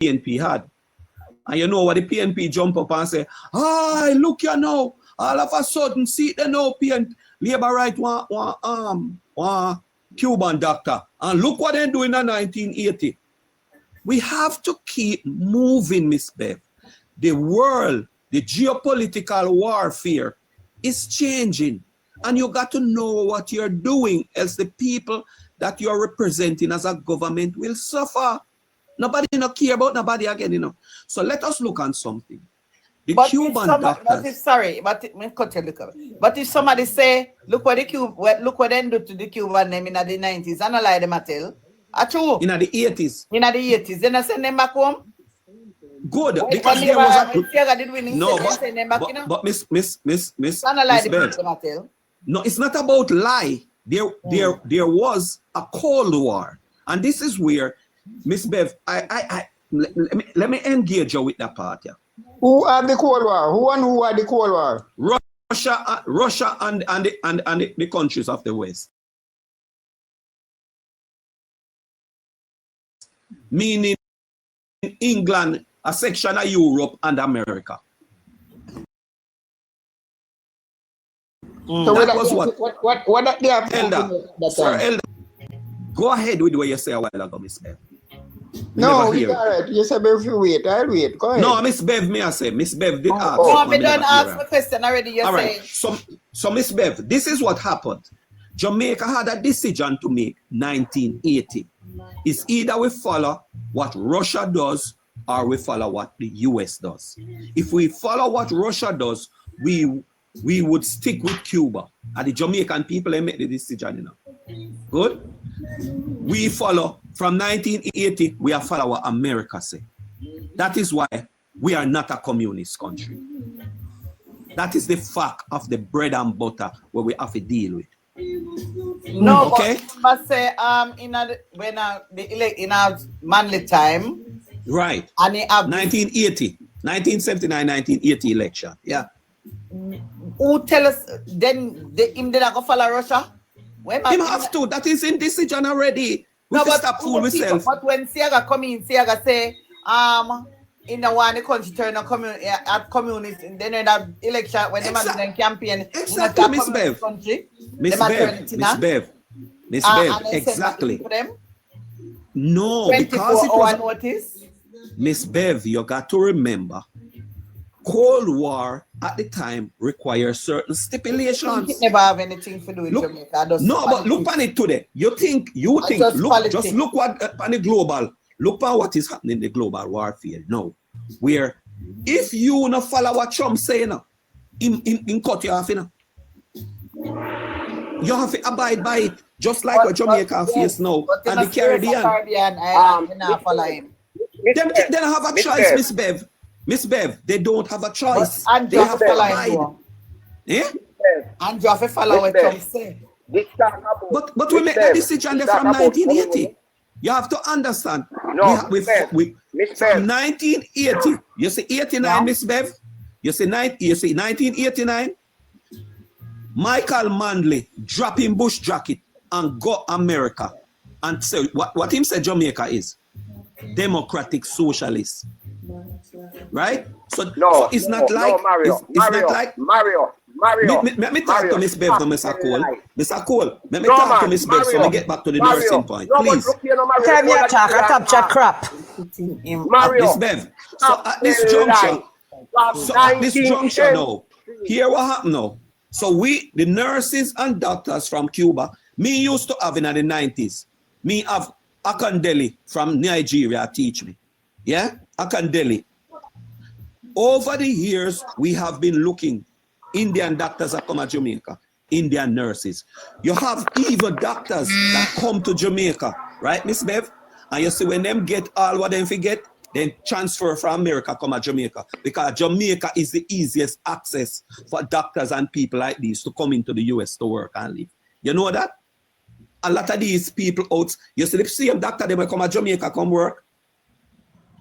PNP had. And you know what the PNP jump up and say, "Hi, look you now. All of a sudden, see they know PNP labor right one Cuban doctor. And look what they're doing in 1980. We have to keep moving, Miss Bev. The world, the geopolitical warfare is changing. And you got to know what you're doing, else the people that you're representing as a government will suffer. Nobody not care about nobody again, you know. So let us look at something. The Cuban doctors. But if somebody say, look what they do to the Cuban them in the 90s, and I lie them tell. True. In the 80s. In the 80s, then I send them back home. Good, because there was a but Miss Bev. No, it's not about lie. There was a Cold War, and this is where Miss Bev, let me engage you with that part. Yeah. Who are the Cold War? Who are the Cold War? Russia and the countries of the West. Meaning England, a section of Europe and America. So that was what they have Elder, go ahead with what you say a while ago, Miss Bev. No, it's all right. You said if you wait, I'll wait. Go ahead. No, Miss Bev, me I say. Miss Bev did ask. No, me don't ask the question already. You're saying. Right. So Miss Bev, this is what happened. Jamaica had a decision to make 1980. It's either we follow what Russia does or we follow what the US does. If we follow what Russia does, we would stick with Cuba. And the Jamaican people, they make the decision, you know. Good? We follow, from 1980, we are follow what America say. That is why we are not a communist country. That is the fact of the bread and butter where we have to deal with. No, okay. But say in a manly time, right? And he have 1980, 1979, 1980 election. Yeah. Who tell us then him did not go follow Russia? Him have to. That is in decision already. We no, but stop fool ourselves. But when Siaga come in, Siaga say in the one country turn a communist, and then in that election when they man campaign, exactly, Miss Bev. Miss Bev, exactly. No, because it was Miss Bev, you got to remember, Cold War at the time requires certain stipulations. It never have anything to do with Jamaica. No, but look on it today. You think, just look what on the global. Look at what is happening in the global warfare now. Where if you not follow what Trump say now, in cut you off, you know. You have to abide by it, just like what Jamaica face now and the Caribbean. They don't have a choice, Miss Bev. Miss Bev, they don't have a choice. They have to abide. Eh? And you have to follow what Trump say. But we make that decision there from 1980. You have to understand. No, from 1980, you see 89, Miss Bev. You see 1989. Michael Manley drop him bush jacket and go America and say what him say Jamaica is democratic socialist, right? So it's not like it's not like Mario. Let me talk to Miss Bev, Mr. Cole. Mr. Cole, let me talk to Miss Bev so we get back to the nursing point, please. Time you talk, I top chat crap. Miss Bev, so at this juncture now, here what happened now. So we, the nurses and doctors from Cuba, me used to have in the 90s, me have Akandeli from Nigeria teach me. Yeah, Akandeli. Over the years, we have been looking. Indian doctors that come to Jamaica, Indian nurses. You have even doctors that come to Jamaica, right, Miss Bev? And you see when them get all what them forget, then transfer from America come to Jamaica. Because Jamaica is the easiest access for doctors and people like these to come into the US to work and live. You know that? A lot of these people out, you see the same doctor, they will come to Jamaica, come work.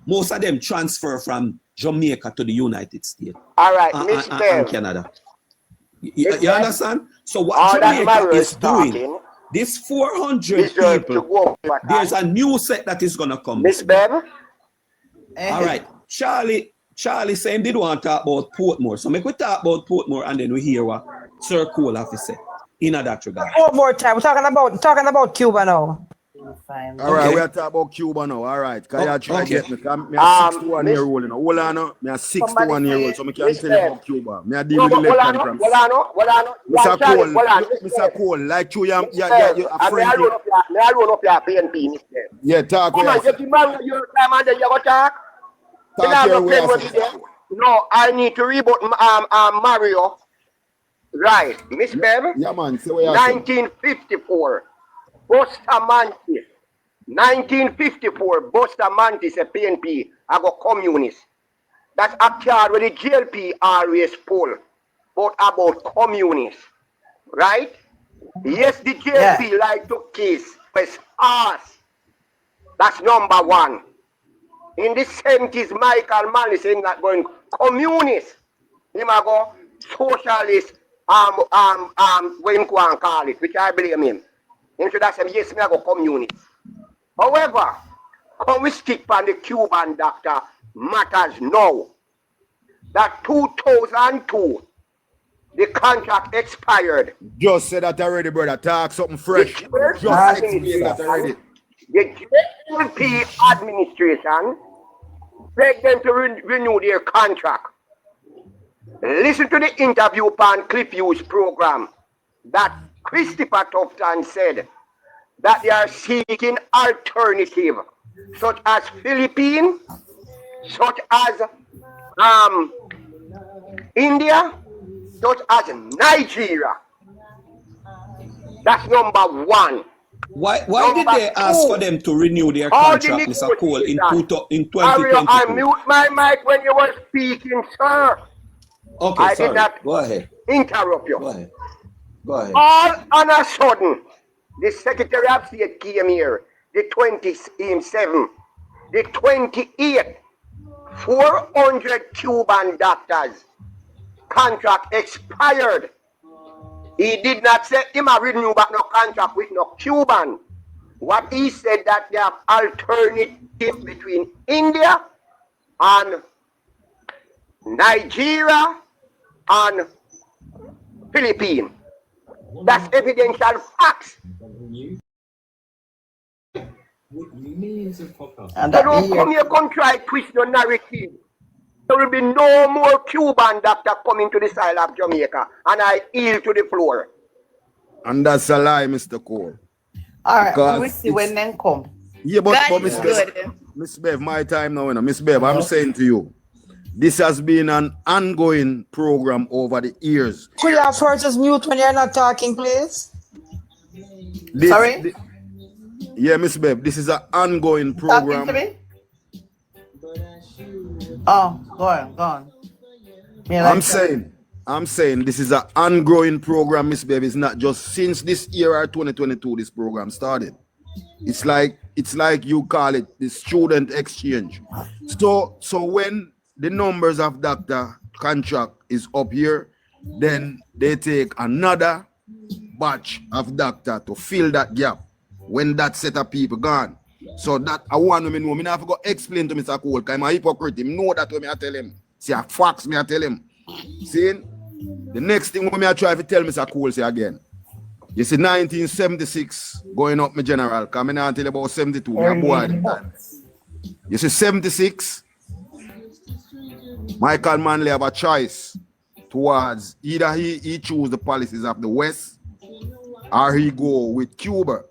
Most of them transfer from Jamaica to the United States. All right, Miss Bev. And Canada. You understand? So what Jamaica is doing, this 400 people, there's a new set that is going to come. Miss Bev? All right. Charlie saying did want to talk about Portmore. So make we talk about Portmore and then we hear what Sir Cole have to say in that regard. One more time. We're talking about Cuba now. All right, we are talking about Cuba now. All right, can you try to get me? I'm a 61-year-old. Hold on, I'm a 61-year-old, so I can't tell you about Cuba. I deal with the left from Mr. Cole. Mr. Cole, like you, you're a friend. May I roll up your PNP, Mr. Yeah, talk with us. No, I need to reboot Mario. Right, Miss Bev. Yeah, man. Say what you 1954. Bustamante. 1954. Bustamante a PNP. I got communist. That's a card where the GLP always pull. But about communists. Right? Yes, the GLP like to kiss. But us. That's number one. In the 70s, Michael Manley saying that going communist. He might go socialist, when you call it, which I blame him. He should have said, yes, me I go communist. However, can we stick on the Cuban doctor matters now. That 2002, the contract expired. Just said that already, brother. Talk something fresh. Just explain that already. The GLP administration begged them to renew their contract. Listen to the interview on Cliff Hughes program that Christopher Tufton said that they are seeking alternative such as Philippines, such as India, such as Nigeria. That's number one. Why did they ask for them to renew their contract, Mr. Cole, in 2022? I mute my mic when you were speaking, sir. Okay, I sorry. did not Go ahead. interrupt you. Go ahead. Go ahead. All on a sudden, the Secretary of State came here, the 27th, the 28th, 400 Cuban doctors. Contract expired. He did not say him a renew back no contract with no Cuban. What he said that they have alternative between India and Nigeria and Philippines. That's evidential facts. And So don't come here, come try twist your narrative. There will be no more Cuban doctor coming to the soil of Jamaica, and I yield to the floor. And that's a lie, Mr. Cole. All right, Because we'll see when them come. Yeah, but That Miss is Bev, good. Miss Bev, my time now, you know. Miss Bev, I'm saying to you, this has been an ongoing program over the years. Could you have first just mute when you're not talking, please? Sorry? Yeah, Miss Bev, this is an ongoing Talking to program. me? Oh, go on. I'm saying this is an ongoing program, Miss Bev. It's not just since this year 2022 this program started. It's like you call it the student exchange. So when the numbers of doctor contract is up here, then they take another batch of doctor to fill that gap when that set of people gone. So that I want to know. I have to go explain to Mr. Cole because I'm a hypocrite. He know that when I tell him. See, I facts me I tell him. See, the next thing when I try to tell Mr. Cole say again. You see 1976 going up my general. Coming on until about 72. My boy at the time. You see 76. Michael Manley have a choice towards either he choose the policies of the West or he go with Cuba.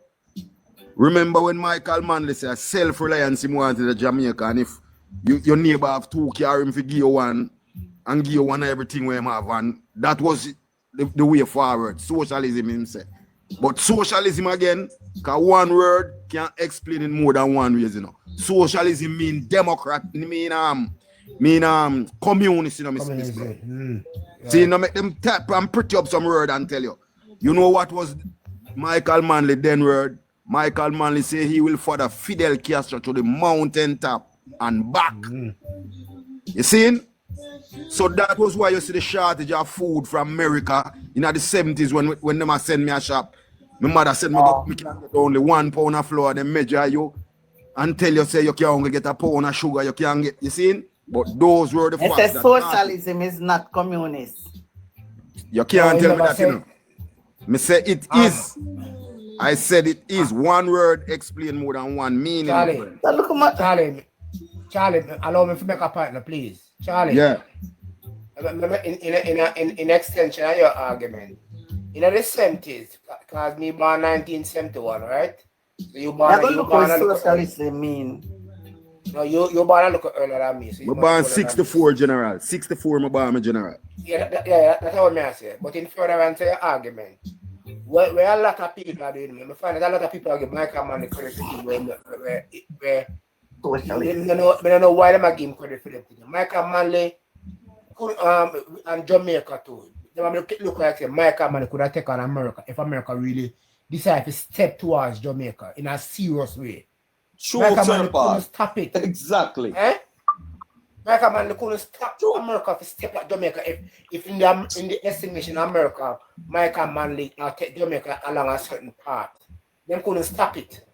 Remember when Michael Manley said self-reliance he wanted the Jamaica, and if your neighbor have two, carry him for give you one and give you one everything we have, and that was the way forward. Socialism himself. But socialism again, because one word can't explain it more than one reason. You know. Socialism mean Democrat, mean communist, you know, See, you know, make them tap and pretty up some word and tell you. You know what was Michael Manley then word? Michael Manley say he will further Fidel Castro to the mountaintop and back. You see? So that was why you see the shortage of food from America in the 70s when they send me a shop. My mother said me can get only 1 pound of flour, they measure you and tell you say you can't get a pound of sugar, you can't get, you see? But those were the It facts. says that socialism is not communist. You can't tell me that, say- you know. Me say it is. I said it is. One word explain more than one meaning. Charlie, So look at my, Charlie, allow me to make a partner, please. Charlie. Yeah. In extension of your argument, in the 70s, because me born 1971, right? So you I'm born, going to you look born what a little, socialism mean. no, you born a little earlier than me. So you Me must born older than me. 64 general. 64 me born me general. Yeah, that's what I say. But in furtherance to your argument, where a lot of people are doing, I find that a lot of people are giving Michael Mann the credit where Socialism. I don't know why they are giving credit for them. Michael Manley and Jamaica too. They look like say Michael Manley could have taken America if America really decided to step towards Jamaica in a serious way. True, Michael sir, Manley Paul. couldn't stop it. Exactly. Eh? Michael Manley couldn't stop America to step at Jamaica if in the estimation of America, Michael Manley take Jamaica along a certain path. Them couldn't stop it.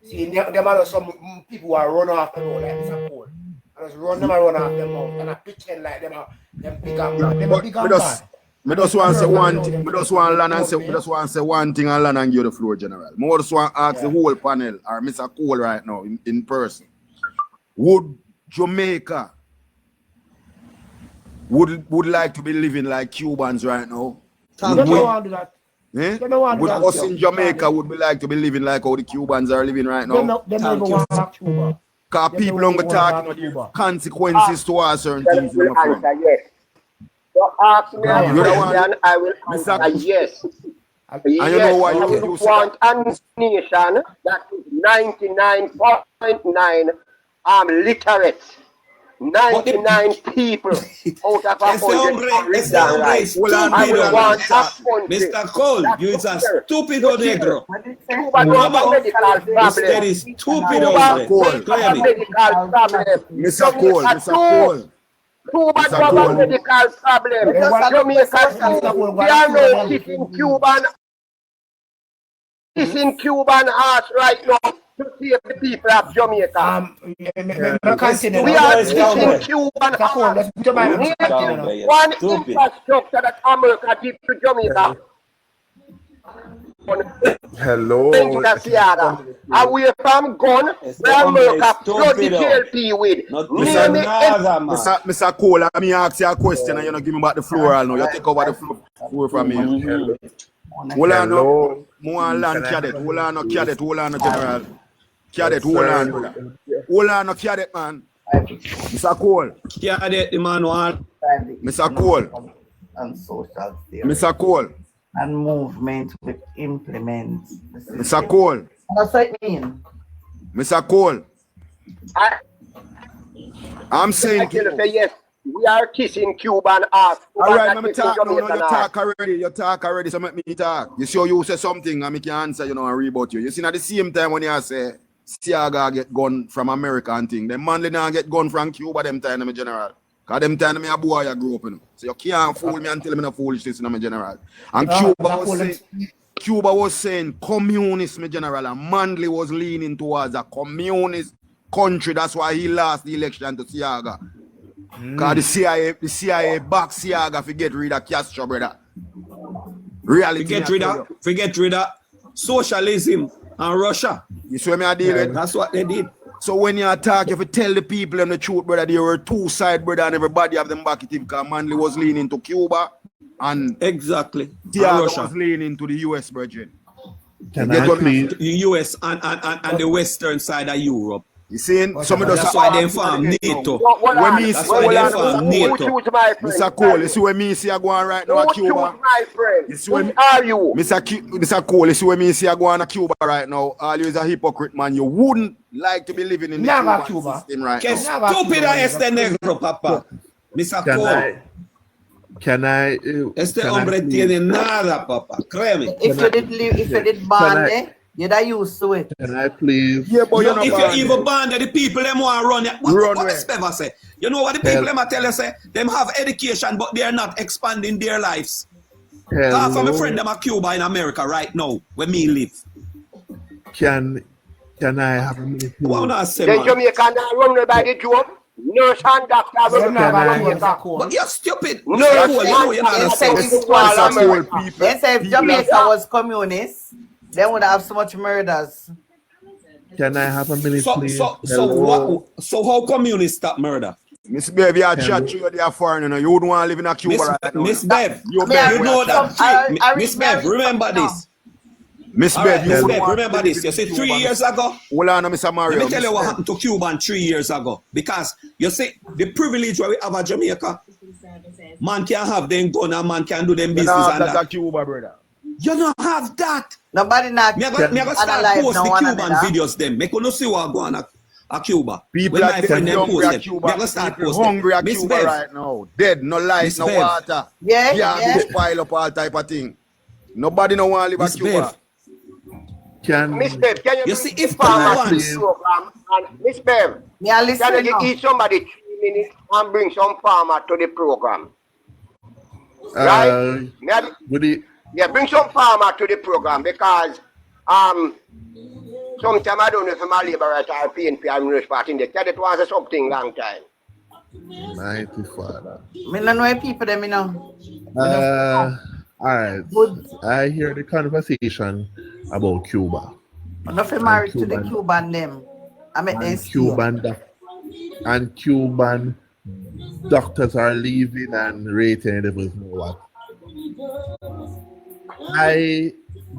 See, them are some people who are run off the road like Mr. Paul. And just run them and run off them out and I pretend like them big and bad. Them are big and bad. Me just want to say one thing. Me just want to land and say. Me just want to say one thing and land and give the floor, General. Me just want to ask the whole panel or Mr. Cole right now in person. Would Jamaica would like to be living like Cubans right now? They don't want to do that. Eh? They don't want to Would do that. us in Jamaica would be like to be living like how the Cubans are living right now? They don't even want to Cuba. Because They people don't don't want talking to about the consequences to our certain things. will My friend. answer yes. So ask me a You're the one. question, I will Mr. answer yes. you know why you I can will use want a nation that is 99.9 literate. 99 people out of Este 100 hombre read and write. I will estúpido. want a country. Mr. Cole, that you is a took care. estúpido negro. Cuba don't have a medical Usted problem. is estúpido, Cuba hombre. don't have a medical problem. Mr. Cole, Mr. Cole. Cuba Mr. don't have Cole. a medical problem. Jamaica too. We are now kissing Cuban. Kissing Cuban ass right now to save the people of Jamaica. Continue. We are kissing Cuban Mr. Cole, ass. let's put your mind on continue now. One Stupid. infrastructure that America give to Jamaica. Hello. Away from gun, where America flood the JLP with. Not Name it. nada, man. Mr. Cole, let me ask you a question and you don't give me back the floor all now. You take over the floor from me. Hold on, no. Hello. More land cadet. Hold on, no cadet. Hold on, no general. Cadet, hold on, brother. Hold on, no cadet, man. Mr. Cole. Yeah, the manual. Mr. Cole. And social theory. Mr. Cole. And movement which implement. Mr. Cole. What's that mean? Mr. Cole. I'm I saying. tell you, say yes. We are kissing Cuban ass. All right, let me talk. No, you talk already. You talk already, so let me talk. You sure you say something and me can answer, you know, and rebut you. You see, at the same time when you say Siaga get gun from America and thing, them man now get gun from Cuba them time, my general. Because them time me a boy I grew up in. So you can't fool me and tell me no foolishness, my general. And Cuba was saying communist, my general, and Manley was leaning towards a communist country. That's why he lost the election to Siaga. Because the CIA back Siaga to get rid of Castro, brother. Reality. Forget rid of socialism and Russia. You see what I deal with? That's what they did. So when you talk, if you tell the people them the truth, brother, there were two sides, brother, and everybody have them back at him because Manley was leaning to Cuba and Exactly. Siaga Russia. was leaning to the US, brethren. Can I please? The US and the western side of Europe. You see, some of those That's why they form NATO. When me That's why they form NATO. Mr. Cole, you see where me see I go on right now at Cuba? You see where Who are you? Mr. Cole, you see where me see I go on at Cuba right now? All you is a hypocrite, man. You wouldn't like to be living in the Never Cuban Cuba. system right Que now. estúpida este negro, papá. Mr. Cole. Can I? Este can I hombre please- tiene nada, papá. Créeme. If you did live, if you did born I- there, you'd have used to it. Can I please? Yeah, but you're not If bad. you even ban the people, them want to run it. Run What where? the Speva say? You know what the people them a tell you say? Them have education, but they are not expanding their lives. Half of my friend them are Cuba in America right now, where me live. Can Can I have a minute, What please? I say, Then man? Jamaica now run by the job. Nurse and doctor run Them by not Can I- Jamaica. But you're stupid. No, You're it's cool, you not. know you're not They a say sense. if it was All America, America. they say if Jamaica was communist, they would have so much murders. Can I have a minute, So, please? so, so Hello? what? So how communists stop murder? Miss Baby, I Can chat we- to you, they are foreign, you know. You wouldn't want to live in a Cuba Miss, right now. Miss you know. Bev, You Me, Bev, you we know are that. I- I Miss read- Bev, remember no. this. Miss All Bev, right, you Miss wouldn't Bev, want to remember live this. in You see, Cuba, 3 years ago. Hold on, Mr. Mario. Let me tell you Miss what Bev. happened to Cuban 3 years ago. Because you see, the privilege where we have at Jamaica, man can have them gun and man can do them You business know and that that. Cuba, brother. You don't have that. Nobody not Me I go start analyze post no the one Cuban another. videos them. Me could not see what go on at Cuba. People When are my dead friend them hungry post at them. Cuba. Me I go start People post hungry them. at Miss Cuba Bev, right now. Dead, no light, Miss no Bev. water. Yeah, Yeah, yeah. pile up all type of thing. Nobody no want to live Miss at Cuba. Bev. Can Miss Bev, can you You bring see, the if farmer Cuba to the wants, program? And Miss Bev, Me a can listen you now. give somebody 3 minutes and bring some farmer to the program? Right? Me have- would it, Yeah, bring some farmer to the program because sometime I don't know if I'm a labor at or PNP or English party in the it was something long time. mighty father? Me no know people them, you know. All right. Good. I hear the conversation about Cuba. Nothing married to the Cuban. Cuban them. I mean, And Cuban doctors are leaving and rating the devils know what.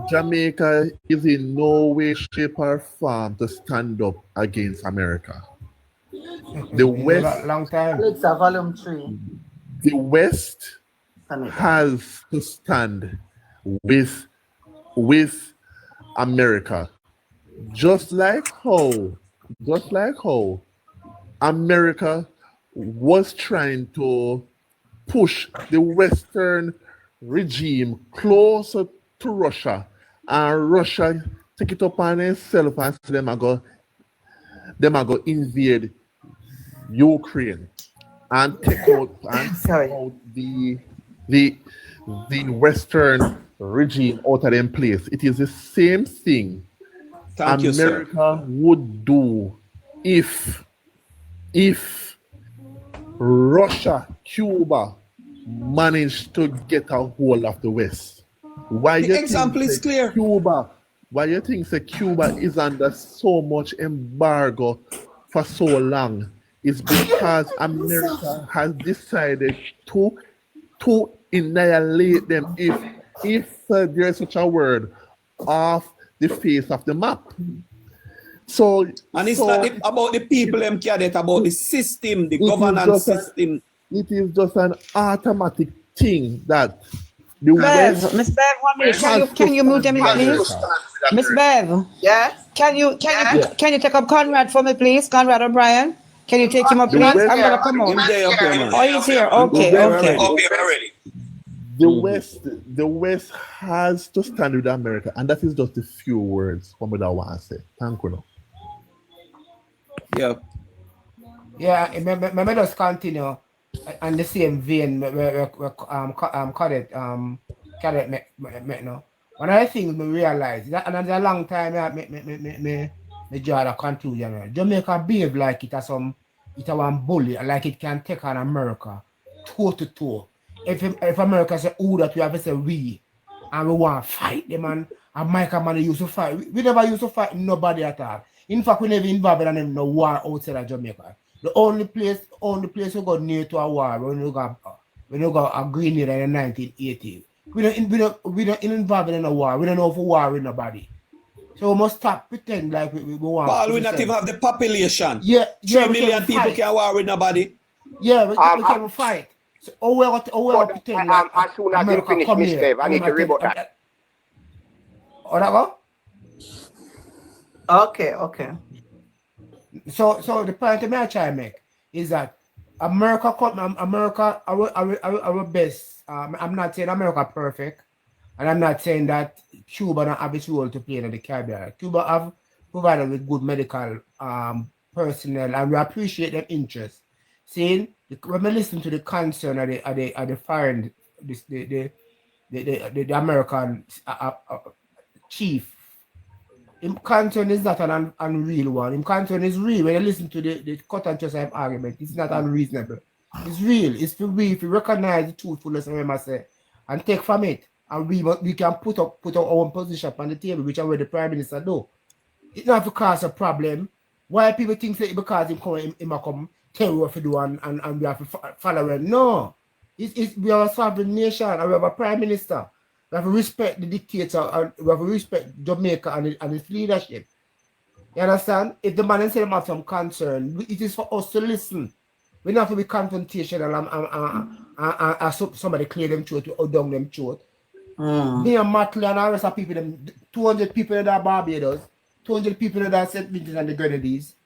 Jamaica is in no way, shape, or form to stand up against America. The West, Long time. Alexa, volume 3. the West Turn it down. has to stand with America, just like how America was trying to push the Western regime closer to Russia, and Russia take it upon itself and say them are go invade Ukraine and take out the Western regime out of them place. It is the same thing thank you, sir. America would do if Russia, Cuba managed to get a hold of the West. Why The you example think is say clear. Cuba? Why you think say Cuba is under so much embargo for so long? It's because America has decided to annihilate them, if there is such a word, off the face of the map. So, And it's not about the people them care, it's about the system, the governance system. It is just an automatic thing that the Bev, West Miss Bev, 1 minute. has Can you mute them, to please? stand Miss Bev, Yeah? can you take up Conrad for me, please? Conrad O'Brien. Can you take him up, The please? West- I'm gonna come Him out. there up here, man. Oh, he's here. Him Okay, there okay. already. The West has to stand with America, and that is just a few words from what I want to say. Thank you. Yeah. Yeah, me just continue on the same vein Cadet met no. One of the things me realize that another long time me draw the conclusion. Jamaica behave like it a one bully, like it can take on America toe to toe. If America say who that we have to say we, and we want to fight them, and America man used to fight. We never used to fight nobody at all. In fact, we never involved in no war outside of Jamaica. The only place we got near to a war when we got agree near in 1980. We don't involved in a war. We don't know if we war with nobody. So we must stop pretend like we want. Paul, we not even have the population. Yeah, 3 million people can't war with nobody. Yeah, we can fight. So we pretend like as soon as you America finish, come Miss here. Bev, I need to rebut that. Oh, that one? Okay. So the point I'm trying to make is that America, our best. I'm not saying America perfect, and I'm not saying that Cuba don't have its role to play in the Caribbean. Cuba have provided with good medical personnel, and we appreciate their interest. Seeing when we listen to the concern of the foreign, the American chief him concern is not an unreal one. Him concern is real. When you listen to the cut and twist of argument, it's not unreasonable. It's real. It's for we if we recognize the truthfulness of him, I say, and take from it, and we can put our own position on the table, which is what the Prime Minister do. It's not to cause a problem. Why people think that because him come tell what to do and we have to follow him? No. We are a sovereign nation and we have a Prime Minister. We have to respect the dictator and we have to respect Jamaica and its leadership. You understand? If the man said him have some concern, it is for us to listen. We don't have to be confrontational and somebody clear them throat or down them throat. Me and Matley and the rest of people, 200 people in that Barbados, 200 people in that St. Vincent and the Grenadines.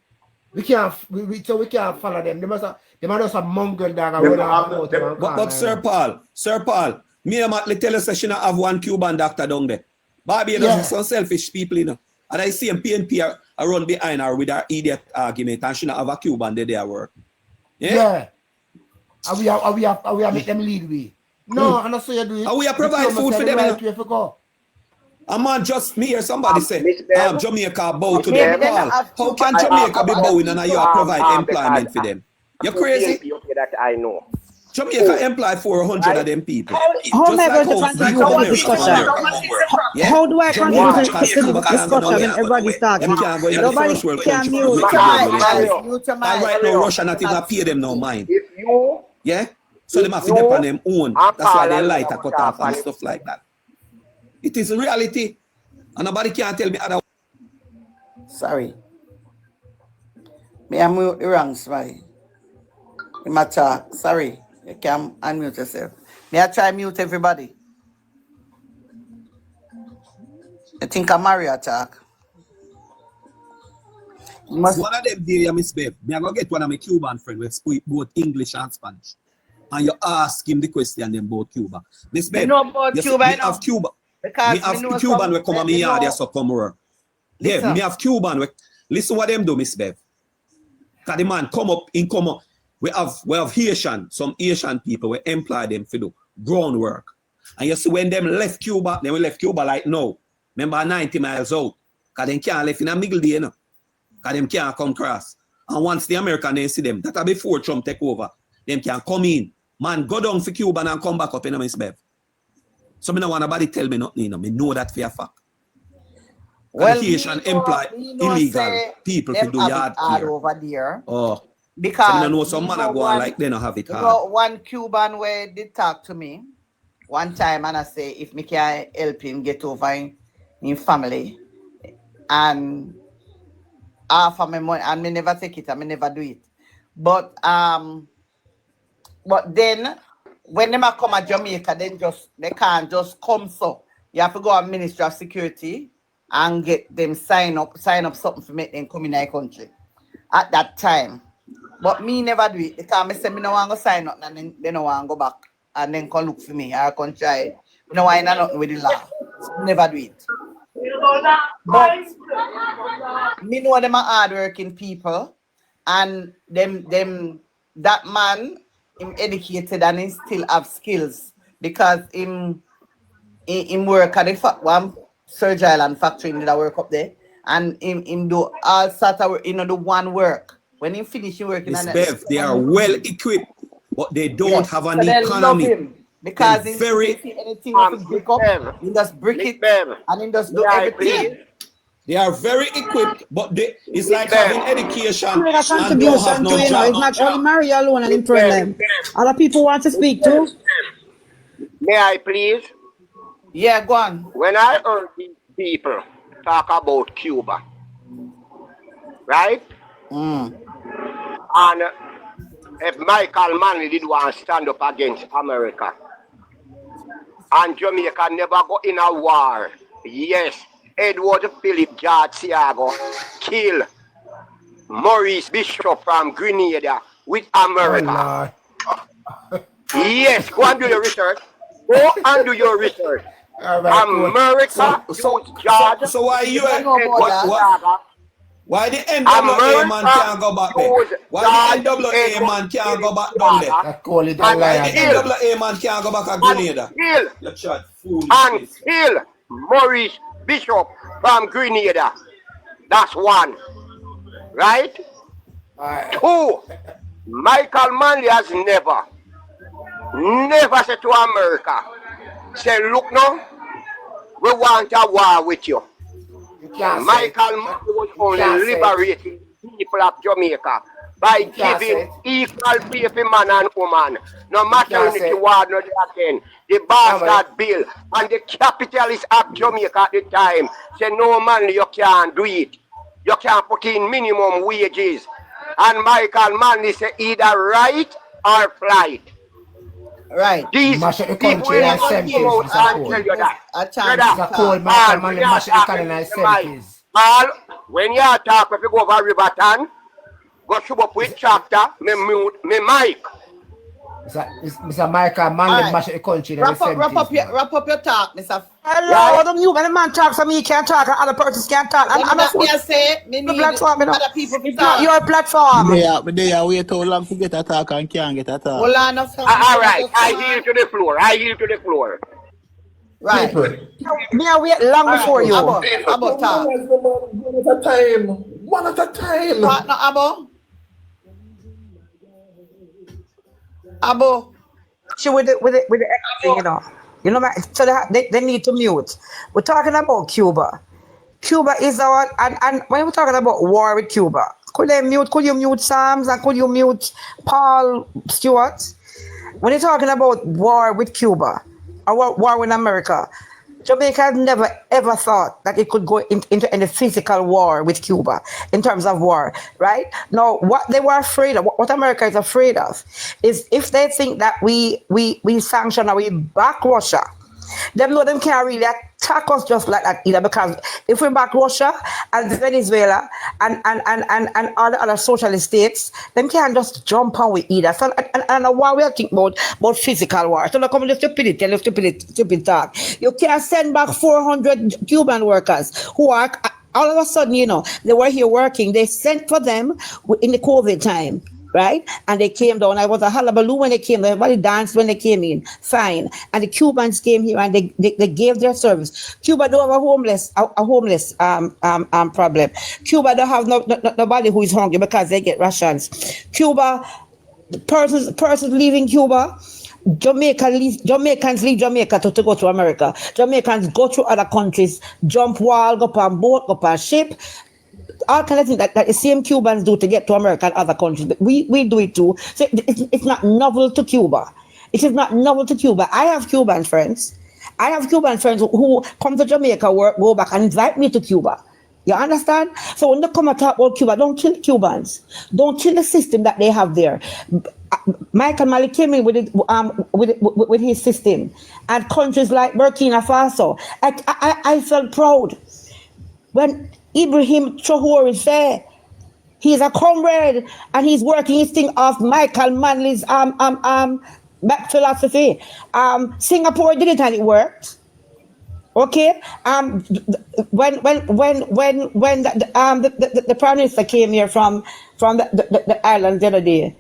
We can't follow them. They must have mongrel dog. But Sir Paul, me and Matley tell us that she not have one Cuban doctor down there. Barbados is some selfish people, you know. And I see him PNP are run behind her with her idiot argument and she not have a Cuban there at work. Yeah. And we have make them lead way. No, and that's what you do. And we are provide food for them. A man just me or somebody say Jamaica bow to them. How can Jamaica be bowing and you provide employment for them? You're crazy? That I know. Jamaica employ 400 of them people. How am I going to contribute to this discussion? How do I contribute to this discussion when everybody's talking? Nobody can mute. And right now, Russia not even pay them no mind. Yeah? So they have to depend on them own. That's why they light a cut off and stuff like that. It is reality. And nobody can tell me otherwise. Sorry. Me I'm wrong, sorry. Matter. Sorry. You can unmute yourself. May I try mute everybody? I think I'm Mario attack. One of them there, Miss Bev. Me I go get one of my Cuban friends who speak both English and Spanish. And you ask him the question about Cuba. Miss Bev, know about Cuba, me have Cuba. Because me have Cuban we come on me yard, so come over. Yeah, me have Cuban. Listen what them do, Miss Bev. Because the man come up. We have Haitian, some Asian people, we employ them to do groundwork. And you see when them left Cuba, then we left Cuba like now. Remember 90 miles out. Because they can't left in a middle day, you know. Because them can't come cross. And once the American they see them, that before Trump take over, them can come in. Man, go down for Cuba and come back up in Miss Bev. So me don't want nobody tell me nothing, you know. Me know that for a fact. Well, Haitian employ illegal people to do yard here. Over there. Oh. Because I know some man are going like they don't have it hard. One Cuban where did talk to me one time and I say if me can help him get over in family and half of my money and me never take it and me never do it. But then when they come to Jamaica, they can't just come so. You have to go to Ministry of Security and get them sign up something to make them come in our country at that time. But me never do it because I say me no want to sign up and then they no want to go back and then come look for me. I can try. Me no want nothing with the law. Never do it. But me know them are hardworking people and them that man him educated and he still have skills because him work at the one Surge Island factory that work up there and him do all sort of work, do one work. When he finish working, they are well equipped, but they don't have an economy. Because he see anything to brick up, he just brick it and he just do everything. They are very equipped, but it's like having education and don't have no job. It's not only Mario alone and in problem. Other people want to speak too. May I please? Yeah, go on. When I heard these people talk about Cuba, right? And if Michael Manley did want to stand up against America, and Jamaica never go in a war, yes, Edward Philip George Thiago kill Maurice Bishop from Grenada with America. Yes, go and do your research. Go and do your research. America, so why you why the NWA man can't go back there? Why the NWA man can't go back down there? Why the NWA man can't go back to Grenada? And kill Maurice Bishop from Grenada. That's one. Right? Two, Michael Manley has never said to America, say, look now, we want a war with you. Michael Manley was only liberating the people of Jamaica by giving equal pay for man and woman. No maternity ward, no again. The bastard bill and the capitalists of Jamaica at the time say, no man, you can't do it. You can't put in minimum wages. And Michael Manley say either right or flight. Right. These people will come out and tell you that. All when you talk, if you go over Riverton, go shoot up with chapter, me mute me mic. Mr. Michael Manley mash the country. Wrap up your talk, Mr. Hello, them you when a man talk so me can't talk and other persons can't talk. I'm not say me need platform, other people to it's not talk. your platform. But they are wait too long to get a talk and can't get a talk. Hold on, all right, I yield to the floor. Right. Me I wait long before you. Abo talk. One at a time. Partner Abo. Abo. She with the everything, you know. You know, so they need to mute. We're talking about Cuba. Cuba is our and when we're talking about war with Cuba, could you mute Sams and could you mute Paul Stewart? When you're talking about war with Cuba or war with America, Jamaica never ever thought that it could go into any physical war with Cuba in terms of war, right? Now, what they were afraid of, what America is afraid of, is if they think that we sanction or we back Russia, them know them can't really attack us just like that either, because if we back Russia and Venezuela and all the other socialist states, them can't just jump on we either. So and what we are thinking about physical war. So look come the stupid talk. You can't send back 400 Cuban workers who are all of a sudden, you know, they were here working. They sent for them in the COVID time. Right? And they came down. I was a hullabaloo when they came. Everybody danced when they came in. Fine. And the Cubans came here and they gave their service. Cuba don't have a homeless problem. Cuba don't have nobody who is hungry because they get rations. Cuba, persons leaving Cuba, Jamaicans leave Jamaica to go to America. Jamaicans go to other countries, jump wall, go on boat, go on ship. All kind of things that the same Cubans do to get to America and other countries. But we do it too. So it's not novel to Cuba. It is not novel to Cuba. I have Cuban friends. Who come to Jamaica, work, go back and invite me to Cuba. You understand? So when they come and talk about Cuba, don't kill Cubans. Don't kill the system that they have there. Michael Manley came in with his system. And countries like Burkina Faso, I felt proud when Ibrahim Traore is there. He's a comrade and he's working his thing off Michael Manley's philosophy. Singapore did it and it worked. Okay. When the Prime Minister came here from the island the other day,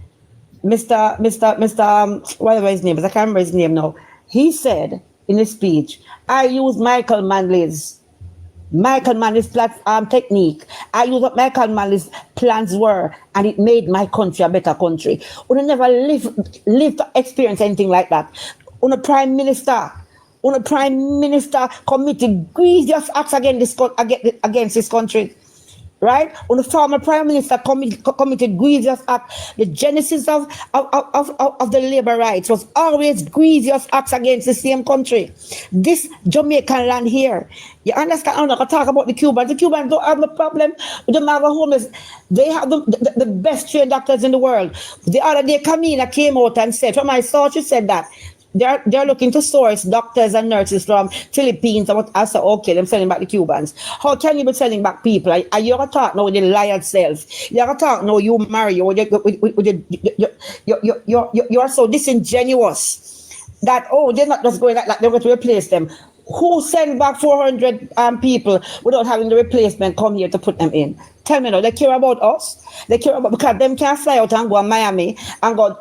Mr. Whatever his name is, I can't remember his name now. He said in his speech, I use Michael Manley's technique. I use what Michael Manley's plans were, and it made my country a better country. We never live to experience anything like that. On a prime minister committed grievous acts against this country. Right? When the former prime minister committed grievous acts, the genesis of the labor rights was always grievous acts against the same country. This Jamaican land here, you understand? I'm not going to talk about the Cubans. The Cubans don't have no problem. They don't have a homeless. They have the best trained doctors in the world. The other day, Camila came out and said, from my source, she said that they're looking to source doctors and nurses from Philippines. I said, okay, them sending back the Cubans. How can you be sending back people? Are you going to talk now with your liar self? You're going to talk now, you marry, you're so disingenuous that, they're not just going like that, they're going to replace them. Who sent back 400 people without having the replacement come here to put them in? Tell me now, they care about us. They care about, because them can fly out and go to Miami and go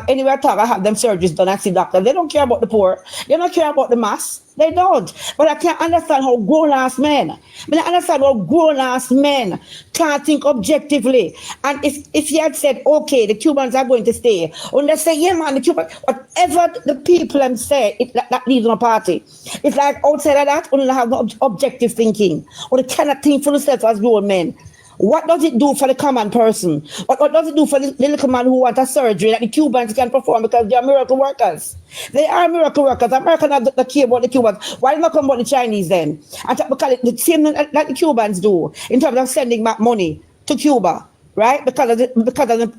anywhere talk and have them surgeries done and see doctor. They don't care about the poor. They don't care about the mass. They don't. But I can't understand how grown-ass men. I understand how grown-ass men can't think objectively. And if he had said, okay, the Cubans are going to stay, when they say, yeah, man, the Cubans, whatever the people them say, that leads on a party. It's like outside of that, we don't have no objective thinking. Or they cannot think for themselves as grown men. What does it do for the common person? What does it do for the little man who wants a surgery that the Cubans can perform because they are miracle workers? They are miracle workers. Americans don't care about the Cubans. Why not come about the Chinese then? And because the same like the Cubans do in terms of sending back money to Cuba, right? Because of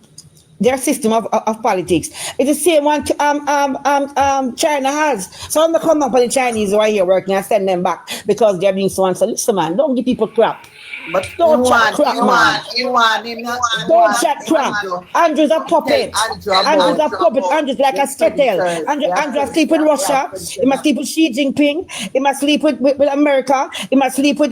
their system of politics. It's the same one China has. So I'm not coming up with the Chinese who are here working and send them back because they're being so and so. Listen, man, don't give people crap. But don't chat crap, man. Don't chat crap. Andrew's a puppet. Andrew's a puppet. Andrew's like a skittle. Andrew sleep with Russia. He must sleep with Xi Jinping. He must sleep with America. He must sleep with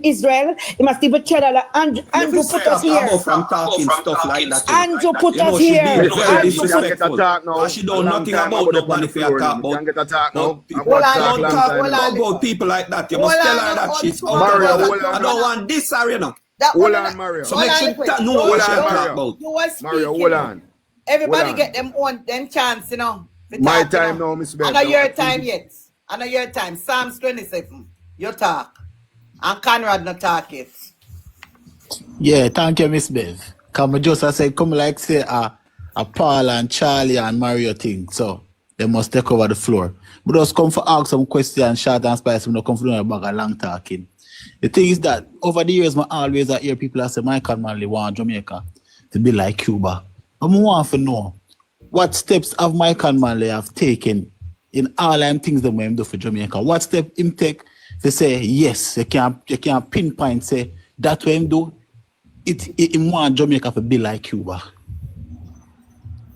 Israel. He must sleep with Canada. Andrew put us here. From talking stuff like that. Andrew put us here. She don't know nothing about nobody if you talk about people like that. You must tell her that she's I don't want this, you know. Hold on, Mario. So make sure know what she talk about. You are speaking. Mario, hold on. Everybody get them chance, you know. My time now, Miss Bell. I know your time yet. I know your time. Psalms 27. You talk. And Conrad not talk it. Yeah, thank you, Miss Bev. Come just I said, come like say a Paul and Charlie and Mario thing. So they must take over the floor. But just come for ask some questions, short and spicy, not come for doing a bag of long talking. The thing is that over the years, I always hear people say Michael Manley want Jamaica to be like Cuba. I want to know what steps have Michael Manley have taken in all them things that we do for Jamaica. What step him take to say yes, you can pinpoint say that way him do it want Jamaica to be like Cuba.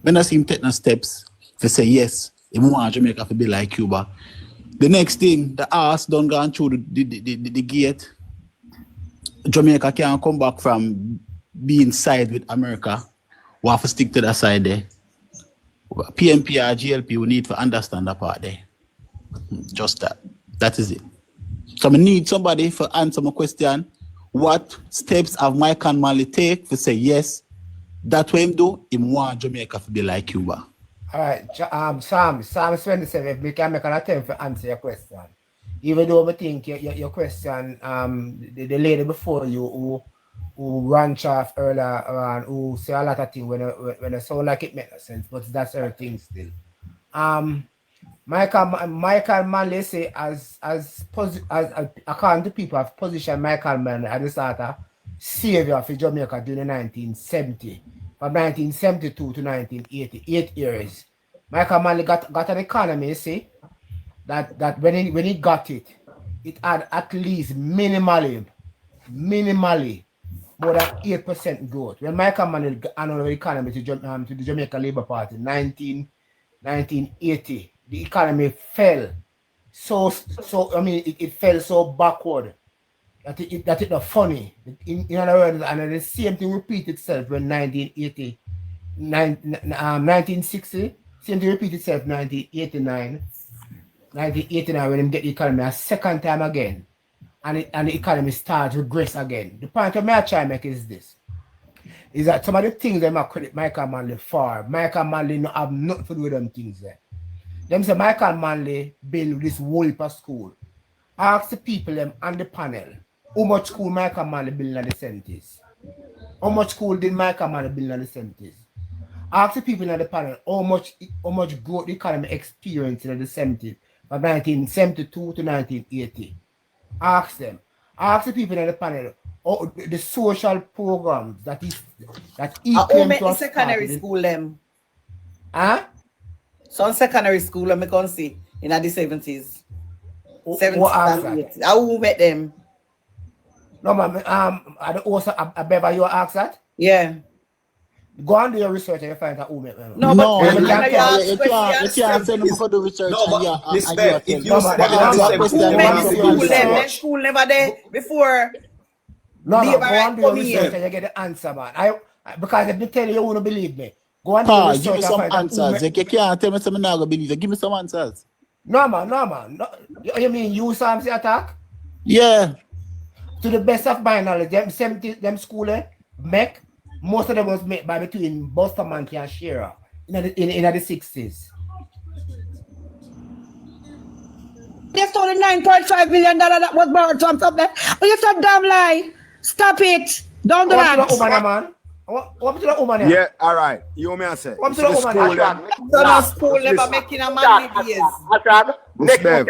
When I see him take no steps to say yes, he want Jamaica to be like Cuba. The next thing, the ass done gone through the gate. Jamaica can't come back from being side with America. We have to stick to that side there. PNP or GLP, we need to understand that part there. Just that. That is it. So I need somebody to answer my question. What steps have Michael Manley take to say yes, that way him do, him want Jamaica to be like Cuba? All right, Psalm 27, we can make an attempt to answer your question. Even though I think your question, the lady before you who ranch off earlier and who say a lot of things when it sound like it makes no sense, but that's her thing still. Michael Manley say as according to people have positioned Michael Manley as the sort of savior for Jamaica during the 1970. From 1972 to 1980, 8 years. Michael Manley got an economy, you see, that when he got it, it had at least minimally more than 8% growth. When Michael Manley got another economy to the Jamaica Labour Party in 1980, the economy fell. It fell so backward that it's not funny. In other words, and the same thing repeated itself when 1960, same thing repeated itself 1989 when him get the economy a second time again, and the economy starts to regress again. The point I'm trying to make is this: is that some of the things that I credit Michael Manley for, Michael Manley not have nothing to do with them things there. Them say Michael Manley build this whole heap of school. Ask the people them on the panel. How much school Michael Manley built in the 70s? How much school did Michael Manley build in the 70s? Ask the people in the panel how much growth the economy experienced in the 70s from 1972 to 1980. Ask them. Ask the people in the panel the social programs that he came to secondary school them. Huh? Some secondary school them I can see in the 70s. 70s. How met them? No, man. I also I bet you ask that. Yeah. Go on do your research and you find out who met them. No, you can't send them for the research. No, but if you school never there before. No, man, Labor go right and do your come research here. and you get the answer, man. Because if they tell you, you won't believe me. Go and do Pa, your give me research and some find out who answers. me- You can't tell me something I'm not gonna believe. Give me some answers. No, man. No, you mean you Sam's attack? Yeah. To the best of my knowledge, them school make most of them was made by between Bustamante and Shearer in the 60s. They stole the $9.5 million that was borrowed from something. Oh, you said damn lie. Stop it. Don't do What to the that. woman, man? What to the woman? Yeah, all right. You may say. What You to see the the woman? school them. So no school never making a man live years. Miss Bev.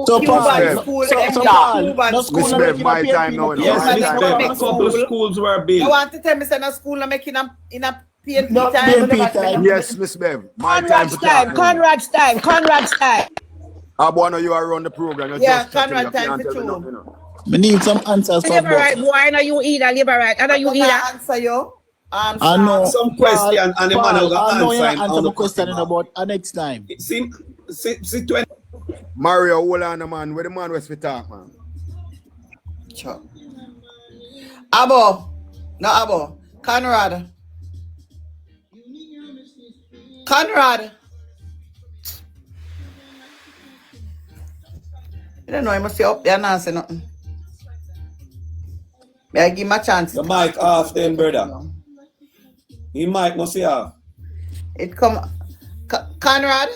So, Cuban Pa, school, so, them so, get Pa, Cuban no school. Miss school Bev, making my a time now. PNP. Yes, Yeah, Miss they Bev, make a couple school. schools were You built. want to tell me say no school not making a PNP No, time? PNP time. Yes, Miss Bev. My time Conrad's to time. talk. Conrad's time. Conrad's time. Abuano, you are run the program. You Yeah, just chatting. Conrad You time can't for tell me two. nothing, you know. We need some answers from Labor right, both. boy. I know you either. Labor right. I know you I'm either. gonna answer you. I know. Some question and the man Paul, will I know answer you him answer on my the question question. about next time. See 20. Mario, hold on, man. Where the man was for talk, man? Sure. Abo. No, Abo. Conrad. You don't know, I must say up there and not say nothing. May I give him a chance? The mic off then, brother. He mic must be off. It come. Conrad?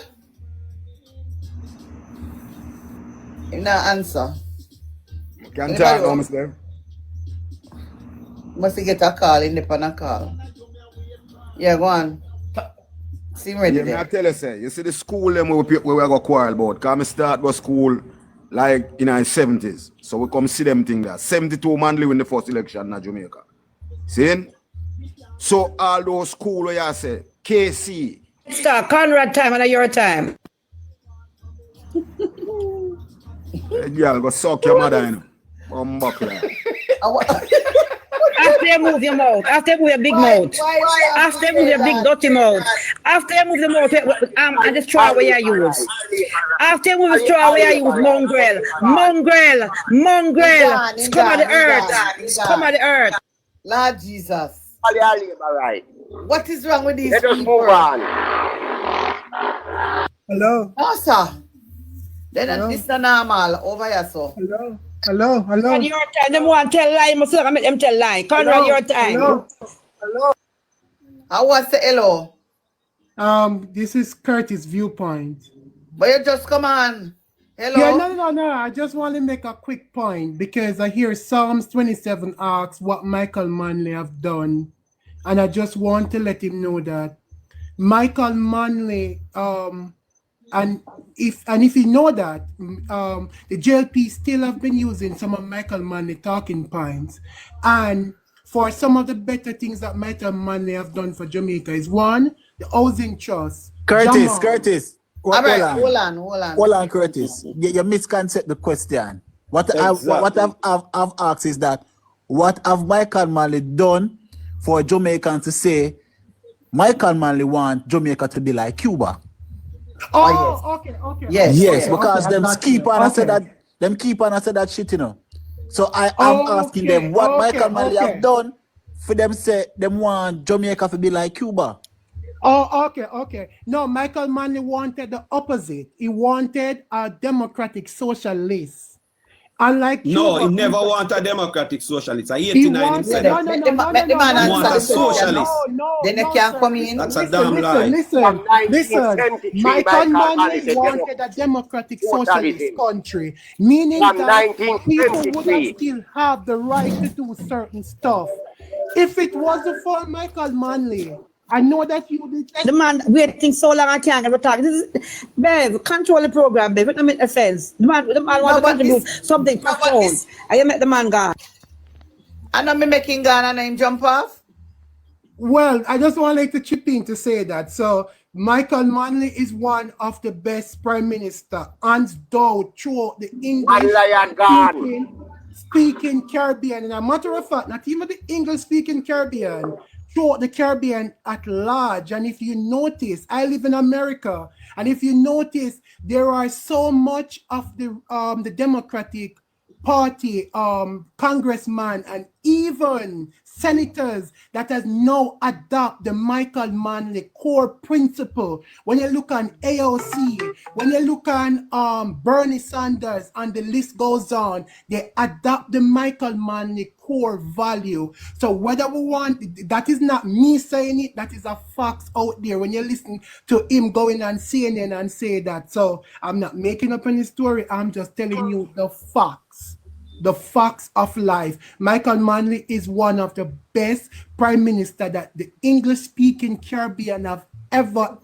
He not answer. You can Anybody talk now, want- Miss Bev. Must get a call, independent call. Yeah, go on. Seem ready Yeah, me I there. tell you, say, you see the school them where we go quarrel about. Because I start go school like in the 70s. So we come see them thing there. 72 man live in the first election in Jamaica. See? So all those school where you say, KC. Start Conrad time and your time. Girl, go suck your mother, you know. Buckler. After you move your mouth, after you move your big mouth, after you move your big dirty mouth, after you move the mouth and the straw where you use, after you move the straw where you use mongrel, scum of the earth, scum of the earth. Lord Jesus. Right. What is wrong with these Let us people? move on. Hello, No, sir. Then Hello? this is normal over here, so. hello. Conrad, your time. Them want tell lie, must look at them tell lie. Conrad, your time. How was the hello? This is Curtis' viewpoint. But you just come on. Hello? Yeah, no. I just want to make a quick point because I hear Psalms 27 asks what Michael Manley have done, and I just want to let him know that Michael Manley, and if you know that, the JLP still have been using some of Michael Manley talking points, and for some of the better things that Michael Manley have done for Jamaica is one, the housing trust. Curtis. All right, Hold on, Curtis. You misconcept the question. What I've asked is that what have Michael Manley done for Jamaicans to say Michael Manley want Jamaica to be like Cuba? Okay. Yes, because okay, them I got keep you. on and say Okay. that shit, you know. So I am asking them what Michael Manley have done for them say them want Jamaica to be like Cuba. Okay. No, Michael Manley wanted the opposite. He wanted a democratic socialist. Unlike No, Cuba, he never want a democratic socialist. I he 89 wanted, said no, that. Let the man He want answer a the question. socialist. Then they can't come in. That's a damn lie. Listen. From 1973, Michael Manley Manley said wanted a democratic socialist Socialism. country, meaning From that people would 1973. still have the right to do certain stuff. If it wasn't for Michael Manley, I know that you did. The man waiting so long I can't ever talk. This is Bev, control the program, Bev. It don't make offense. The man want to but contribute this- something but profound. this- And you make the man gone. And I'm making Ghana name jump off. Well, I just want like to chip in to say that. So Michael Manley is one of the best prime minister, hands down throughout the One lion gone. English speaking Caribbean. And a matter of fact, not even the English speaking Caribbean, throughout the Caribbean at large. And if you notice, I live in America, and if you notice, there are so much of the Democratic Party congressman and even senators that has now adopt the Michael Manley core principle. When you look on AOC, when you look on Bernie Sanders, and the list goes on, they adopt the Michael Manley core value. So whether we want, that is not me saying it, that is a facts out there. When you listen to him going on CNN and say that, so I'm not making up any story, I'm just telling you the facts. The facts of life. Michael Manley is one of the best prime minister that the English-speaking Caribbean have ever.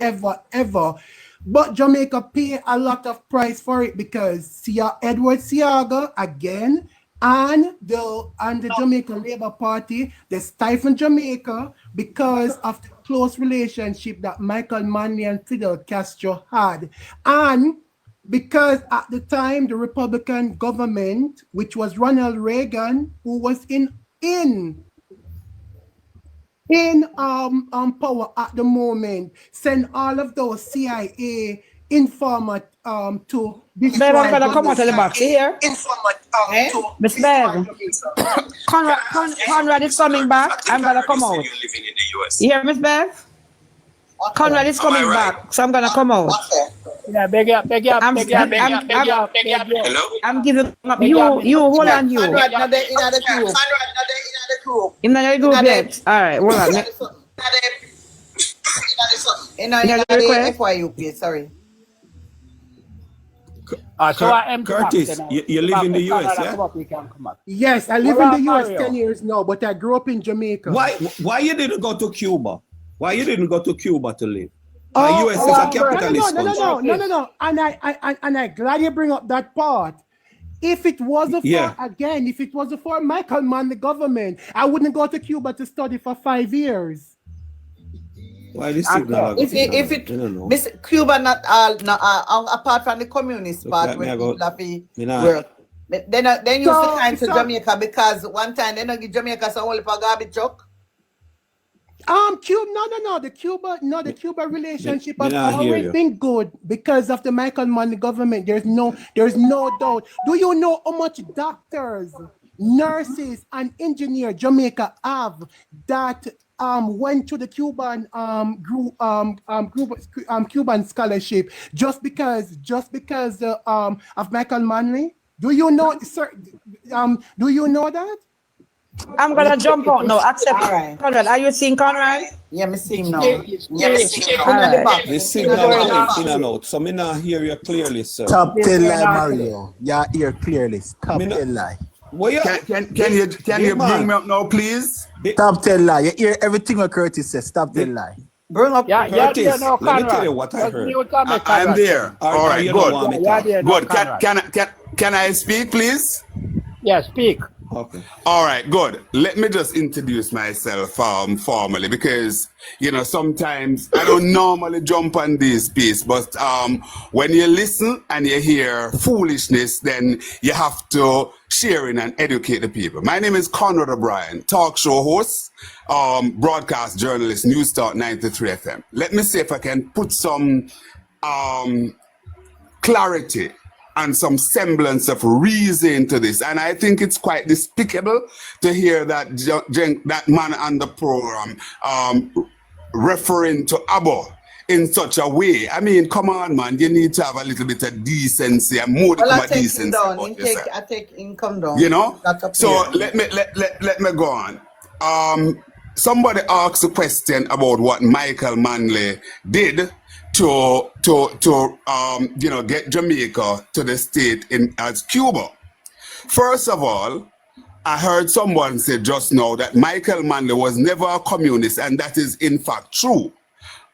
But Jamaica pay a lot of price for it because Edward Seaga again and the Jamaica Labour Party, they stifled Jamaica because of the close relationship that Michael Manley and Fidel Castro had. And because at the time the Republican government, which was Ronald Reagan, who was in power at the moment, send all of those CIA informer to destroy. Babe, I'm gonna come out of the box here. Miss Bev, Conrad is coming back. I'm gonna come out. Yeah, Miss Bev. Conrad is coming back, so I'm gonna come out. Yeah, beg up. I'm giving up. You hold on, you. Conrad, not in the group. In the group yet. All right, hold on. In the FYUP, sorry. So Curtis, you live in the US, yeah? Yes, I live in the US 10 years now, but I grew up in Jamaica. Why you didn't go to Cuba? Why you didn't go to Cuba to live? US is a capitalist country. No. And I glad you bring up that part. If it wasn't for Michael Mann, the government, I wouldn't go to Cuba to study for 5 years. Why this signal? Miss Cuba not apart from the communist part where people have work. Then you still kind to Jamaica because one time they don't give Jamaica some only for garbage truck. The Cuba relationship has always been good because of the Michael Mann government. There's no doubt. Do you know how much doctors, nurses, and engineers Jamaica have that went to the Cuban Cuban scholarship just because of Michael Manley? Do you know, sir? Do you know that? I'm gonna jump out now. Accept. All right. Conrad, are you seeing Conrad? Yeah, me see him now. This signal in and out, so me not hear you clearly, sir. Stop tell lie, Mario. You hear clearly. Stop tell lie. Can you bring me up now, please? Stop tell lie. You hear everything what Curtis says. Stop tell lie. Bring up Curtis. Let me tell you what I heard. I'm there. All right, good. Good. Can I speak, please? Yeah, speak. Okay. All right, good. Let me just introduce myself formally because, sometimes I don't normally jump on this piece, but when you listen and you hear foolishness, then you have to share in and educate the people. My name is Conrad O'Brien, talk show host, broadcast journalist, News Talk 93 FM. Let me see if I can put some clarity and some semblance of reason to this. And I think it's quite despicable to hear that that man on the program referring to Abo in such a way. I mean, come on, man. You need to have a little bit of decency and more of decency. I take income down. So let me go on. Somebody asked a question about what Michael Manley did to get Jamaica to the state as Cuba. First of all, I heard someone say just now that Michael Manley was never a communist, and that is in fact true.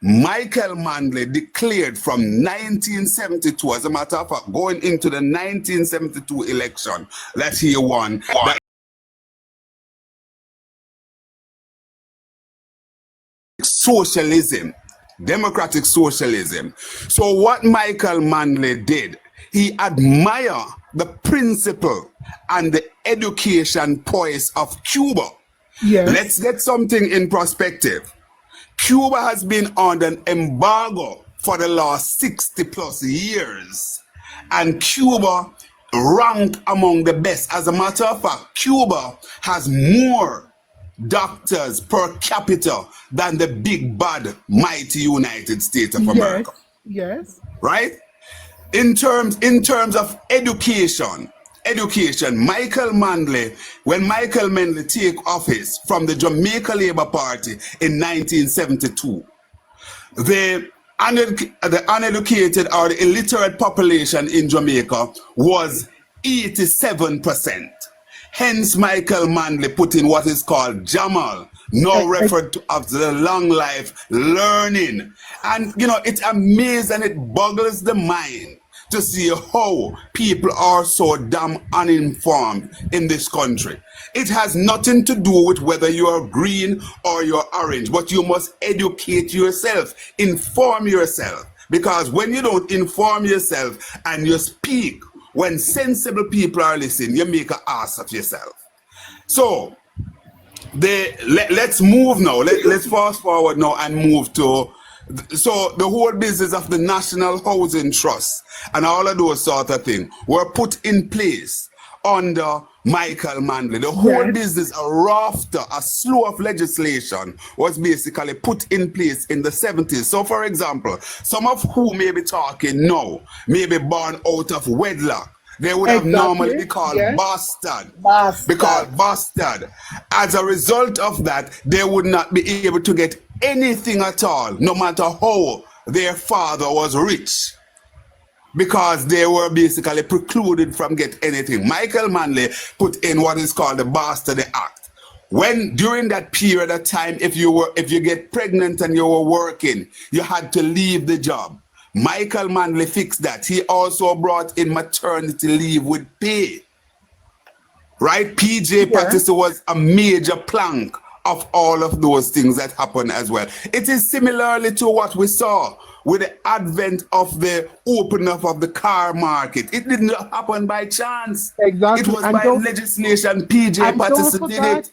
Michael Manley declared from 1972, as a matter of fact, going into the 1972 election that he won, that socialism, democratic socialism. So what Michael Manley did, he admired the principle and the education poise of Cuba. Yes. Let's get something in perspective. Cuba has been on an embargo for the last 60 plus years. And Cuba rank among the best. As a matter of fact, Cuba has more doctors per capita than the big bad mighty United States of America. Yes. Right? In terms of education, Michael Manley, when Michael Manley take office from the Jamaica Labour Party in 1972, the uneducated or the illiterate population in Jamaica was 87%. Hence, Michael Manley put in what is called Jamal, now referred to as the long life learning. And, you know, it's amazing and it boggles the mind to see how people are so damn uninformed in this country. It has nothing to do with whether you're green or you're orange, but you must educate yourself, inform yourself. Because when you don't inform yourself and you speak, when sensible people are listening, you make an ass of yourself. So, let's move now. Let's fast forward now and move to so the whole business of the National Housing Trust and all of those sort of things were put in place under Michael Manley. The whole business, a rafter, a slew of legislation was basically put in place in the 70s. So, for example, some of who may be talking now may be born out of wedlock. They would have normally be called bastard. Because bastard. As a result of that, they would not be able to get anything at all, no matter how their father was rich. Because they were basically precluded from getting anything. Michael Manley put in what is called the Bastard Act. When during that period of time, if you get pregnant and you were working, you had to leave the job. Michael Manley fixed that. He also brought in maternity leave with pay. Right? PJ Patterson was a major plank of all of those things that happened as well. It is similarly to what we saw with the advent of the opening up of the car market. It didn't happen by chance. Exactly. It was by legislation. PJ Patterson did it.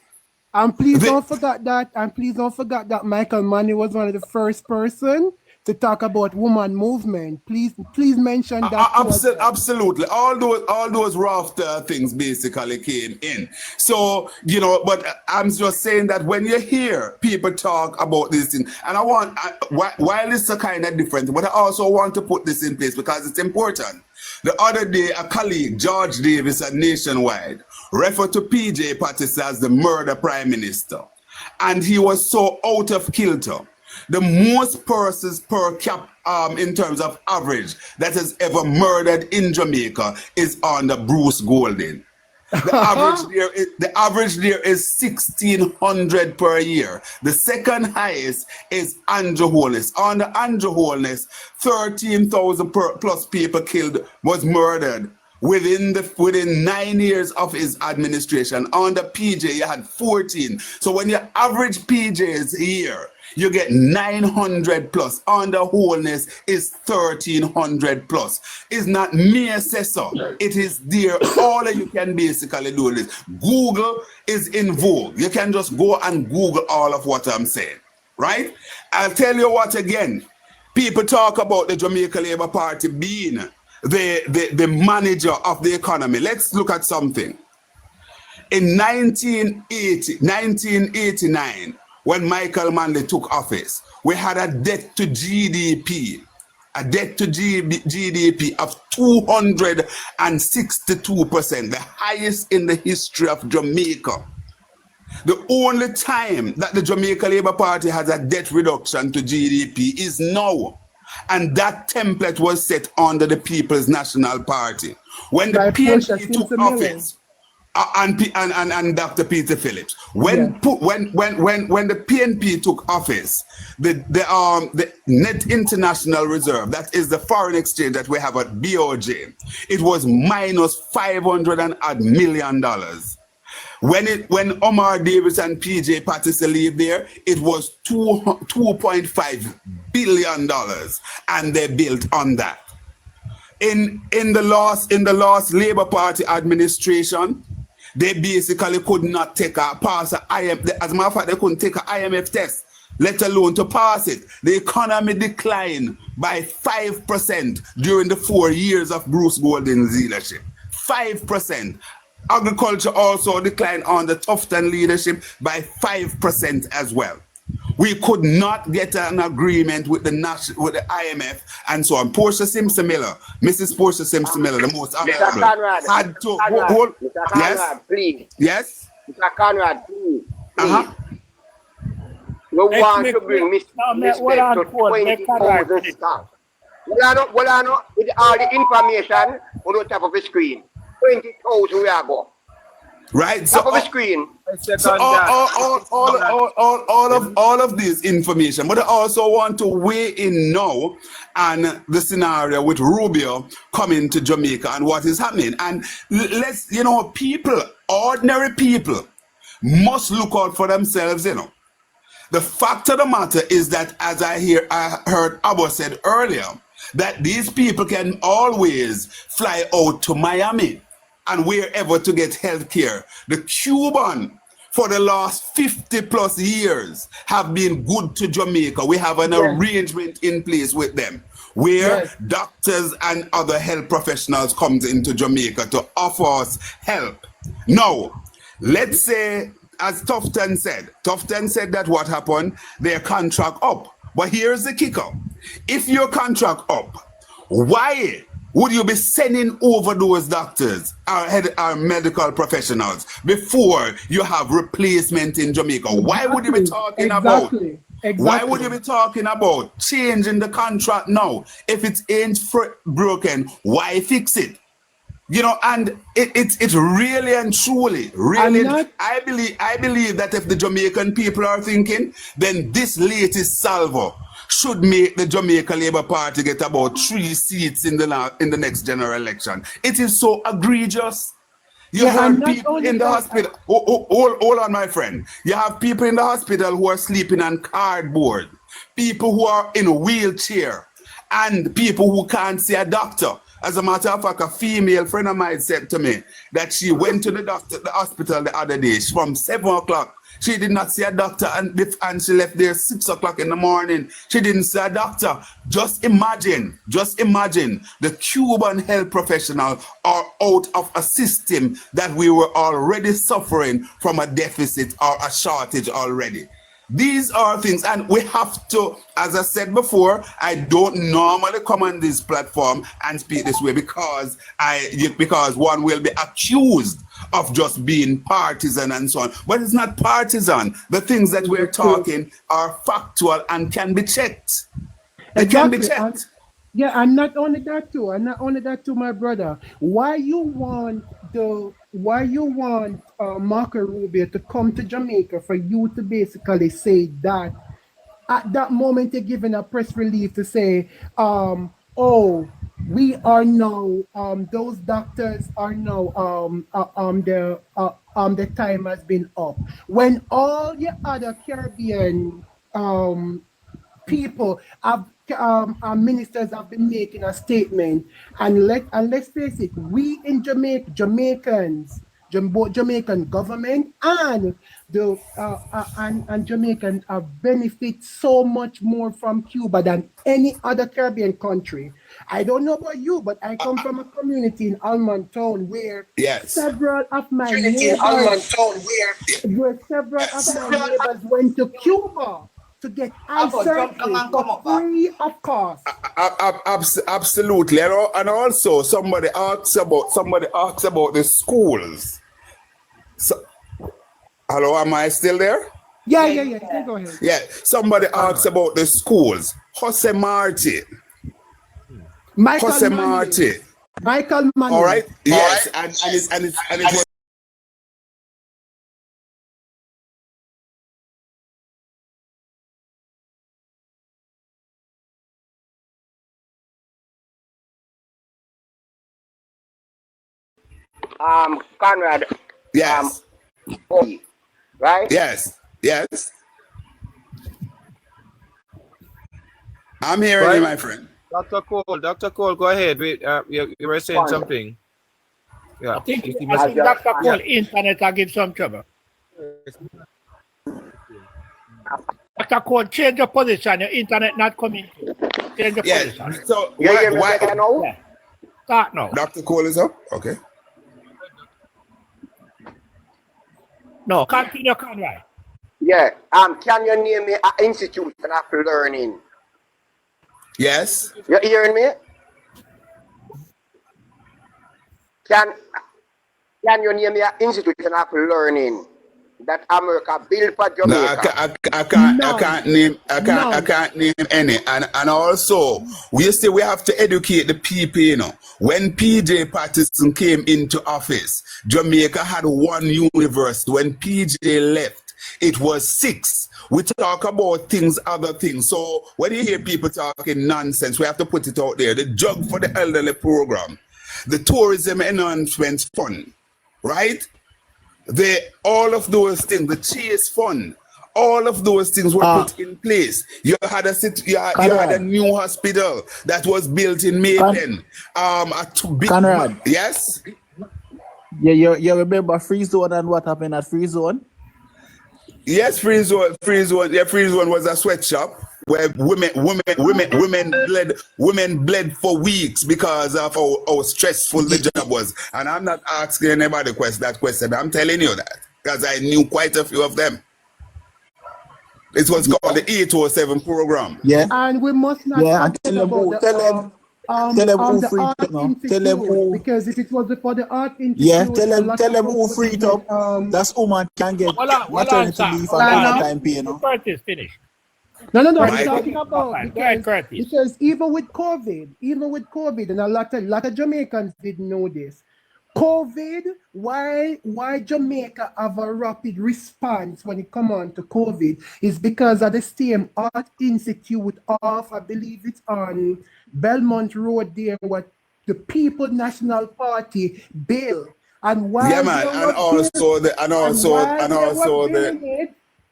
And please don't forget that. And please don't forget that Michael Manley was one of the first person to talk about woman movement. Please mention that. Absolutely. All those rafter things basically came in. So, you know, but I'm just saying that when you hear people talk about this thing, and while it's a kind of different, but I also want to put this in place because it's important. The other day, a colleague, George Davis at Nationwide, referred to PJ Patterson as the murder prime minister. And he was so out of kilter. The most persons per cap in terms of average that has ever murdered in Jamaica is under Bruce Golding. The average there is 1,600 per year. The second highest is Andrew Holness. Under Andrew Holness, 13,000 plus people killed was murdered within 9 years of his administration. Under PJ, you had 14. So when your average PJ is here, you get 900 plus. Under Holness is 1,300 plus. It's not me assessor. It is there. All of you can basically do this. Google is in vogue. You can just go and Google all of what I'm saying. Right? I'll tell you what again. People talk about the Jamaica Labour Party being the manager of the economy. Let's look at something. In 1989, when Michael Manley took office, we had a debt to GDP of 262%, the highest in the history of Jamaica. The only time that the Jamaica Labour Party has a debt reduction to GDP is now. And that template was set under the People's National Party. When the PNP took office, and Dr. Peter Phillips, when the PNP took office, the net international reserve, that is the foreign exchange that we have at BOJ, it was minus $500 million. When Omar Davis and PJ Patterson leave there, it was $2.5 billion, and they built on that. In the last Labour Party administration, they basically could not pass an IMF. As a matter of fact, they couldn't take an IMF test, let alone to pass it. The economy declined by 5% during the 4 years of Bruce Golding's leadership. 5%. Agriculture also declined under Tufton leadership by 5% as well. We could not get an agreement with the IMF and so on. Portia Simpson Miller, Mrs. Portia Simpson Miller, the most honorable, had to hold. Mr. Conrad, please. Yes. Mr. Conrad, please. We want to bring respect to 20,000 staff. Well, I know, with all the information on the top of the screen. 20,000 we are go. Right. So top of the screen. So all of this information, but I also want to weigh in now on the scenario with Rubio coming to Jamaica and what is happening. And let's, people, ordinary people, must look out for themselves, The fact of the matter is that, as I heard Abba said earlier, that these people can always fly out to Miami and wherever to get health care. The Cuban, for the last 50 plus years, have been good to Jamaica. We have an arrangement in place with them where doctors and other health professionals comes into Jamaica to offer us help. Now, let's say, as Tufton said that what happened, their contract up. But here's the kicker. If your contract up, why would you be sending over those doctors, our medical professionals, before you have replacement in Jamaica? Why would you be talking about? Why would you be talking about changing the contract now? If it ain't broken, why fix it? And it's really and truly, I believe that if the Jamaican people are thinking, then this latest salvo should make the Jamaica Labour Party get about 3 seats in the next general election. It is so egregious. You have people in the hospital. Hold on, my friend. You have people in the hospital who are sleeping on cardboard, people who are in a wheelchair, and people who can't see a doctor. As a matter of fact, a female friend of mine said to me that she went to the hospital the other day from 7 o'clock. She did not see a doctor, and she left there 6 o'clock in the morning. She didn't see a doctor. Just imagine the Cuban health professionals are out of a system that we were already suffering from a deficit or a shortage already. These are things, and we have to, as I said before, I don't normally come on this platform and speak this way because one will be accused of just being partisan and so on. But it's not partisan. The things that we're talking are factual and can be checked. They can be checked. And not only that too, my brother. Why you want Marco Rubio to come to Jamaica for you to basically say that at that moment you're giving a press release to say, we are now those doctors are now the time has been up. When all your other Caribbean people have ministers have been making a statement, and let's face it, we in Jamaicans, both Jamaican government and the and Jamaicans have benefit so much more from Cuba than any other Caribbean country. I don't know about you, but I come from a community in Almond Town where several of my neighbors went to Cuba to get eye surgery for free of cost. Absolutely, and also somebody asks about the schools. So, hello, am I still there? Yeah. Go ahead. Yeah, somebody asks about the schools. Jose Marti. Michael Manley. All right. Yes, and it was. Conrad. Yes. Right? Yes. I'm hearing you, my friend. Dr. Cole, go ahead. You were saying something. Yeah. I think Dr. Cole, internet will give some trouble. Dr. Cole, change your position. Your internet not coming. Change your position. So why? Start now. Dr. Cole is up? Okay. No, continue, Conrad. Yeah. Can you name me an institution of learning? Yes. You hearing me? Can you name me an institution of learning that America built for No, Jamaica? I can't name any. And also, we have to educate the people, you know. When PJ Patterson came into office, Jamaica had one university. When PJ left, it was 6. We talk about other things. So when you hear people talking nonsense, we have to put it out there. The Jug for the Elderly program, the Tourism Enhancement Fund, right? All of those things, the Chase Fund, all of those things were put in place. You had a new hospital that was built in Maypen. Conrad. Yes? Yeah, you remember Free Zone and what happened at Free Zone? Yes, Free Zone. Yeah, Free Zone was a sweatshop where women bled for weeks because of how stressful the job was. And I'm not asking anybody that question. I'm telling you that because I knew quite a few of them. It was called the 807 program. Yeah. And we must not tell them who freed up now. Tell them who, because if it was for the art institute, yeah, tell them who freed up. That's woman can get maternity leave and time pay, you know. Curtis, finish. No, I'm talking about because even with COVID, and a lot of Jamaicans didn't know this. COVID, why Jamaica have a rapid response when it comes on to COVID is because of the same Art Institute of, I believe it's on Belmont Road there, what the People National Party built. And while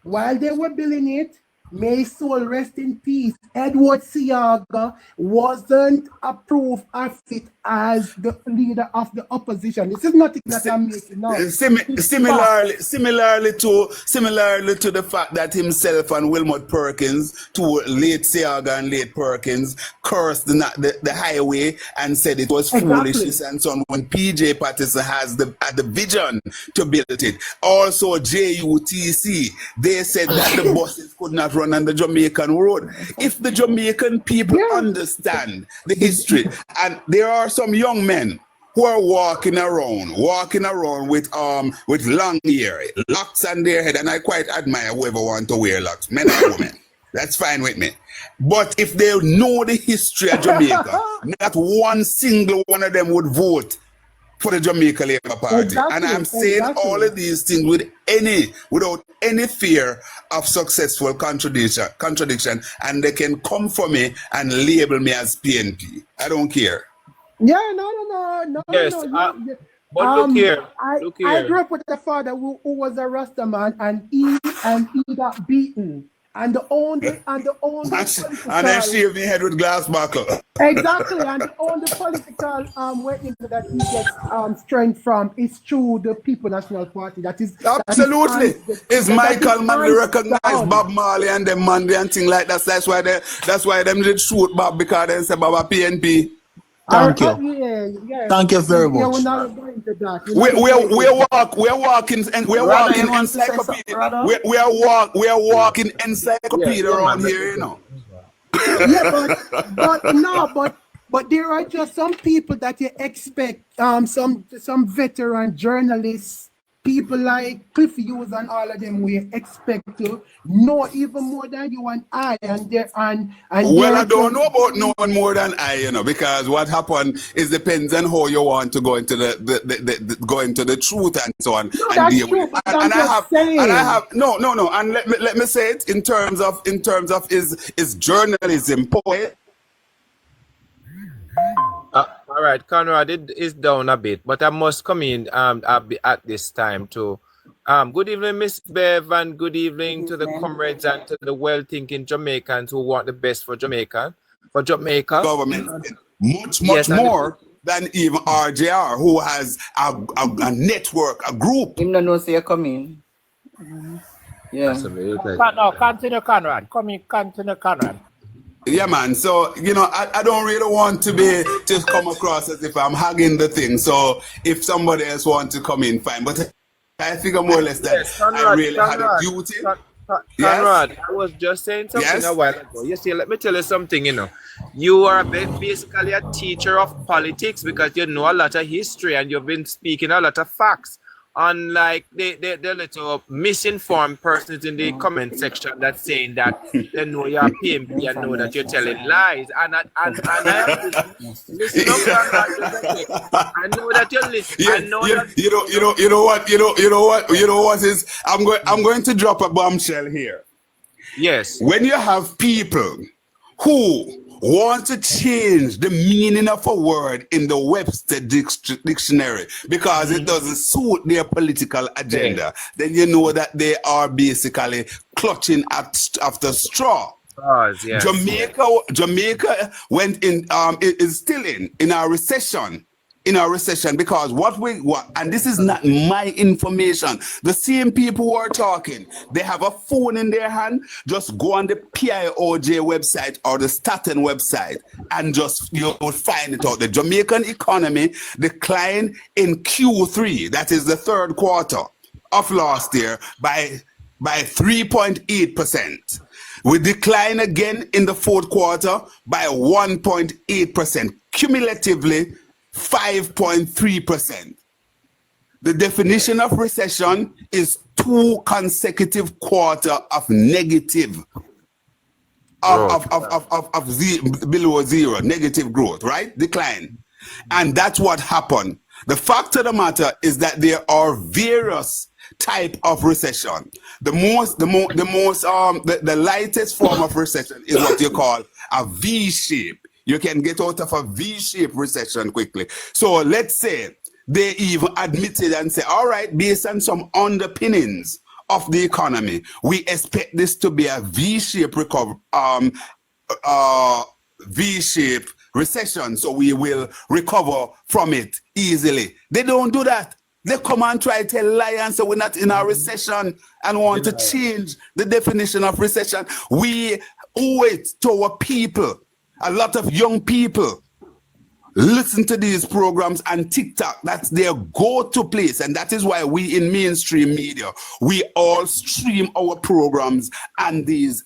while they were building it, may soul rest in peace, Edward Siaga wasn't approved of it as the leader of the opposition. This is nothing that I'm making up. Similarly to the fact that himself and Wilmot Perkins, two late Siaga and late Perkins, cursed the highway and said it was foolishness and so on. When PJ Patterson had the vision to build it. Also JUTC, they said that the buses could not run on the Jamaican road. If the Jamaican people understand the history, and there are some young men who are walking around with long hair, locks on their head, and I quite admire whoever want to wear locks, men or women. That's fine with me. But if they know the history of Jamaica, not one single one of them would vote for the Jamaica Labour Party. And I'm saying all of these things without any fear of successful contradiction, and they can come for me and label me as PNP. I don't care. Yeah, no. Yes, but look here. I grew up with a father who was a Rasta man, and he got beaten. And the only and then shaved his head with glass buckle. Exactly, and the only political way into that he gets strength from is through the People National Party. That is absolutely. Is Michael Manley recognized Bob Marley and them Manley and things like that? That's why them did shoot Bob because they say Bob a PNP. Thank you. Thank you very much. Yeah, we're not going to that. We're walking encyclopedia. We are walking encyclopedia around here, you know. Yeah, but there are just some people that you expect, some veteran journalists, people like Cliff Hughes and all of them, we expect to know even more than you and I. I don't know about knowing more than I, you know, because what happened is depends on how you want to go into the truth and so on. No, that's true. And I have and let me say it in terms of is journalism poet. All right, Conrad, it is down a bit, but I must come in at this time too. Good evening, Miss Bev, and good evening to the comrades and to the well-thinking Jamaicans who want the best for Jamaica. Government, much more than even RJR, who has a network, a group. Him no say coming. Yeah. No, continue, Conrad. Continue, Conrad. Yeah, man. So, you know, I don't really want to come across as if I'm hugging the thing. So if somebody else wants to come in, fine. But I figure more or less that Yes, Conrad, I really had a duty. Yes. Conrad, I was just saying something Yes. a while ago. You see, let me tell you something, You are basically a teacher of politics because you know a lot of history and you've been speaking a lot of facts. Unlike the little misinformed persons in the comment section that's saying that they know you're PNP and know that you're telling lies. And I listen up, Conrad, I know that you're listening. Yeah, I know you know what is I'm going to drop a bombshell here. Yes. When you have people who want to change the meaning of a word in the Webster dictionary because it doesn't suit their political agenda, then you know that they are basically clutching after straw. Yes. Jamaica went in is still in our recession. Because and this is not my information. The same people who are talking, they have a phone in their hand. Just go on the PIOJ website or the Staten website and you will find it out. The Jamaican economy declined in Q3, that is the third quarter of last year, by 3.8%. We decline again in the fourth quarter by 1.8%. Cumulatively, 5.3%. The definition of recession is 2 consecutive quarters of negative, below zero, negative growth, right? Decline. And that's what happened. The fact of the matter is that there are various type of recession. The lightest form of recession is what you call a V shape. You can get out of a V-shaped recession quickly. So let's say they even admitted and say, all right, based on some underpinnings of the economy, we expect this to be a V-shaped V-shaped recession. So we will recover from it easily. They don't do that. They come and try to tell lie and say we're not in a recession and want to change the definition of recession. We owe it to our people. A lot of young people listen to these programs and TikTok. That's their go-to place, and that is why we in mainstream media we all stream our programs and these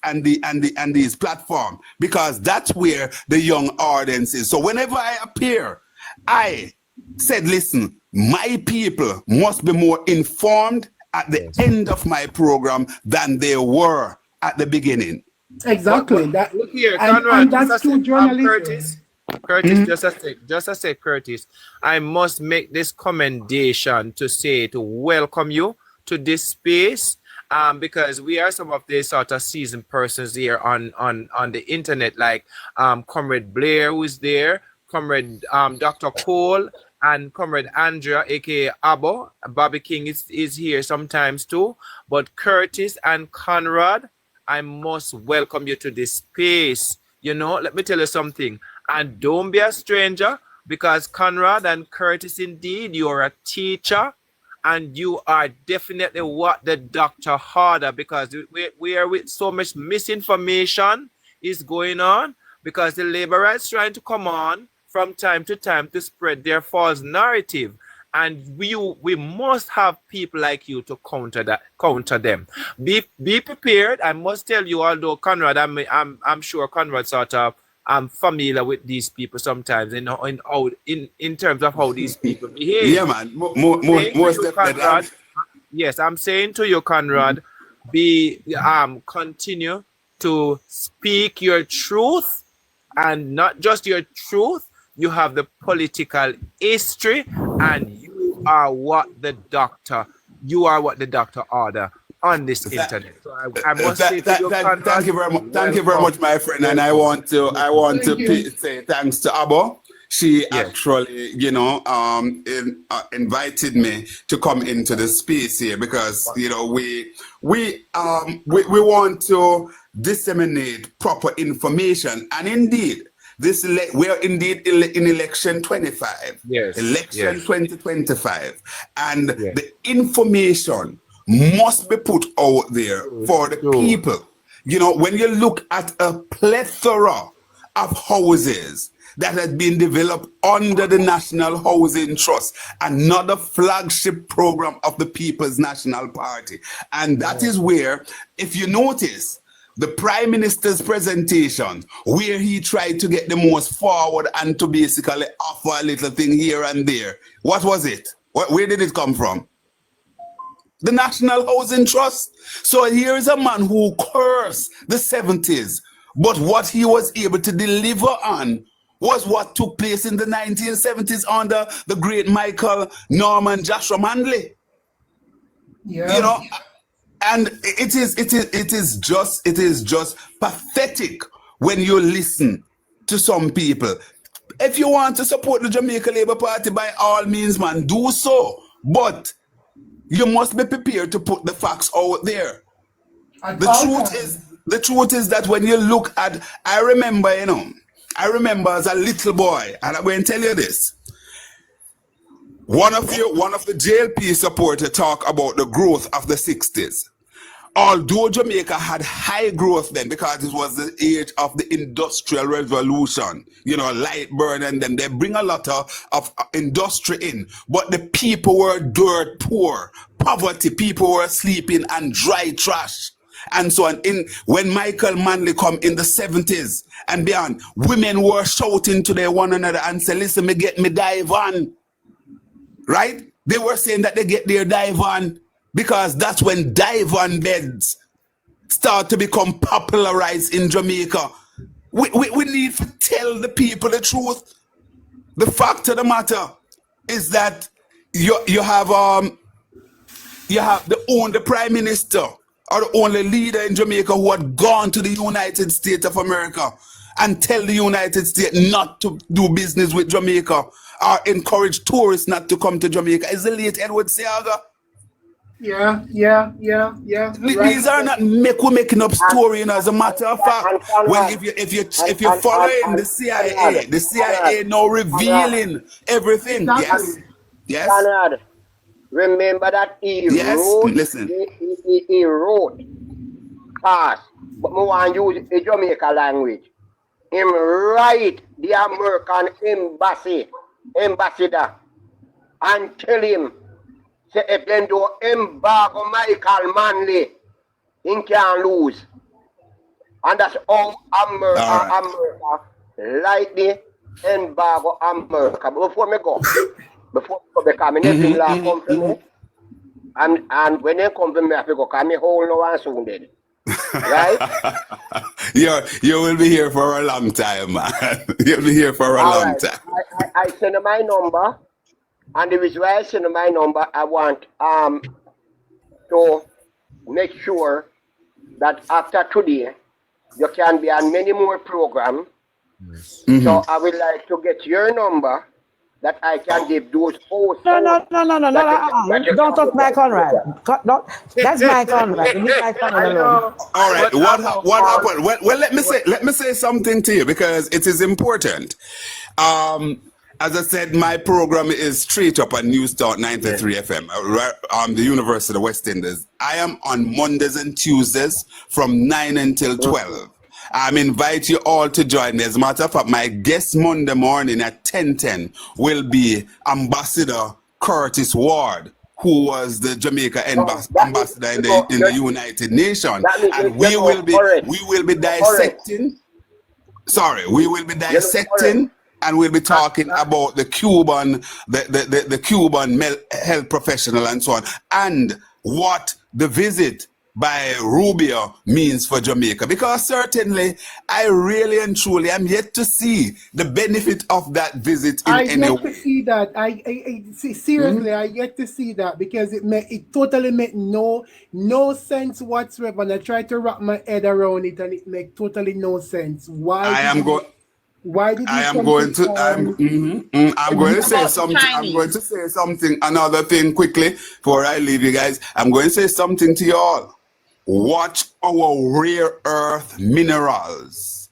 platforms because that's where the young audience is. So whenever I appear, I said, listen, my people must be more informed at the end of my program than they were at the beginning. Exactly. Look here, and Conrad, that's true journalism. Curtis, just a sec, Curtis. I must make this commendation to welcome you to this space, because we are some of the sort of seasoned persons here on the internet, like Comrade Blair, who is there, Comrade Dr. Cole, and Comrade Andrea, aka Abo. Bobby King is here sometimes too. But Curtis and Conrad, I must welcome you to this space. Let me tell you something. And don't be a stranger, because Conrad and Curtis, indeed, you're a teacher. And you are definitely what the doctor ordered, because we are with so much misinformation is going on, because the labor rights trying to come on from time to time to spread their false narrative. And we must have people like you to counter them. Be prepared. I must tell you, although Conrad, I'm sure Conrad sort of familiar with these people sometimes in terms of how these people behave. Yeah, man. Most definitely. Yes, I'm saying to you, Conrad, continue to speak your truth, and not just your truth. You have the political history, and you are what the doctor ordered on this internet. So I must say to you, Conrad, thank you very much. Thank you very much, my friend. And I want to say thanks to Abo. She actually, invited me to come into the space here because we want to disseminate proper information, and indeed. We are indeed in election 25. Yes. Election 2025. And the information must be put out there for the people. When you look at a plethora of houses that had been developed under the National Housing Trust, another flagship program of the People's National Party. And that is where, if you notice, the Prime Minister's presentation, where he tried to get the most forward and to basically offer a little thing here and there, what was it? Where did it come from? The National Housing Trust. So here is a man who cursed the 70s, but what he was able to deliver on was what took place in the 1970s under the great Michael Norman Joshua Manley. Yeah. You know, and it is just pathetic when you listen to some people. If you want to support the Jamaica Labour Party, by all means, man, do so. But you must be prepared to put the facts out there. The truth is that when you look at, I remember as a little boy, and I'm going to tell you this. One of the JLP supporters talk about the growth of the 60s. Although Jamaica had high growth then because it was the age of the Industrial Revolution, you know, light burn, and then they bring a lot of industry in. But the people were dirt poor, poverty, people were sleeping on dry trash. And so on. When Michael Manley come in the 70s and beyond, women were shouting to their one another and say, listen, me get me dive on. Right? They were saying that they get their dive on because that's when dive on beds start to become popularized in Jamaica. We need to tell the people the truth. The fact of the matter is that you have the Prime Minister or the only leader in Jamaica who had gone to the United States of America and tell the United States not to do business with Jamaica or encourage tourists not to come to Jamaica is the late Edward Seaga. Yeah. These are not making up story, you know. As a matter of fact, well, if you're following the CIA now revealing everything. Yes. Conrad, remember that he wrote. Listen. He wrote fast, but I want to use a Jamaica language. Him write the American ambassador and tell him, say if they do embargo Michael Manley, he can lose. And that's all America lightly embargo America. Before me go, because I'm in law company, and when they come to me, I have to go, because I'm whole no one soon dead. Right? You will be here for a long time, man. You'll be here for a long time. I send my number, and the reason why I send my number, I want to make sure that after today, you can be on many more programs. Mm-hmm. So I would like to get your number that I can give those hosts. No. Don't touch my Conrad. That's my Conrad. You leave my Conrad alone. All right. What happened? Well, let me say something to you because it is important. As I said, my program is straight up on News Talk 93 FM, right on the University of the West Indies. I am on Mondays and Tuesdays from 9 until 12. I invite you all to join me. As a matter of fact, my guest Monday morning at 10:10 will be Ambassador Curtis Ward, who was the Jamaica ambassador in the United Nations, and we will be dissecting. And we'll be talking about the Cuban, the Cuban health professional and so on, and what the visit by Rubio means for Jamaica. Because certainly, I really and truly am yet to see the benefit of that visit in any way. I see that. I seriously, I yet to see that because it totally made no sense whatsoever. And I tried to wrap my head around it, and it made totally no sense. I'm going to say something. Another thing quickly before I leave you guys. I'm going to say something to you all. Watch our rare earth minerals.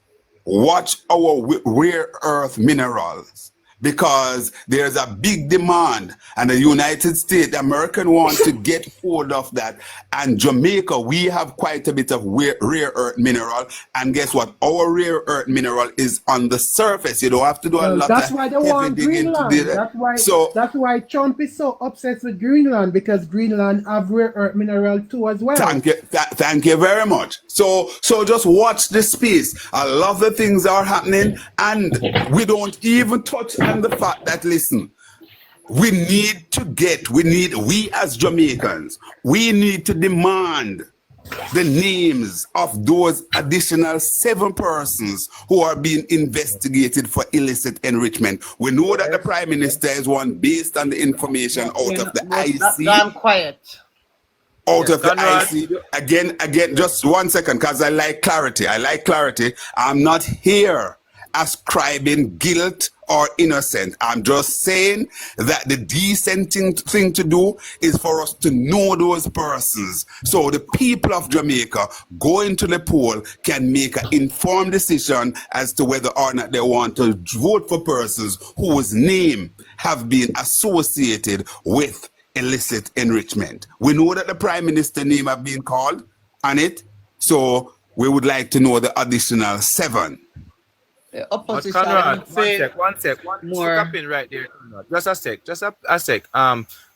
because there's a big demand, and the United States, the American want to get hold of that. And Jamaica, we have quite a bit of rare earth mineral, and guess what? Our rare earth mineral is on the surface. You don't have to do a lot That's of why they heavy want digging to do Greenland. that. That's why Trump is so obsessed with Greenland, because Greenland have rare earth mineral too as well. Thank you, thank you very much. So just watch the space. A lot of the things are happening, and we don't even touch on the fact that, listen, we as Jamaicans, we need to demand the names of those additional 7 persons who are being investigated for illicit enrichment. We know that the Prime Minister is one based on the information out of the IC. I'm quiet. Out of the IC. Again, just 1 second, because I like clarity. I'm not here ascribing guilt or innocent. I'm just saying that the decent thing to do is for us to know those persons. So the people of Jamaica going to the poll can make an informed decision as to whether or not they want to vote for persons whose name have been associated with illicit enrichment. We know that the Prime Minister name have been called on it, so we would like to know the additional 7. Opposition. Conrad, one sec. Stop in right there, Conrad. Just a sec.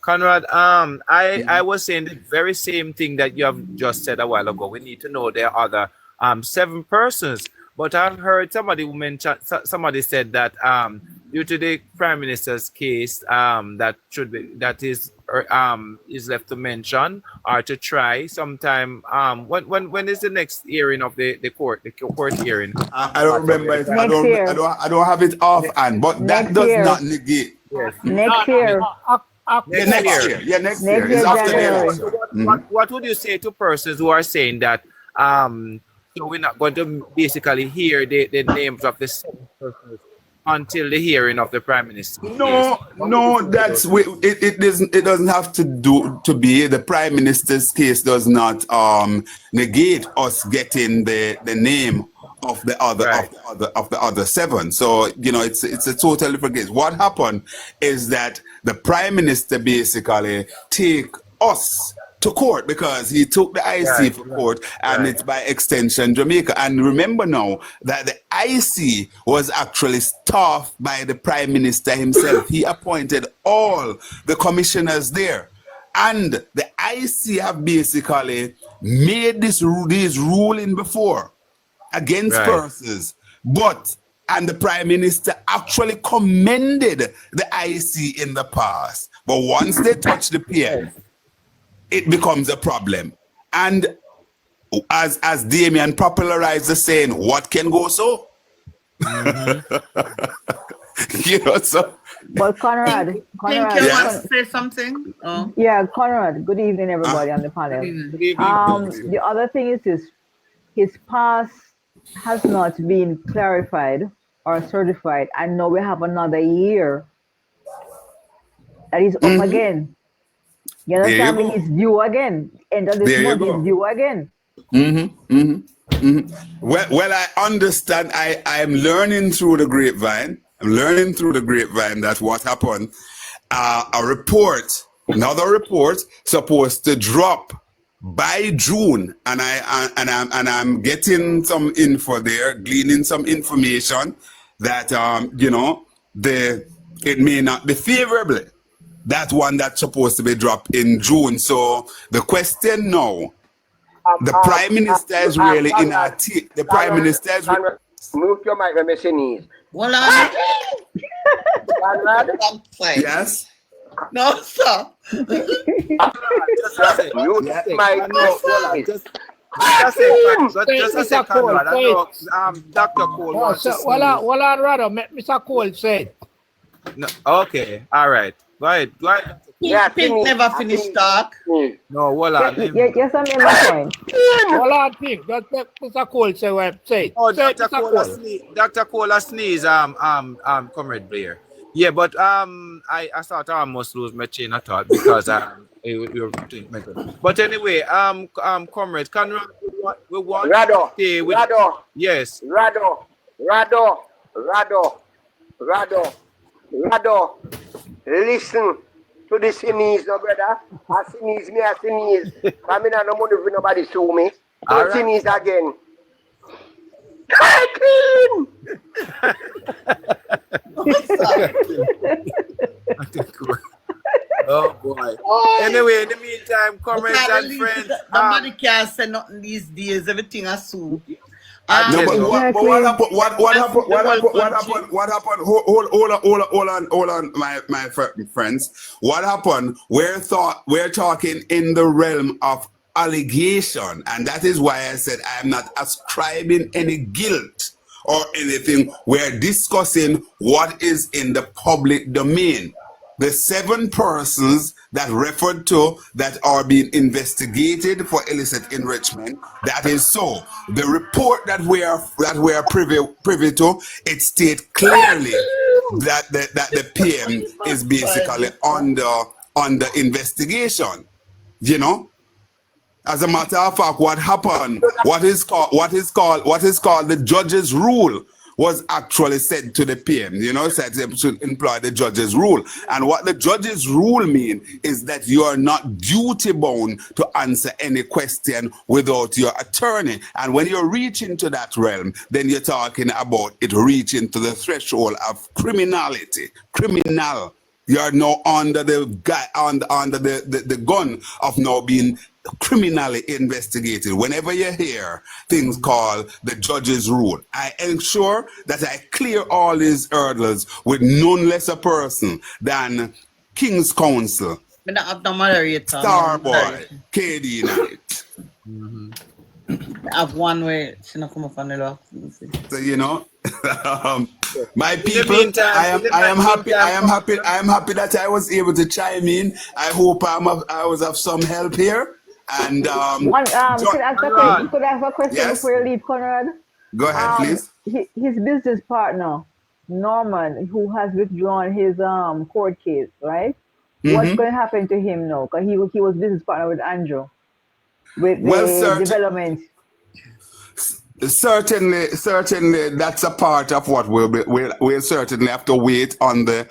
Conrad, I was saying the very same thing that you have just said a while ago. We need to know there are other 7 persons. But I've heard somebody said that due to the Prime Minister's case, that is left to mention or to try sometime. When is the next hearing of the court hearing? I don't remember it. I don't have it offhand, but that does not negate. Yes. Next year. Next year. It's after the election. What would you say to persons who are saying that so we're not going to basically hear the names of the 7 persons until the hearing of the Prime Minister? No, that's it doesn't have to be. The Prime Minister's case does not negate us getting the name of the other 7. So it's a totally different case. What happened is that the Prime Minister basically take us to court because he took the IC for court, and it's by extension Jamaica. And remember now that the IC was actually staffed by the Prime Minister himself. He appointed all the commissioners there, and the IC have basically made these ruling before against persons, and the Prime Minister actually commended the IC in the past. But once they touch the PM, it becomes a problem. And as Damien popularized the saying, what can go so? So. But Conrad, you want to say something? Yeah, Conrad, good evening, everybody on the panel. Good evening. The other thing is this, his past has not been clarified or certified, and now we have another year that is up again. You understand me? It's due again. End of this month is due again. Well, I understand. I'm learning through the grapevine. That what happened. Another report, supposed to drop by June, and I'm getting some info there, gleaning some information that it may not be favorable. That one that's supposed to be dropped in June. So the question now, the Prime Minister is really in our teeth. The Prime Minister is... Move your mic, let me sneeze. Well, yes? No, sir. Just a second, Conrad. Dr. Cole wants to well, I'd rather Mr. Cole say. No, okay, all right. Go ahead. Pink never finished talk. No, hold on. Yes, I mean my point. Hold on, Pink. Just let Mr. Cole say what I'm saying. Oh, Dr. Cole sneeze, Comrade Blair. Yeah, but I thought I almost lose my chain of thought because you're doing my good. But anyway, Comrade, Conrad, we want to stay with Rado. Yes. Rado. Rado, listen to the Sinese, no brother. I Sinese, me a Sinese. I mean, I no money for nobody sue me. All Don't right. Sinese again. Clean! Oh boy. Anyway, in the meantime, comrades and friends. Nobody can say nothing these days. Everything I sue. No, but what happened? What happened? Hold on, my friends. What happened? We're talking in the realm of allegation, and that is why I said I am not ascribing any guilt or anything. We're discussing what is in the public domain. The 7 persons that referred to that are being investigated for illicit enrichment, that is so. The report that we are privy to, it states clearly that the PM is basically under investigation. You know, as a matter of fact, what happened? What is called the judge's rule was actually said to the PM, you know, said they should employ the judge's rule. And what the judge's rule means is that you are not duty bound to answer any question without your attorney. And when you're reaching to that realm, then you're talking about it reaching to the threshold of criminality. Criminal. You are now under the gun of now being criminally investigated. Whenever you hear things called the judge's rule, I ensure that I clear all these hurdles with none less a person than King's Counsel, I don't have no moderator. Starboy, KD Knight. I have one way she not come up on the law. So you know, my people, I am happy that I was able to chime in. I hope I was of some help here. And could I ask a question Yes? before you leave, Conrad? Go ahead, please. His business partner, Norman, who has withdrawn his court case, right? What's going to happen to him now? Because he was business partner with Andrew with the development. Certainly, that's a part of what we'll certainly have to wait on the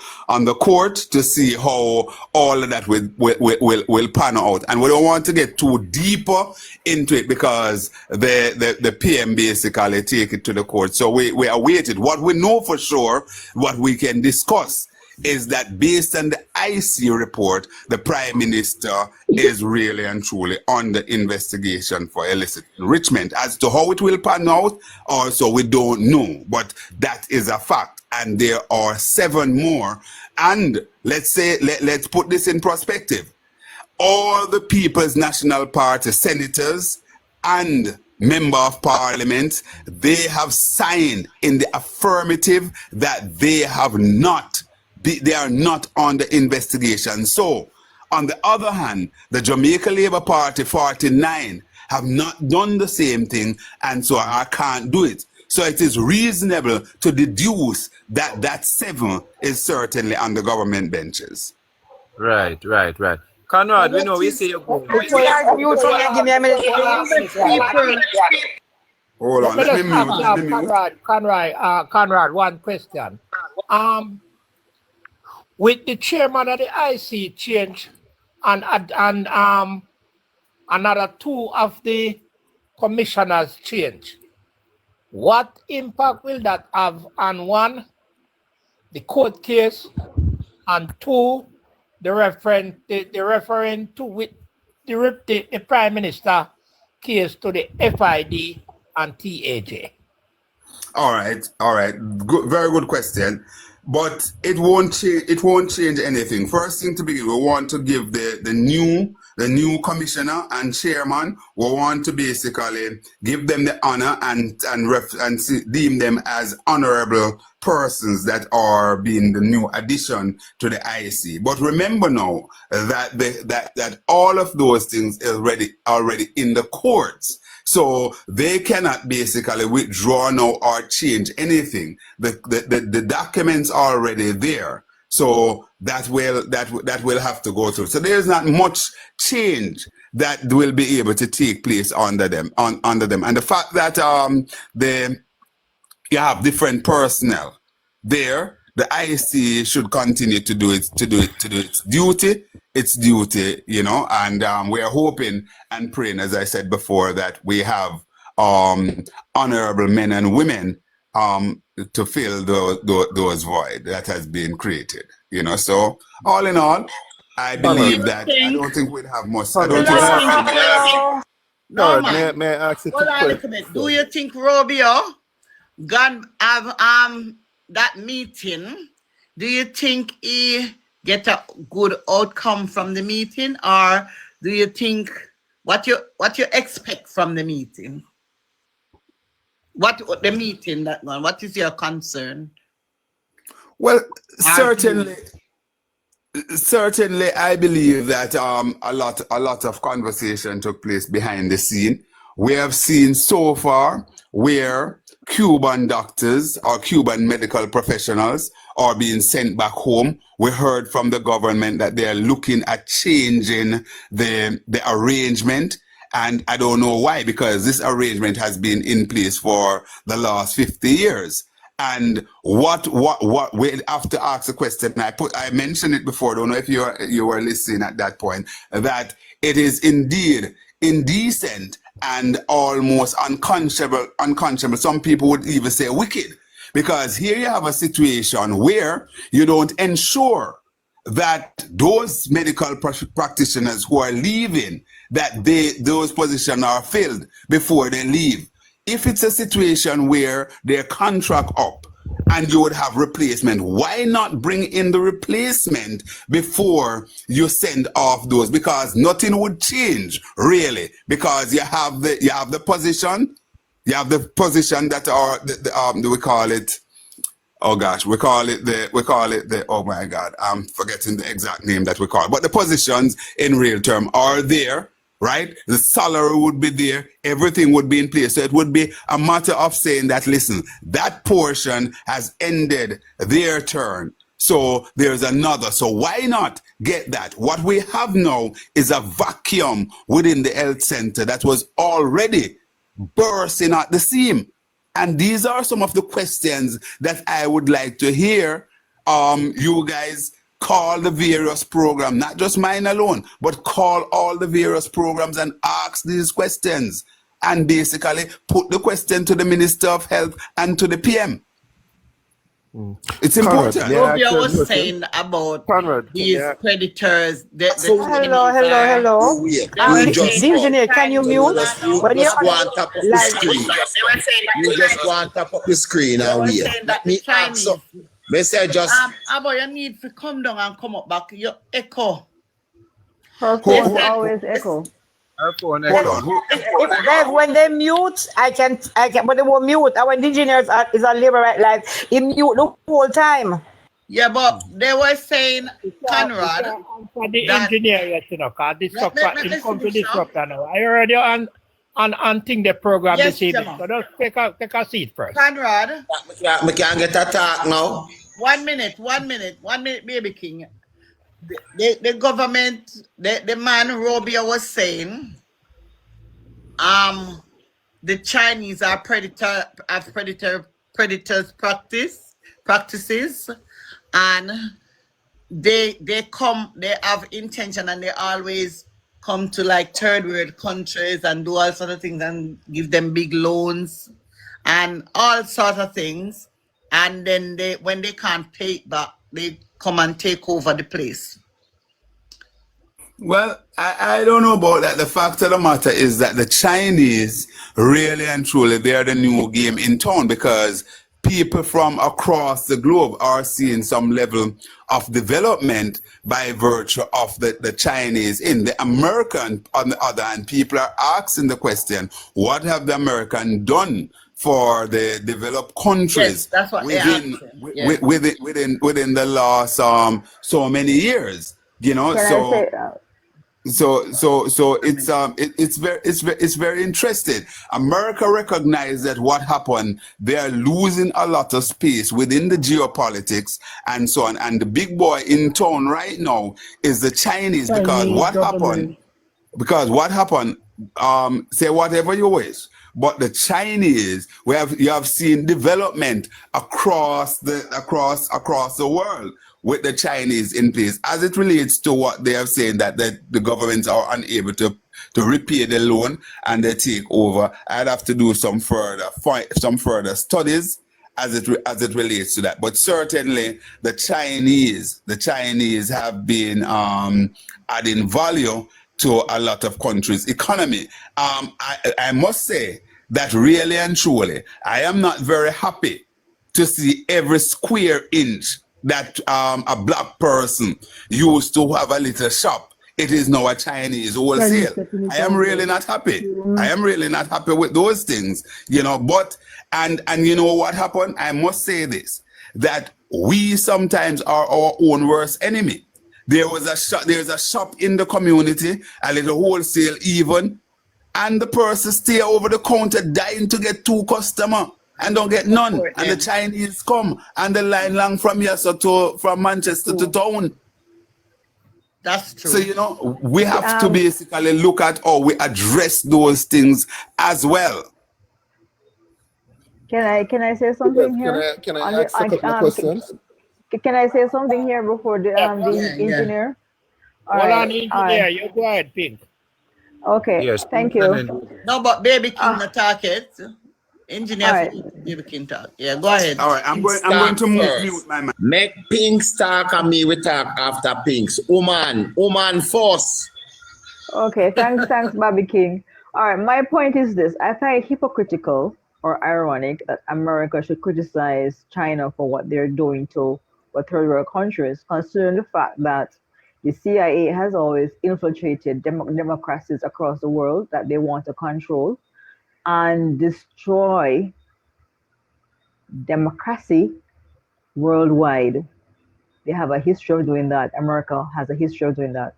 court to see how all of that will pan out. And we don't want to get too deeper into it because the PM basically take it to the court. So we are waiting. What we know for sure, what we can discuss, is that based on the IC report, the Prime Minister is really and truly under investigation for illicit enrichment. As to how it will pan out, also we don't know, but that is a fact. And there are 7 more. And let's put this in perspective. All the People's National Party senators and Member of Parliament, they have signed in the affirmative that they are not under investigation. So, on the other hand, the Jamaica Labour Party 49 have not done the same thing, and so I can't do it. So it is reasonable to deduce that 7 is certainly on the government benches. Right. Conrad, we know we see you go. Give me a minute. Hold on, let me mute. Conrad, one question. With the chairman of the IC change and another 2 of the commissioners change, what impact will that have on 1, the court case, and 2, the referring to with the Prime Minister case to the FID and TAJ? All right. Good, very good question. But it won't change anything. First thing to begin, we want to give the new commissioner and chairman. We want to basically give them the honor and deem them as honorable persons that are being the new addition to the IC. But remember now that all of those things are already in the courts. So they cannot basically withdraw now or change anything. The documents are already there. So that will have to go through. So there's not much change that will be able to take place under them. And the fact that you have different personnel there the IC should continue to do its duty. Its duty, you know, and we are hoping and praying, as I said before, that we have honorable men and women to fill those void that has been created, you know. So all in all, I believe that I don't think we'd have much. I don't think. No, man. May I ask you Hold on a little bit. Do you think Robio gone have that meeting? Do you think he get a good outcome from the meeting, or do you think what you expect from the meeting? What the meeting that one? What is your concern? Well, certainly, I believe that a lot of conversation took place behind the scene. We have seen so far where Cuban doctors or Cuban medical professionals are being sent back home. We heard from the government that they are looking at changing the arrangement. And I don't know why, because this arrangement has been in place for the last 50 years. And what we have to ask a question. I mentioned it before. I don't know if you were listening at that point, that it is indeed indecent and almost unconscionable. Some people would even say wicked, because here you have a situation where you don't ensure that those medical practitioners who are leaving, that those positions are filled before they leave. If it's a situation where their contract up and you would have replacement, why not bring in the replacement before you send off those? Because nothing would change really, because you have the position that are we call it. Oh gosh, we call it the oh my God, I'm forgetting the exact name that we call it. But the positions in real term are there, right? The salary would be there, everything would be in place. So it would be a matter of saying that, listen, that portion has ended their turn. So there's another. So why not get that? What we have now is a vacuum within the health center that was already bursting at the seam. And these are some of the questions that I would like to hear you guys call the various programs, not just mine alone, but call all the various programs and ask these questions, and basically put the question to the Minister of Health and to the PM. It's important. Rubio was saying about these predators. Hello. Engineer, can you mute? You just want to put the screen. You just want to put the screen and wait. Let me ask you. About you need to come down and come up back. You echo. Her phone always echo. When they mute, I can, but they won't mute. And when the engineers is on labor right life, he mute the whole time. Yeah, but they were saying, Conrad, for the engineer, yet, you know, because it come to disrupt now. I already on thing the program this evening. So just take a seat first. Conrad, we can get a talk now. 1 minute, baby king. The government, the man Robio was saying, the Chinese are predators practices, and they have intention, and they always come to like third world countries and do all sort of things and give them big loans and all sorts of things, and then when they can't pay back, they come and take over the place. Well, I don't know about that. The fact of the matter is that the Chinese, really and truly, they're the new game in town, because people from across the globe are seeing some level of development by virtue of the Chinese in. The American, on the other hand, people are asking the question, what have the Americans done for the developed countries within the last so many years, you know? So it's very interesting. America recognized that what happened, they are losing a lot of space within the geopolitics and so on. And the big boy in town right now is the Chinese, because what happened, say whatever you wish. But the Chinese, you have seen development across the world with the Chinese in place, as it relates to what they have saying that the governments are unable to repay the loan and they take over. I'd have to do some further studies as it relates to that. But certainly the Chinese have been adding value to a lot of countries' economy. I must say that really and truly, I am not very happy to see every square inch that a black person used to have a little shop, it is now a Chinese wholesale. I am really not happy. I am really not happy with those things, you know. But and you know what happened? I must say this, that we sometimes are our own worst enemy. There's a shop in the community, a little wholesale even, and the person stay over the counter dying to get 2 customers and don't get none. And the Chinese come and the line long from here from Manchester to town. That's true. So, you know, we have to basically look at how we address those things as well. Can I say something here? Can I ask a couple of questions? Can I say something here before the engineer? Hold on, engineer. You go ahead, Pink. Okay. Yes. Thank you. No, but Baby King not talk it. Engineer, Baby King talk. Yeah, go ahead. All right, I'm going to mute my man. Make Pinks talk and me we talk after Pinks. Woman first. Okay, thanks, Bobby King. All right, my point is this. I find it hypocritical or ironic that America should criticize China for what they're doing to third world countries, considering the fact that the CIA has always infiltrated democracies across the world that they want to control and destroy democracy worldwide. They have a history of doing that. America has a history of doing that.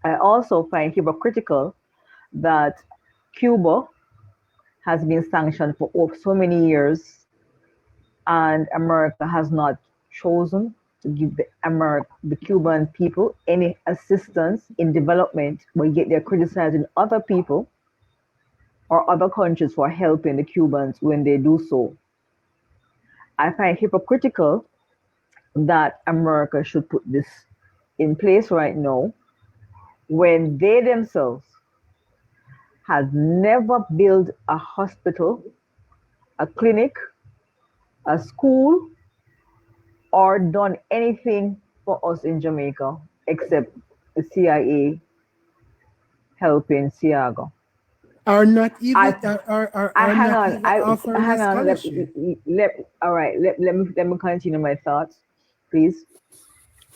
I also find hypocritical that Cuba has been sanctioned for so many years and America has not chosen to give the Cuban people any assistance in development, but yet they're criticizing other people or other countries for helping the Cubans when they do so. I find hypocritical that America should put this in place right now when they themselves have never built a hospital, a clinic, a school, or done anything for us in Jamaica except the CIA helping Siago. Are not even offering scholarship. Let me continue my thoughts, please.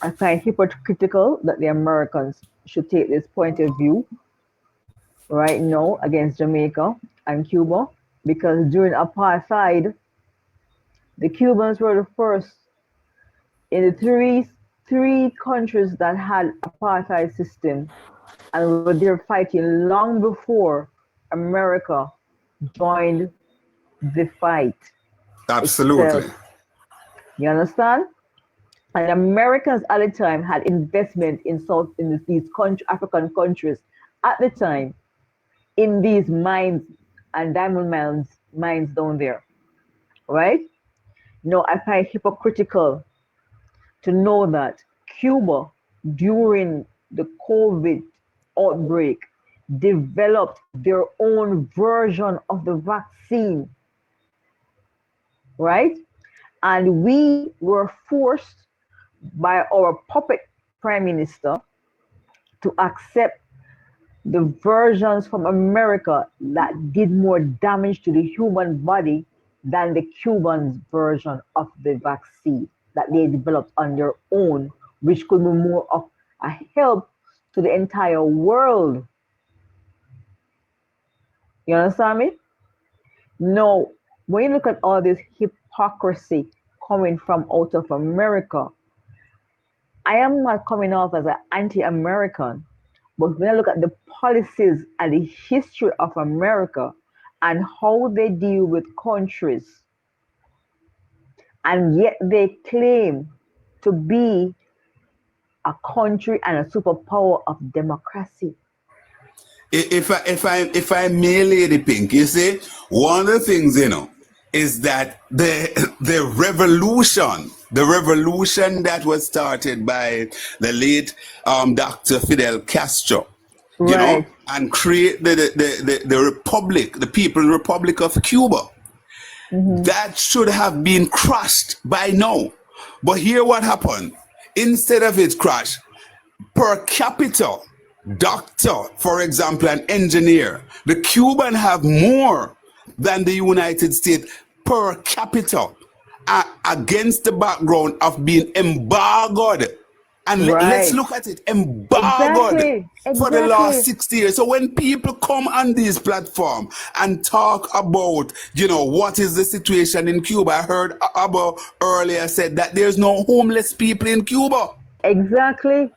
I find hypocritical that the Americans should take this point of view right now against Jamaica and Cuba, because during apartheid, the Cubans were the first in the three countries that had apartheid system, and were there fighting long before America joined the fight. Absolutely. itself. You understand? And Americans at the time had investment in these African countries at the time in these mines and diamond mines down there, right? No, I find hypocritical to know that Cuba, during the COVID outbreak, developed their own version of the vaccine, right? And we were forced by our puppet prime minister to accept the versions from America that did more damage to the human body than the Cubans' version of the vaccine that they developed on their own, which could be more of a help to the entire world. You understand me? No, when you look at all this hypocrisy coming from out of America, I am not coming off as an anti-American, but when I look at the policies and the history of America and how they deal with countries, and yet they claim to be a country and a superpower of democracy. if I may, Lady Pink, you see, one of the things, is that the revolution that was started by the late Dr. Fidel Castro, Right. and create the republic, the People's Republic of Cuba, that should have been crushed by now. But here what happened, instead of it crashed, per capita, doctor, for example, an engineer, the Cuban have more than the United States per capita, against the background of being embargoed. And let's Right. look at it, embargoed for the last Exactly. 60 years. So when people come on this platform and talk about, what is the situation in Cuba, I heard Abba earlier said that there's no homeless people in Cuba. Exactly.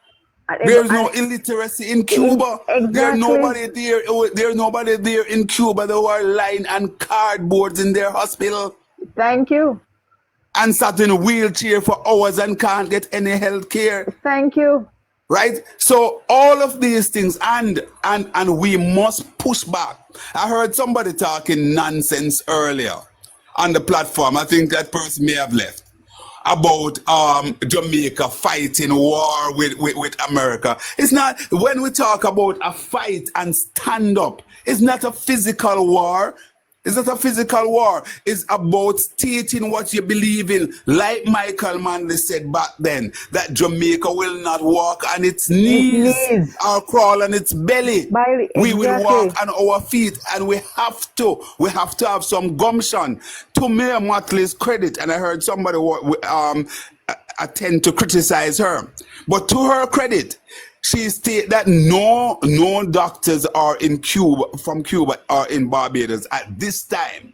There's no illiteracy in Cuba. There's nobody there. There's nobody there in Cuba that are lying on cardboards in their hospital. Thank you. And sat in a wheelchair for hours and can't get any health care. Thank you. Right? So all of these things, and we must push back. I heard somebody talking nonsense earlier on the platform. I think that person may have left. About Jamaica fighting war with America. It's not, when we talk about a fight and stand up, it's not a physical war. It's not a physical war. It's about stating what you believe in. Like Michael Manley said back then, that Jamaica will not walk on its knees or crawl on its belly. We will walk on our feet, and we have to have some gumption. To Mayor Motley's credit, and I heard somebody attend to criticize her, but to her credit, she stated that no doctors are in Cuba, from Cuba, or in Barbados at this time.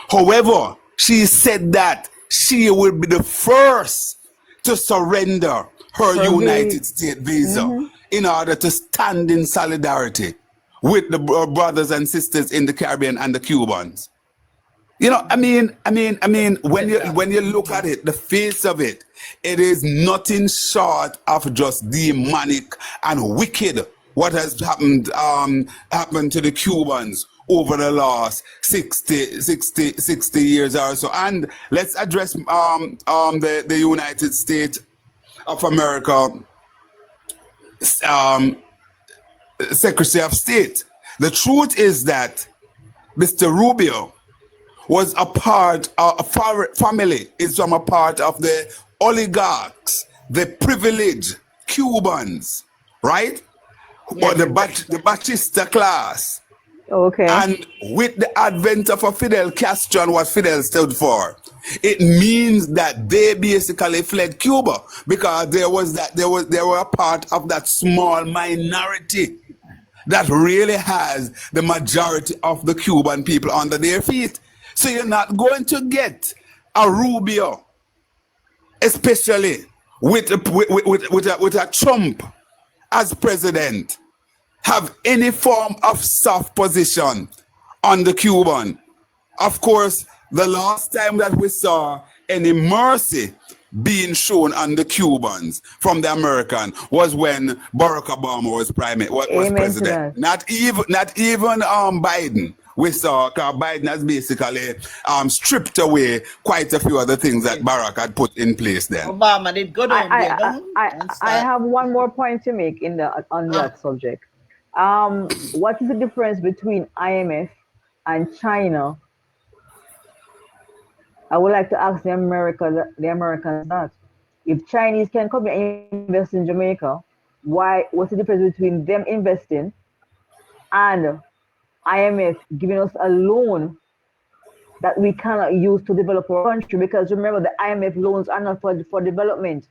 However, she said that she will be the first to surrender her United States visa in order to stand in solidarity with the brothers and sisters in the Caribbean and the Cubans. I mean, when you look at it, the face of it, it is nothing short of just demonic and wicked what has happened to the Cubans over the last 60 years or so. And let's address the United States of America Secretary of State. The truth is that Mr. Rubio was a part of a family, is from a part of the oligarchs, the privileged Cubans, right? Or the Batista class. Okay. And with the advent of a Fidel Castro and what Fidel stood for, it means that they basically fled Cuba because they were a part of that small minority that really has the majority of the Cuban people under their feet. So you're not going to get a Rubio, especially with a Trump as president, have any form of soft position on the Cuban. Of course, the last time that we saw any mercy being shown on the Cubans from the American was when Barack Obama was president. Not even Biden. We saw Biden has basically stripped away quite a few other things that Barack had put in place then. Obama did good on there, I have one more point to make on that subject. What is the difference between IMF and China? I would like to ask the Americans that if Chinese can come and invest in Jamaica, what's the difference between them investing and IMF giving us a loan that we cannot use to develop our country? Because remember, the IMF loans are not for development.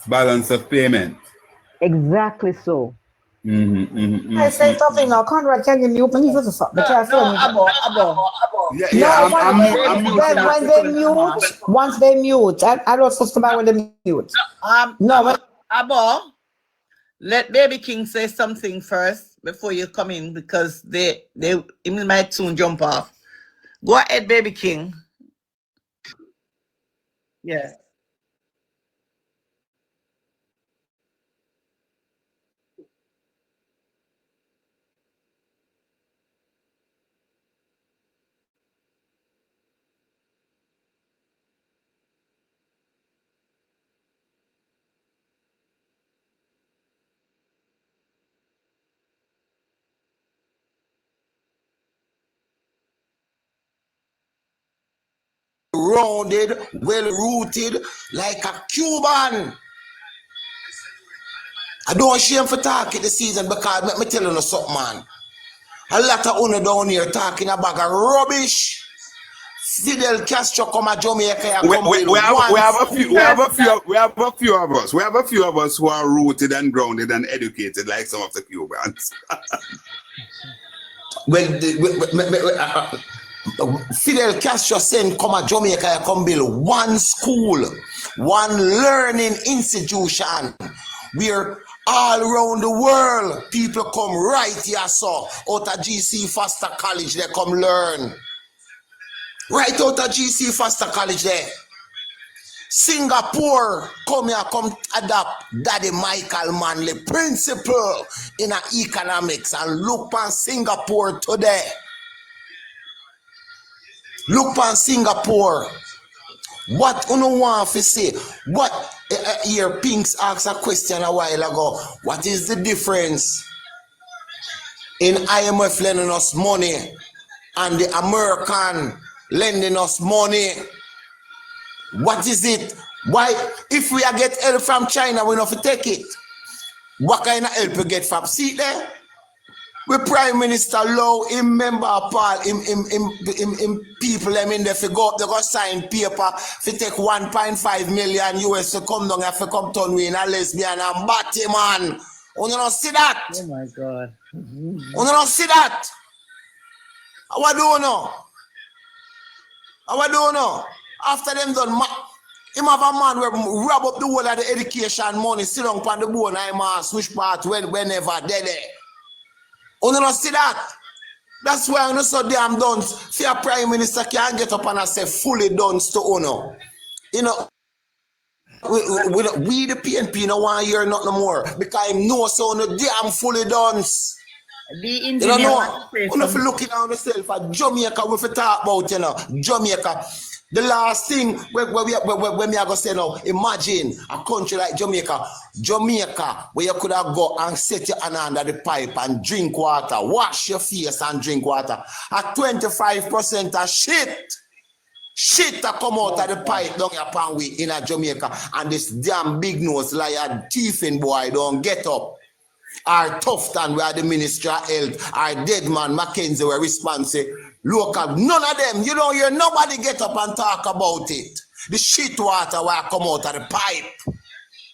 Balance of payment. Exactly so. I say something now, Conrad. Can you mute me? When they mute, once they mute, I don't system when they mute. Abo, let Baby King say something first before you come in because they might soon jump off. Go ahead, Baby King. Yeah. grounded, well-rooted, like a Cuban. I don't shame for talking this season because let me tell you something, man. A lot of owner down here talking about rubbish. Fidel Castro come to Jamaica. We have a few of us. We have a few of us who are rooted and grounded and educated, like some of the Cubans. Fidel Castro saying come to Jamaica, come build one school, one learning institution where all around the world people come right here, so out of GC Foster College they come learn. Right out of GC Foster College there. Singapore come here, come adopt Daddy Michael Manley principle in economics and look on Singapore today. Look on Singapore. What you want to say? What here Pinks asked a question a while ago. What is the difference in IMF lending us money and the American lending us money? What is it? Why, if we get help from China, we don't have to take it. What kind of help we get from? See there? We Prime Minister Low, him member Paul, him people, them in there, if go up, they go sign paper, if take 1.5 million US to come down, if you come turn we in a lesbian and batty man. You don't see that? Oh my God. You don't see that? What do you know? What do you know? After them done, him have a man where rob up the whole of the education money, sit down on the board, and I'm switch part whenever they're there. You don't see that? That's why I'm not so damn done. See a Prime Minister can't get up and I say fully done to honor. You know, we the PNP no want to hear nothing more because him know so no damn fully done. You don't know. You know, looking at yourself at Jamaica, we talk about, you know, Jamaica. The last thing when we are going to say now, imagine a country like Jamaica, where you could have go and set your hand under the pipe and drink water, wash your face and drink water. At 25% of shit that come out of the pipe down your pan we in a Jamaica, and this damn big nose liar thiefing boy don't get up. Our Tufton, we are the Ministry of Health, our dead man Mackenzie were responsible. Local, none of them, you don't hear nobody get up and talk about it. The shit water will come out of the pipe.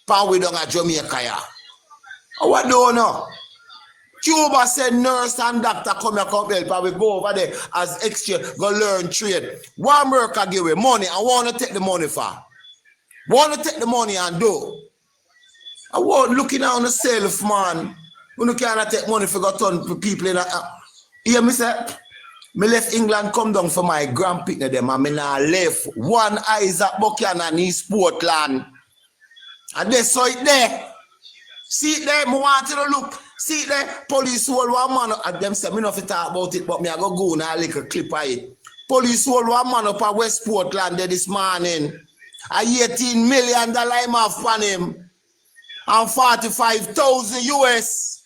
Pan we down at Jamaica. Yeah. What do you know? Cuba said nurse and doctor come here, come help, and we go over there as exchange, go learn trade. One America give away money, I want to take the money for. Want to take the money and do. I want looking on the self, man. You can't take money for got ton people in a. Hear me say? Me left England come down for my grandpicnic them and me now left one Isaac Buchanan in East Portland. And they saw it there. See it there, me want you to look. See it there, police hold one man and them say me not to talk about it, but me I go now a little clip of it. Police hold one man up at West Portland there this morning. $18 million I'm off on him. And 45,000 US.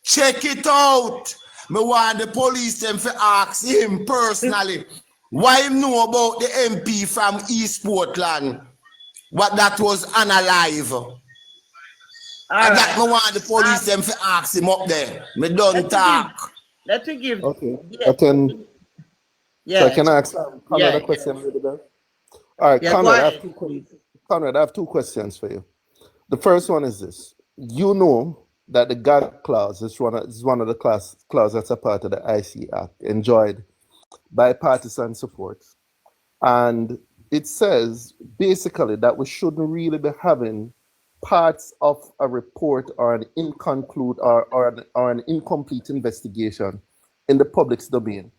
Check it out. Me want the police them to ask him personally why him know about the MP from East Portland, what that was unalive. And that me want the police them to ask him up there. Me don't talk. Let me give. Okay. Yeah. I can. Yeah. So I can ask Conrad a question a little bit. All right, Yeah, Conrad, I have two questions for you. The first one is this: you know that the God clause is one of the clauses that's a part of the IC Act, enjoyed bipartisan support. And it says basically that we shouldn't really be having parts of a report or an an incomplete investigation in the public's domain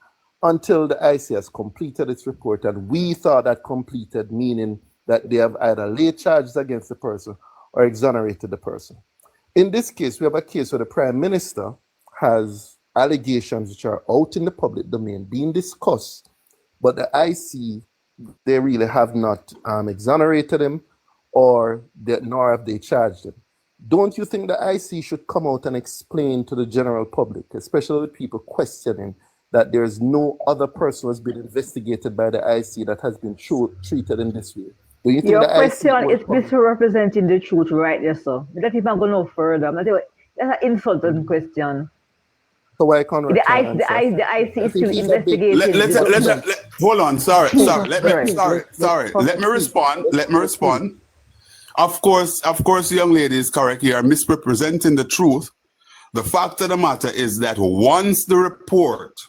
until the IC has completed its report. And we thought that completed meaning that they have either laid charges against the person or exonerated the person. In this case, we have a case where the Prime Minister has allegations which are out in the public domain being discussed, but the IC, they really have not exonerated him nor have they charged him. Don't you think the IC should come out and explain to the general public, especially the people questioning that there's no other person who has been investigated by the IC that has been treated in this way. Do you think Your the question IC is misrepresenting the truth right there, sir. Let people go no further. I'm not saying that's an insulting question. So why Conrad The can't IC answer? is still investigating. Hold on. Sorry. Let me respond. Of course, the young lady is correct here. Misrepresenting the truth. The fact of the matter is that once the report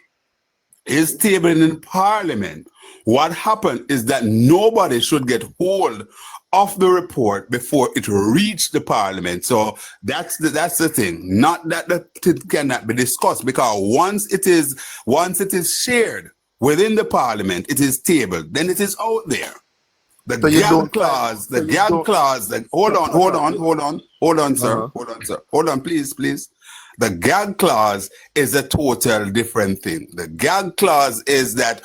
is tabled in Parliament, what happened is that nobody should get hold of the report before it reached the Parliament. So that's the thing. Not that it cannot be discussed, because once it is shared within the Parliament, it is tabled, then it is out there. The gag clause. Hold on, sir. Hold on, please. The gag clause is a total different thing. The gag clause is that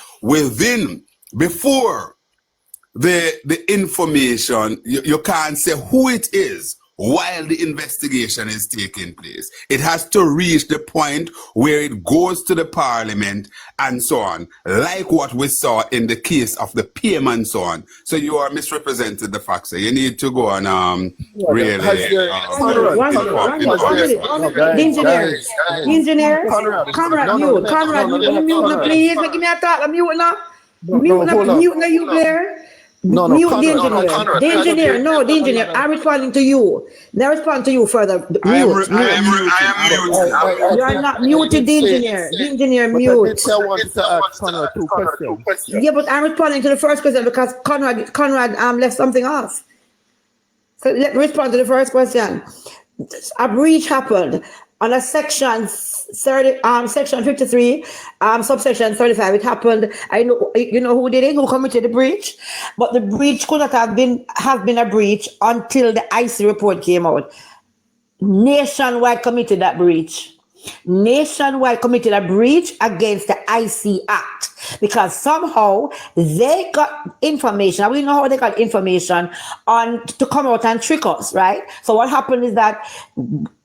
before the information, you can't say who it is while the investigation is taking place. It has to reach the point where it goes to the Parliament and so on, like what we saw in the case of the PM and so on. So you are misrepresented the facts. So you need to go and really... Engineer, Conrad, mute. Conrad, mute, please. Give me a thought. I'm mute now. Mute now, you Blair. No, mute Conrad, the engineer. Conrad, The engineer, no, the engineer. I'm responding to you. Now respond to you further. I am muted. You are not muted, the engineer. The engineer mute. I wanted to ask Conrad two questions. Yeah, but I'm responding to the first question because Conrad left something off. So let me respond to the first question. A breach happened on a section 53, subsection 35. It happened. I know you know who did it, who committed the breach, but the breach could not have been a breach until the IC report came out. Nationwide committed that breach. Nationwide committed a breach against the IC Act because somehow they got information. We know how they got information to come out and trick us, right? So what happened is that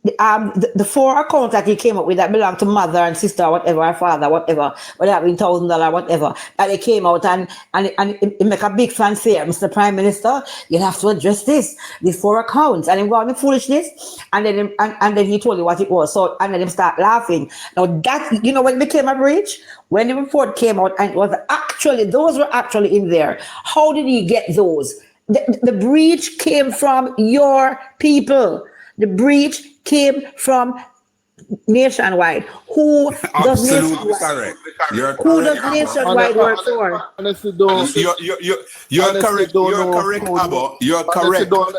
the 4 accounts that he came up with that belonged to mother and sister or whatever, or father, whatever, whether it been $1,000, whatever, that they came out and it make a big fanfare. Mr. Prime Minister, you have to address these 4 accounts. And he got me foolishness, and then he told you what it was. So and then him start laughing. Now that when it became a breach, when the report came out and it was those were actually in there. How did he get those? The breach came from your people. The breach came from Nationwide. Who does Absolutely correct. Who does Nationwide work for? Honestly, you're correct. Abba. You're correct. No,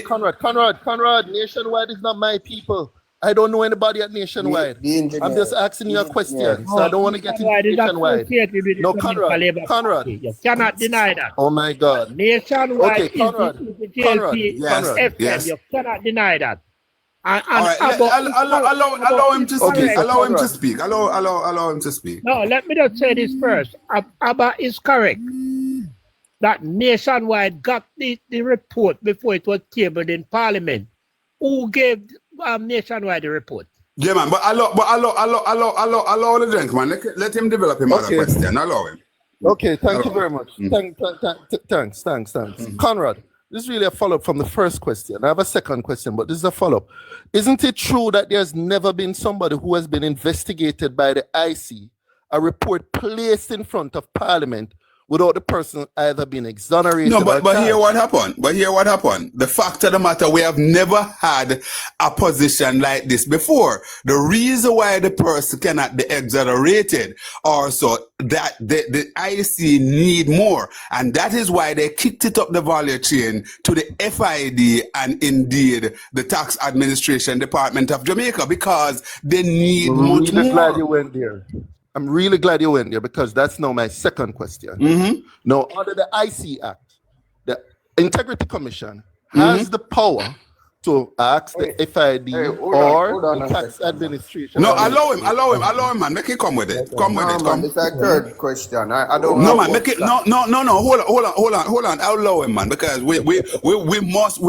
Conrad. Nationwide is not my people. I don't know anybody at Nationwide. I'm just asking you a question, so I don't want to get into Nationwide. No, Conrad. You cannot deny that. Oh my God. Nationwide okay, Conrad. Yes. You cannot deny that. All right, allow him to speak. Allow him to speak. Allow him to speak. No, let me just say this first. Abba is correct that Nationwide got the report before it was tabled in Parliament. Who gave Nationwide the report? Yeah, man, but allow the gentleman. Let him develop him other question. Allow him. Okay, thank you very much. Thanks. Conrad, this is really a follow-up from the first question. I have a second question, but this is a follow-up. Isn't it true that there's never been somebody who has been investigated by the IC, a report placed in front of Parliament, without the person either being exonerated? No, but hear what happened. The fact of the matter, we have never had a position like this before. The reason why the person cannot be exonerated also that the IC need more, and that is why they kicked it up the value chain to the FID and indeed the Tax Administration Department of Jamaica, because they need much more. Glad you went there. I'm really glad you went there, because that's now my second question. Now, under the IC Act, the Integrity Commission has the power to ask the FID hold on the a tax second. administration. No, allow him, man. Make it come with it. Come with it. Come. This is a third question. I don't No, have man, one make it stop. no. Hold on. Allow him, man, because we must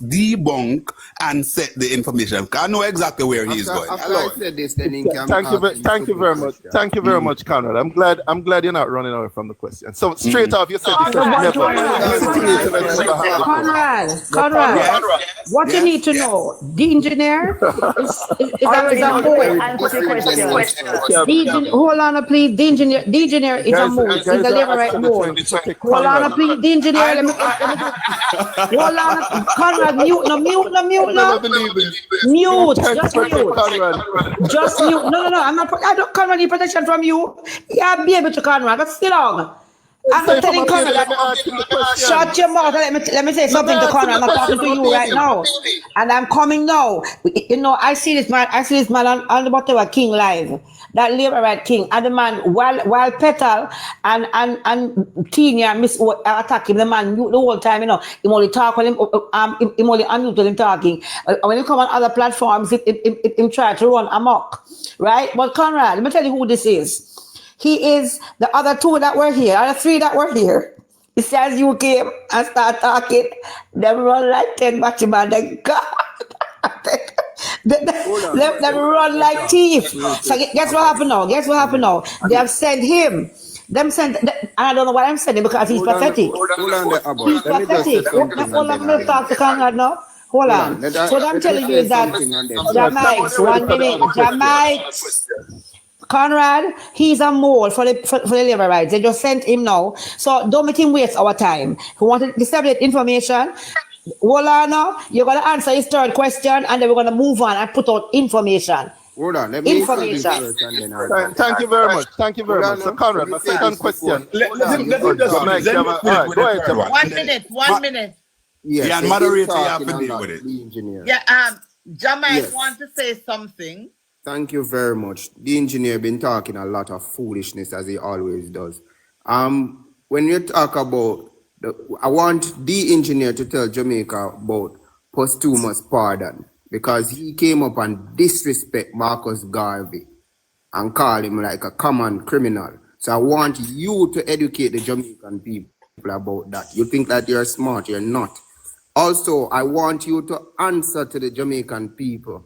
debunk and set the information. I know exactly where he's going. After I said this, then he can Thank you very much. Thank you very much, Conrad. I'm glad you're not running away from the question. So straight off, you said this is never. Conrad, what you need to know, the engineer is a mole. Hold on, please. The engineer is a mole. He's a labor right mole. Hold on, please. The engineer, let me hold on, Conrad, mute. Just mute. No. I don't Conrad need protection from you. Yeah, be able to Conrad. But still on. I'm not telling Conrad that. Shut your mouth. Let me say something to Conrad. I'm not talking to you right now. And I'm coming now. You know, I see this man on the whatever King live. That labor right King. And the man while Petal and Tina miss attack him, the man the whole time, you know, he only talk when him only unmute when him talking. When you come on other platforms, him try to run amok. Right? But Conrad, let me tell you who this is. He is the other two that were here, or the three that were here. He says you came and start talking. Them run like 10 batchman. They them run like thief. So guess what happened now? They have sent him. I don't know what I'm saying because he's pathetic. He's pathetic. Hold on, I'm going to talk to Conrad now. Hold on. So what I'm telling you is that Jamaica, 1 minute, Jamaica. Conrad, he's a mole for the labor rights. They just sent him now. So don't make him waste our time. He wanted to disseminate information. Hold on now. You're going to answer his third question and then we're going to move on and put out information. Hold on, let me information. Thank you very much. So Conrad, my second question. Let me just 1 minute. Yeah, and moderator, you have to deal with it. Yeah, Jamaica want to say something. Thank you very much. The engineer been talking a lot of foolishness as he always does. When you talk about, I want the engineer to tell Jamaica about posthumous pardon because he came up and disrespect Marcus Garvey and call him like a common criminal. So I want you to educate the Jamaican people about that. You think that you're smart, you're not. Also, I want you to answer to the Jamaican people.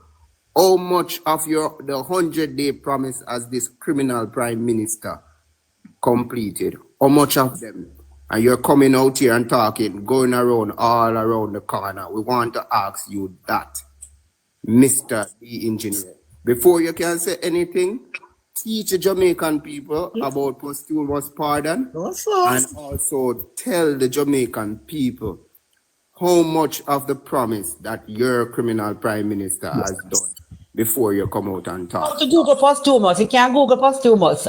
How much of the 100-day promise has this criminal prime minister completed? How much of them? And you're coming out here and talking, going around all around the corner. We want to ask you that, Mr. the Engineer. Before you can say anything, teach the Jamaican people about posthumous pardon and also tell the Jamaican people how much of the promise that your criminal prime minister has done before you come out and talk. How to Google posthumous? You can't Google posthumous.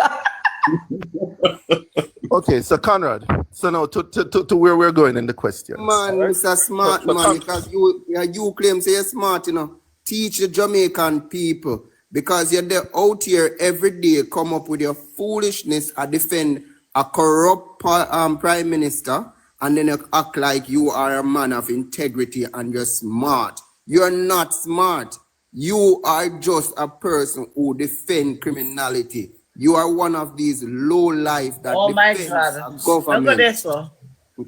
Okay, so Conrad, so now to where we're going in the question. Man, Mr. Smart man, because you claim say you're smart, you know. Teach the Jamaican people because you're out here every day come up with your foolishness and defend a corrupt prime minister and then you act like you are a man of integrity and you're smart. You're not smart. You are just a person who defend criminality. You are one of these low life that defends a government. Look at this, sir.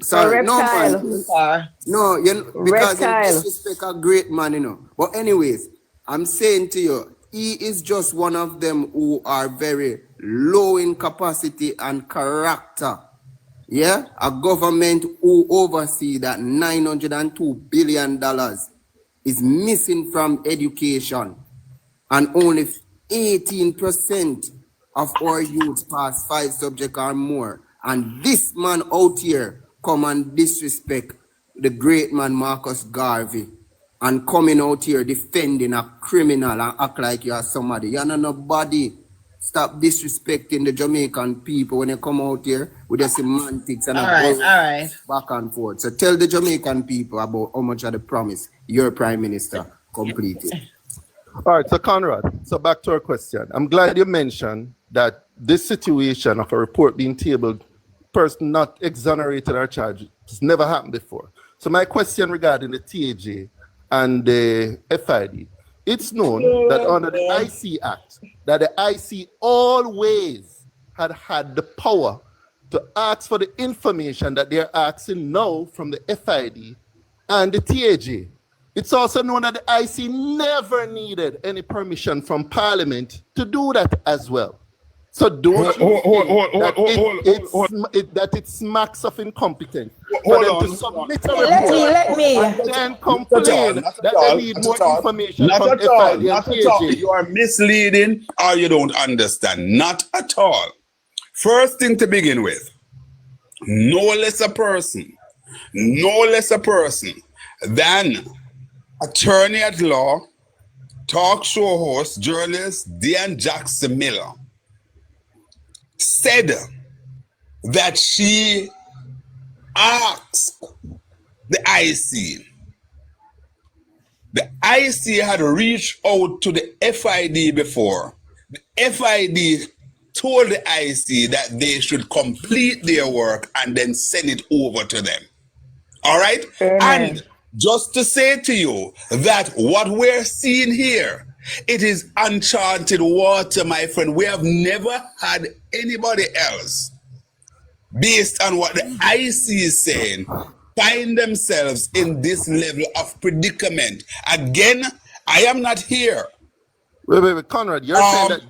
Sorry, no man. No, because you disrespect a great man, you know. But anyways, I'm saying to you, he is just one of them who are very low in capacity and character. Yeah, a government who oversee that $902 billion is missing from education, and only 18% of our youths pass 5 subjects or more. And this man out here come and disrespect the great man Marcus Garvey and coming out here defending a criminal and act like you are somebody. You're not nobody. Stop disrespecting the Jamaican people when you come out here with your semantics and back and forth. So tell the Jamaican people about how much of the promise your prime minister completed. All right, so Conrad, so back to our question. I'm glad you mentioned that this situation of a report being tabled, person not exonerated or charged, has never happened before. So my question regarding the TAJ and the FID, it's known that under the IC Act, that the IC always had the power to ask for the information that they're asking now from the FID and the TAJ. It's also known that the IC never needed any permission from Parliament to do that as well. So don't that it smacks of incompetence for them to submit a report Let me. and then complain that they need more information Not from at all. FID and Not at all. TAJ. You are misleading or you don't understand. Not at all. First thing to begin with, no less a person than attorney at law, talk show host, journalist Diane Jackson Miller said that she asked the IC. The IC had reached out to the FID before. The FID told the IC that they should complete their work and then send it over to them. All right? And just to say to you that what we're seeing here, it is uncharted water, my friend. We have never had anybody else, based on what the IC is saying, find themselves in this level of predicament. Again, I am not here. Wait, Conrad, you're saying that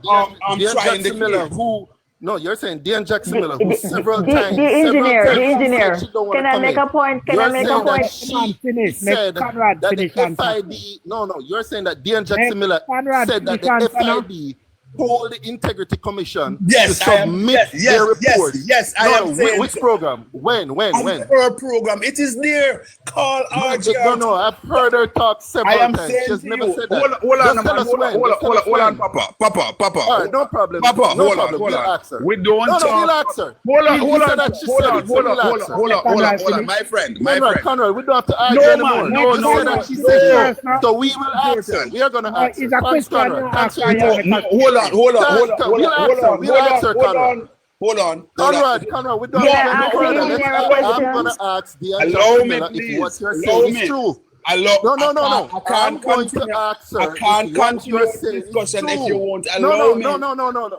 I'm Diane trying Jackson to Miller, clear. who... No, you're saying Diane Jackson Miller, who several times... The engineer, she don't want can to I come make in. a point? Can I You're make a saying that point? she said that the FID... No, you're saying that Diane Jackson Miller said that the FID told the Integrity Commission to submit their report. Yes, I am saying... Which program? When? Her program. It is there. Call RG. No, I've heard her talk several times. She's never said that. Hold on, Papa. All right, no problem. Papa, hold on. We'll ask her. We don't No, talk. we'll ask her. Hold on, my friend. Conrad, we don't have to argue anymore. No. So we will ask her. We are going to ask her. Thanks, Conrad. Thanks for your time. Hold on. Conrad, we don't have to go further. I'm going to ask the Allow me, if please. what you're saying is true. No. I can't continue. I can't continue this discussion if you won't allow me. No,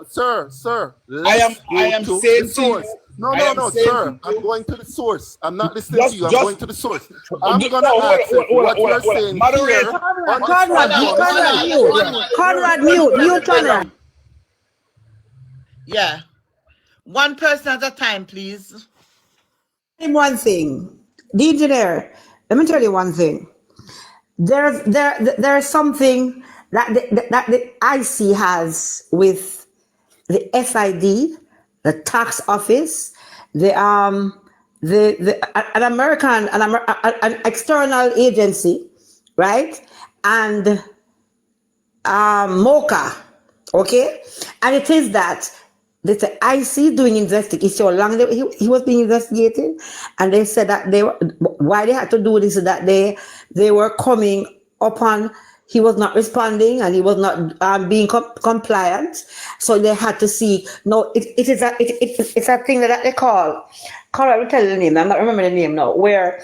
sir. I am saying to you. No, sir. I'm going to the source. I'm not listening to you. I'm going to the source. I'm going to ask you what you're saying here. Conrad, mute, Conrad. Yeah. One person at a time, please. One thing, the engineer. Let me tell you one thing. There's something that the IC has with the FID, the tax office, an external agency, right? And MOCA, okay? And it is that the IC doing investigation. So long he was being investigated, and they said that why they had to do this is that they were coming upon he was not responding and he was not being compliant, so they had to see. No, it's a thing that they call. I will tell you the name. I'm not remembering the name now. Where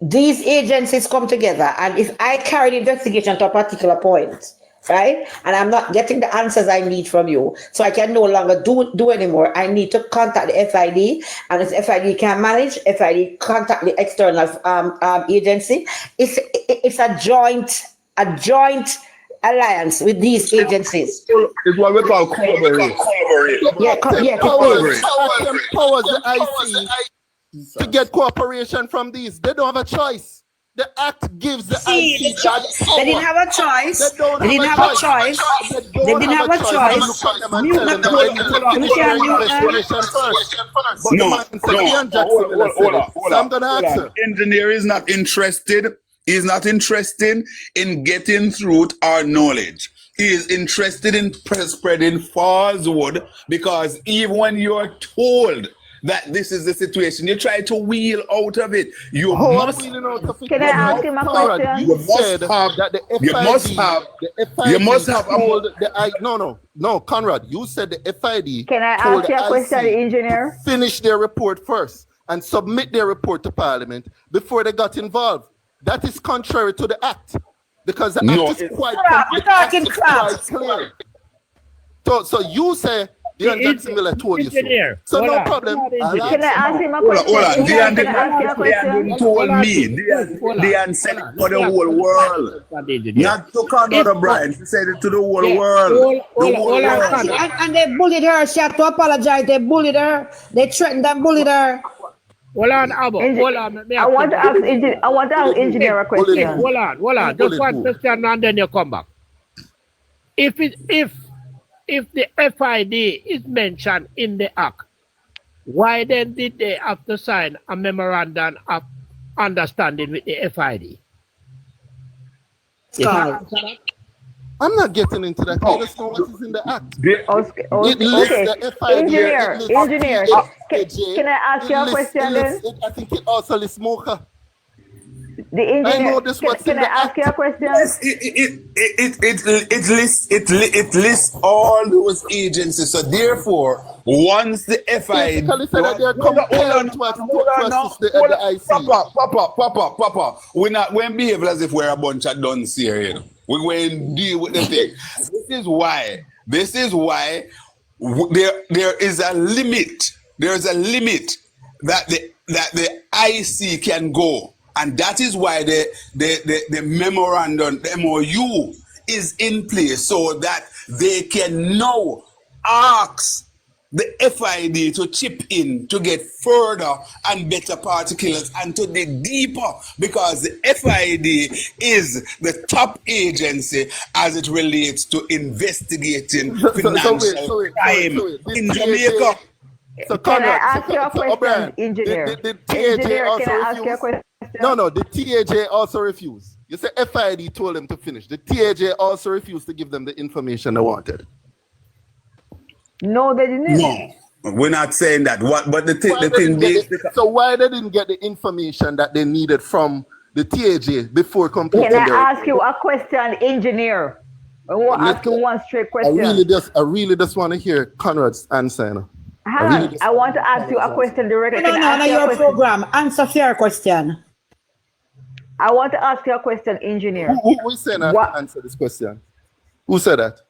these agencies come together, and if I carry the investigation to a particular point, right, and I'm not getting the answers I need from you, so I can no longer do anymore, I need to contact the FID, and if FID can manage, FID contact the external agency. It's a joint alliance with these agencies. It's what we call collaborate. Collaborate. Powers the IC to get cooperation from these. They don't have a choice. The act gives the IC that power. They didn't have a choice. They didn't have a choice. I'm gonna ask her. Engineer is not interested. He's not interested in getting truth or knowledge. He is interested in spreading falsehood, because even when you're told that this is the situation, you try to wheel out of it. You must. Can I ask him a question? You must have. No, Conrad. You said the FID. Can I ask you a question, the engineer? Finish their report first and submit their report to Parliament before they got involved. that is contrary to the act, because the No, act is it's quite, We're the act talking is quite facts. clear. So you say Deon Jackson Miller told you so. Engineer, So hold no on, problem. hold on, I'll engineer. Can I ask ask him. him a Hold on, hold question? on. Engineer, Deon can I ask you a question? told me. Deon said it for the whole world. Not to Conrad O'Brien. He said it to the whole world. The whole world. And they bullied her. She had to apologize. They bullied her. They threatened and bullied her. Hold on, Abo. Hold on. I want to ask engineer a question. Hold on. Just one question and then you come back. If the FID is mentioned in the act, why then did they have to sign a memorandum of understanding with the FID? I'm not getting into that. You just know what is in the act. Okay. It lists the FID. Engineer, can I ask you a question then? I think it also lists Mocha. The engineer, I know this what's can in I the ask act. you a question? Yes, it lists all those agencies. So therefore, once the FID, Basically said that they're compelled to assist the IC. Papa. We're behave as if we're a bunch of duns here, you know. We're going to deal with the thing. This is why there is a limit. There's a limit that the IC can go. And that is why the memorandum, the MOU, is in place so that they can now ask the FID to chip in to get further and better particulars and to dig deeper, because the FID is the top agency as it relates to investigating financial crime in Jamaica. So Can I Conrad, ask you a question, O'Brien, engineer? the TAJ Engineer, also can I ask you a refused. question? No, the TAJ also refused. You say FID told them to finish. The TAJ also refused to give them the information they wanted. No, they didn't. No, we're not saying that. But the thing is, so why they didn't get the information that they needed from the TAJ before completing Can I their ask you a question, engineer? I want to ask you one straight I question. really just want to hear Conrad's answer. You know. I want to ask you a question directly. No, your program. Answer fair question. I want to ask you a question, engineer. Who said I have to answer this question? Who said that?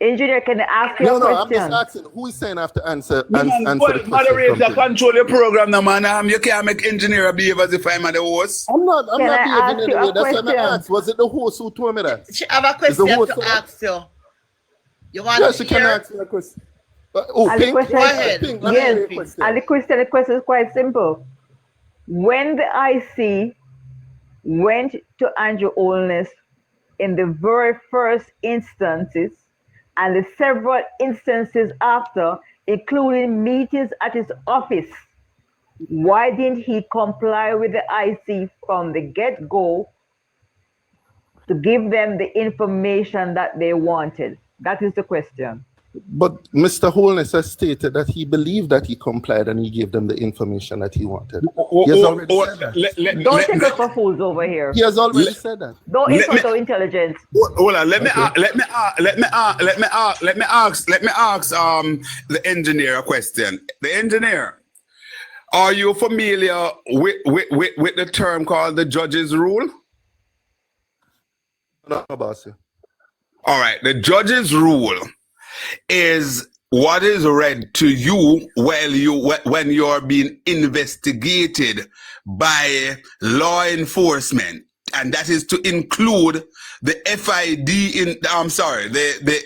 Engineer, can I ask you a question? I'm just asking. Who is saying I have to answer the question? Moderator, control your program, no man. You can't make engineer behave as if I'm the host. I'm not behaving you a anyway. That's why question? I asked. Was it the host who told me that? She have a question to ask you. You want Yeah, to she hear? can ask me a question. And the question, Go ahead. Pink, let me hear your yes, and the question is quite simple. When the IC went to Andrew Holness in the very first instances and the several instances after, including meetings at his office, why didn't he comply with the IC from the get-go to give them the information that they wanted? That is the question. But Mr. Holness has stated that he believed that he complied and he gave them the information that he wanted. He has already said that. Don't take us for fools over here. He has already said that. Don't insult our intelligence. Hold on, let me ask the engineer a question. The engineer, are you familiar with the term called the judge's rule? No, boss. All right, the judge's rule is what is read to you when you're being investigated by law enforcement, and that is to include the FID the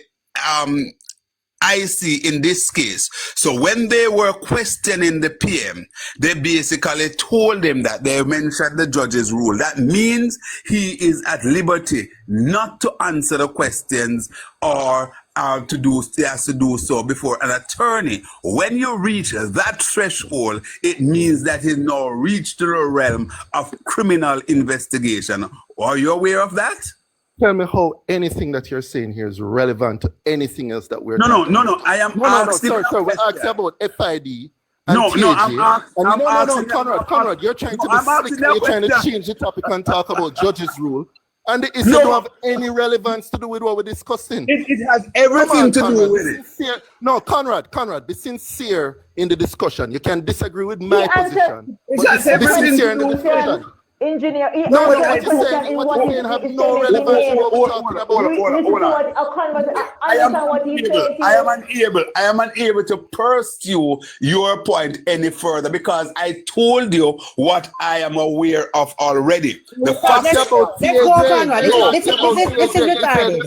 IC in this case. So when they were questioning the PM, they basically told them that they mentioned the judge's rule. That means he is at liberty not to answer the questions or he has to do so before an attorney. When you reach that threshold, it means that he's now reached the realm of criminal investigation. Are you aware of that? Tell me how anything that you're saying here is relevant to anything else that we're No. I am asking. Sorry. We're asking about FID. And No, TAJ. Conrad, you're trying to be slick. You're trying to change the topic and talk about judge's rule. And the issue don't have any relevance to do with what we're discussing. It has everything to do with it. No, Conrad, be sincere in the discussion. You can disagree with my position. Be sincere in the discussion. engineer. He No, answered what the you're question saying, in what what you're he's saying have saying no in relevance to the what we're talking about. Listen to what a conversation. I am Understand what he's unable. saying to I am you. unable. I am unable to pursue your point any further because I told you what I am aware of already. The fact Let's about go, Conrad. TJ. This is retarded.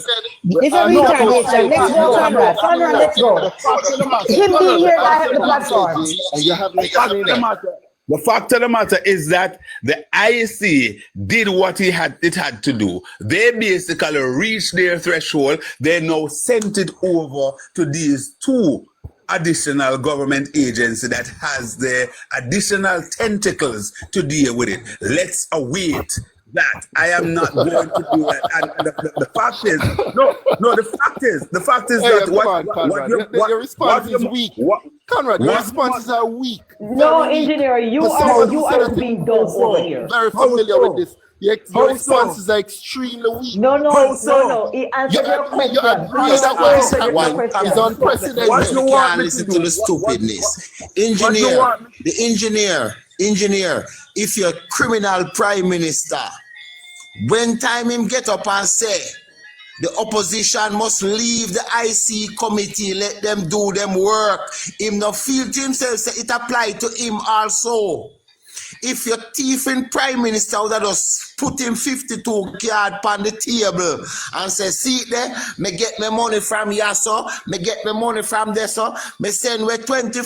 This is no, no, retardation. Let's go, Conrad. Conrad, let's go. The fact of the matter, Him being here, I ask have him the what platform. TJ, and you haven't explained that. The fact of the matter is that the IC did what it had to do. They basically reached their threshold. They now sent it over to these two additional government agencies that has the additional tentacles to deal with it. Let's await that. I am not going to do it. And the fact is, the fact is Hey, that come on, Conrad. Your response is weak. Conrad, your responses are weak. No, engineer, you are being dumb over here. Very familiar with this. Your responses are extremely weak. No. He answered your question. You agree that One is unprecedented. You can't listen to the stupidness. Engineer, if you're criminal prime minister, when time him get up and say the opposition must leave the IC committee, let them do them work, him not feel to himself say it apply to him also. If your thief in prime minister would have just put him 52 card on the table and say, see there, me get my money from here, so, me get my money from there, so, me send we 20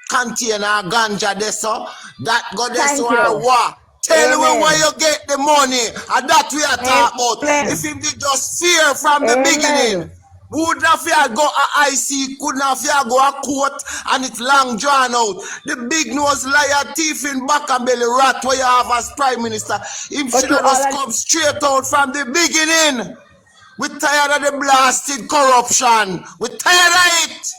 container ganja there, so, that go there, so, or what? Tell me where you get the money, and that we are talking about. If him did just fear from the beginning, would not fear go a IC, could not fear go a court, and it's long drawn out. The big nose liar, thief in back and belly rat where you have as prime minister. Him should have just come straight out from the beginning. We're tired of the blasted corruption. We're tired of it.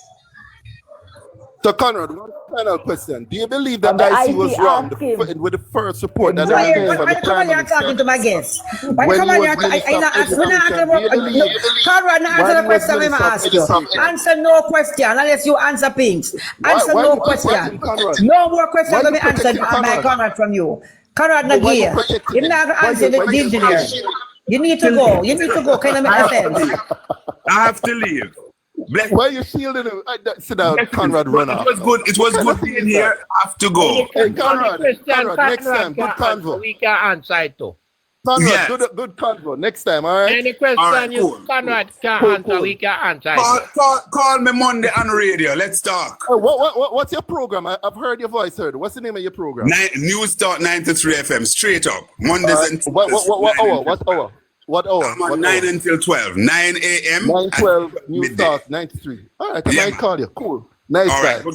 So, Conrad, one final question. Do you believe that IC was wrong with the first report that Why they gave for the come on, prime you're talking to my guest? Why When come he on, was you're minister of education? Conrad, not answer the question I'm going to ask you. Answer no question unless you answer things. Answer no question. No more questions going to be answered by Conrad from you. Conrad, not here. You're not going to answer the engineer. You need to go. You need to go. Can I make sense? I have to leave. Why are you shielding him? Sit down, Conrad, run off. It was good being here. I have to go. Hey, Conrad, next time, good convo. We can answer it too. Conrad, Yes. good convo. Next time, all right? Any question All right, you, cool. Conrad, can answer, we can answer it. Call me Monday on radio. Let's talk. Hey, what's your program? I've heard your voice heard. What's the name of your program? News Talk 93 FM, straight up. Mondays and What hour? What hour? I'm on 9 until 12. 9 a.m. 9:12, News Talk 93. All right, I might call you. Cool. Nice All right, guy.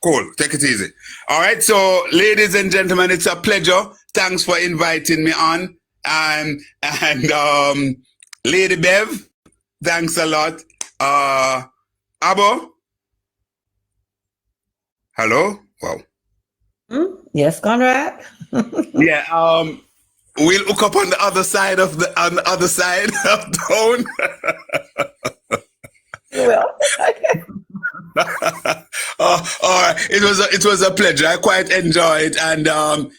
cool. Take it easy. All right, so ladies and gentlemen, it's a pleasure. Thanks for inviting me on. And Lady Bev, thanks a lot. Abo? Hello? Wow. Yes, Conrad. Yeah, we'll hook up on the other side of town. Well, all right. It was a pleasure. I quite enjoyed, and all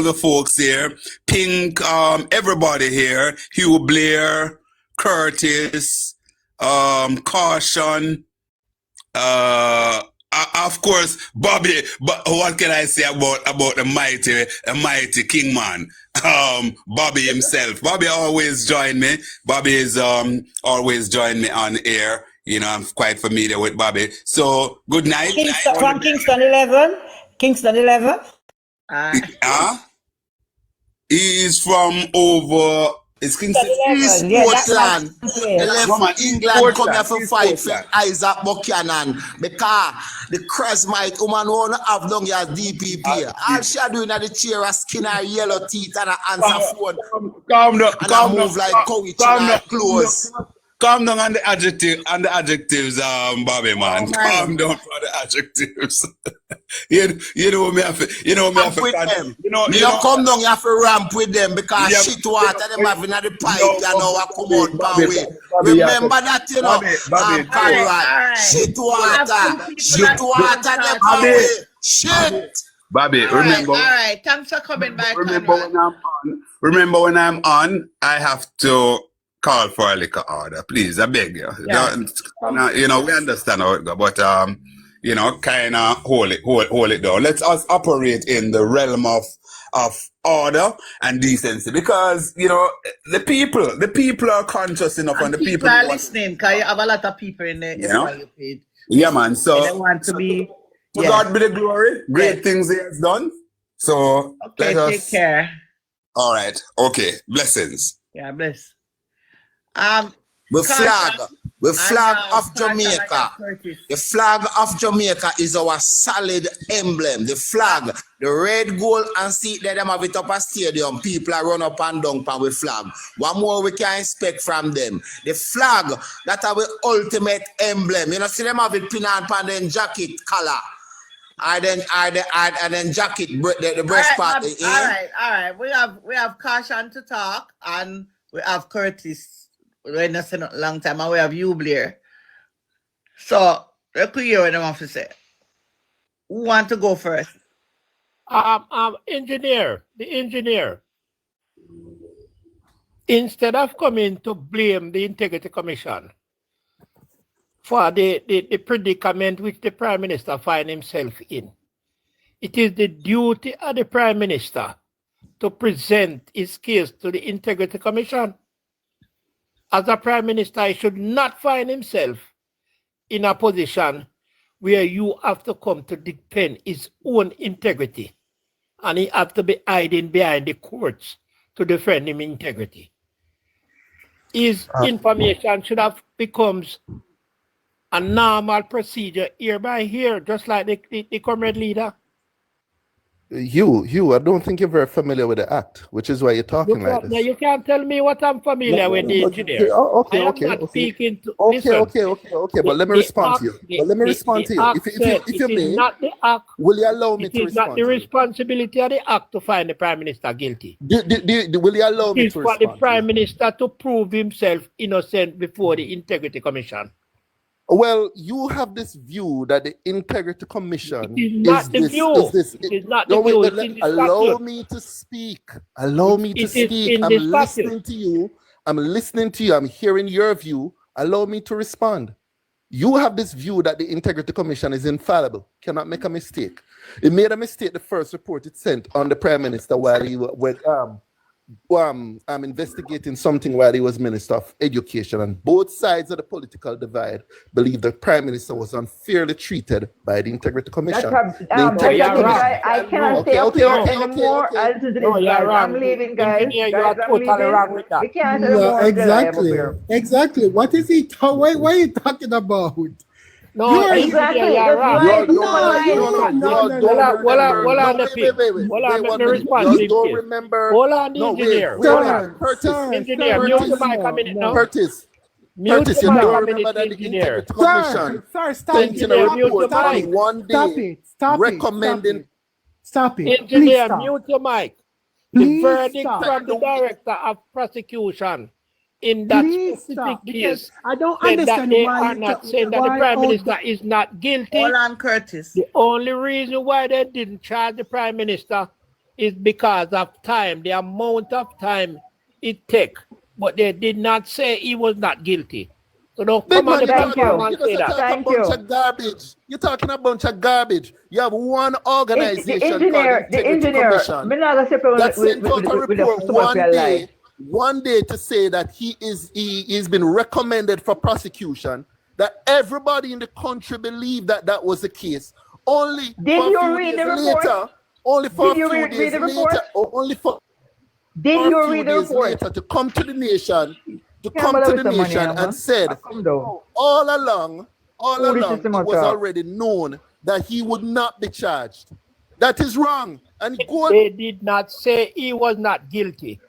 the folks here, Pink, everybody here, Hugh Blair, Curtis, Caution, of course, Bobby. But what can I say about the mighty King man, Bobby himself? Bobby always join me. Bobby is always join me on air. You know, I'm quite familiar with Bobby. So good night. From Kingston 11. Kingston 11. He's from over. It's Kingston. East Portland. They left England come here for fight for Isaac Buchanan because the Cresmite woman won't have long as DPP. All she doing at the chair, her skin her yellow teeth and her answer phone. Calm down. And I move like coach in her clothes. Calm down on the adjectives, Bobby man. Calm down for the adjectives. you know me have with them. You come down, you have to ramp with them because shit water them having at the pipe, you know, I come out my way. Remember that, you know, Conrad. Shit water them my way. Shit. Bobby, All right. Thanks for coming by, Conrad. Remember when I'm on, I have to call for a liquor order. Please, I beg you. Yeah. You know, we understand how it goes, but you know, kind of hold it down. Let's us operate in the realm of order and decency, because you know the people are conscious enough, and the people are listening. Because you have a lot of people in the FYU page. Yeah, man. So they want to be. To God be the glory. Great things He has done. So okay, take care. All right. Okay. Blessings. Yeah, bless. The flag of Jamaica. The flag of Jamaica is our solid emblem. The flag, the red, gold, and see that them have it up a stadium. People are run up and down with flag. One more we can expect from them. The flag that are the ultimate emblem. You know, see them have it pin on them jacket color. And then jacket the breast part. All right. We have Caution to talk, and we have Curtis. We're not saying a long time, and we have you, Blair. So let's hear what I have to say. Who want to go first? The engineer. Instead of coming to blame the Integrity Commission for the predicament which the Prime Minister finds himself in, it is the duty of the Prime Minister to present his case to the Integrity Commission. As a Prime Minister, he should not find himself in a position where you have to come to defend his own integrity, and he have to be hiding behind the courts to defend his integrity. His information should have becomes a normal procedure year by year, just like the comrade leader. I don't think you're very familiar with the act, which is why you're talking like this. Now you can't tell me what I'm familiar with, the engineer. Okay. Speaking to. Okay. But let me respond to you. If you may, will you allow me to respond? It is not the responsibility of the act to find the Prime Minister guilty. Will you allow me to respond? It is for the Prime Minister to prove himself innocent before the Integrity Commission. Well, you have this view that the Integrity Commission is not the view. It is not the view. Allow me to speak. Allow me to speak. I'm listening to you. I'm hearing your view. Allow me to respond. You have this view that the Integrity Commission is infallible, cannot make a mistake. It made a mistake the first report it sent on the Prime Minister while he went investigating something while he was Minister of Education, and both sides of the political divide believe the Prime Minister was unfairly treated by the Integrity Commission. I cannot stay up here anymore. I'll do this, guys. I'm leaving, guys. You are totally wrong with that. We can't Exactly. What is he? What are you talking about? No, exactly. You're right. No. Hold on, the pig. Hold on, let me respond to him. Don't remember. Hold on, the engineer. Engineer, mute the mic a minute now. Curtis, you don't remember that the Integrity Commission sent in a report on one day recommending. Stop it. Engineer, mute your mic. The verdict from the Director of Prosecution in that specific case, I don't understand that they why are not saying that the Prime Minister is not guilty. Hold on, Curtis. The only reason why they didn't charge the Prime Minister is because of time, the amount of time it takes. But they did not say he was not guilty. So don't come on the platform and say that. You're talking a bunch of garbage. You have one organization the engineer that sent out a report one day to say that he's been recommended for prosecution, that everybody in the country believed that that was the case. Only did you read the report? Only for a few days later, only for did you read the report? Later to come to the nation, and said all along it was already known that he would not be charged. That is wrong. And they did not say he was not guilty.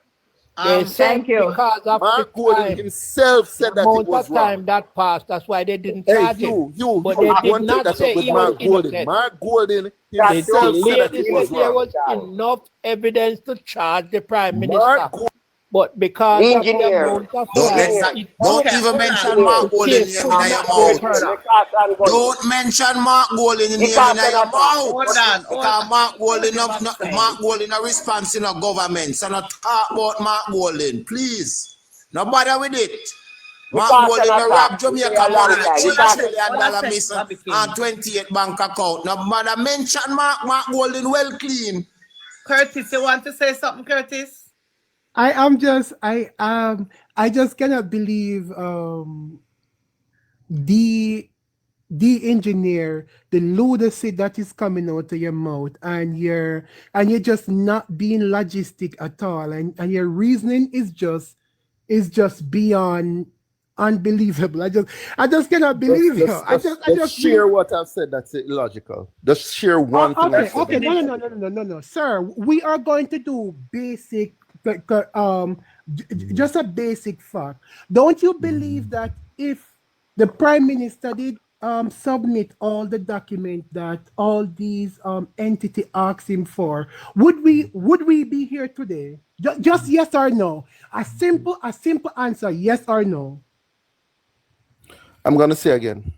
They said because of Mark Gordon himself said that it was wrong. Time that passed, that's why they didn't charge him. But they did not say he was innocent. Mark Gordon himself said that it was wrong. There was enough evidence to charge the Prime Minister. But because of the Engineer. amount of Don't time, don't even mention Mark Golding in your mouth. Don't mention Mark Golding in your mouth. Because Mark Golding a response in a government. So not talk about Mark Golding, please. No bother with it. Mark Golding a rob Jamaica money $3 trillion missing and 28 bank account. No bother mention Mark Golding well clean. Curtis, you want to say something, Curtis? I just cannot believe the engineer, the lunacy that is coming out of your mouth, and you're just not being logistic at all, and your reasoning is just beyond unbelievable. I just cannot believe you. I just share what I've said. That's illogical. Just share one thing. Okay. No, sir. We are going to do basic, just a basic fact. Don't you believe that if the Prime Minister did submit all the documents that all these entity asked him for, would we be here today? Just yes or no. A simple answer, yes or no. I'm going to say again,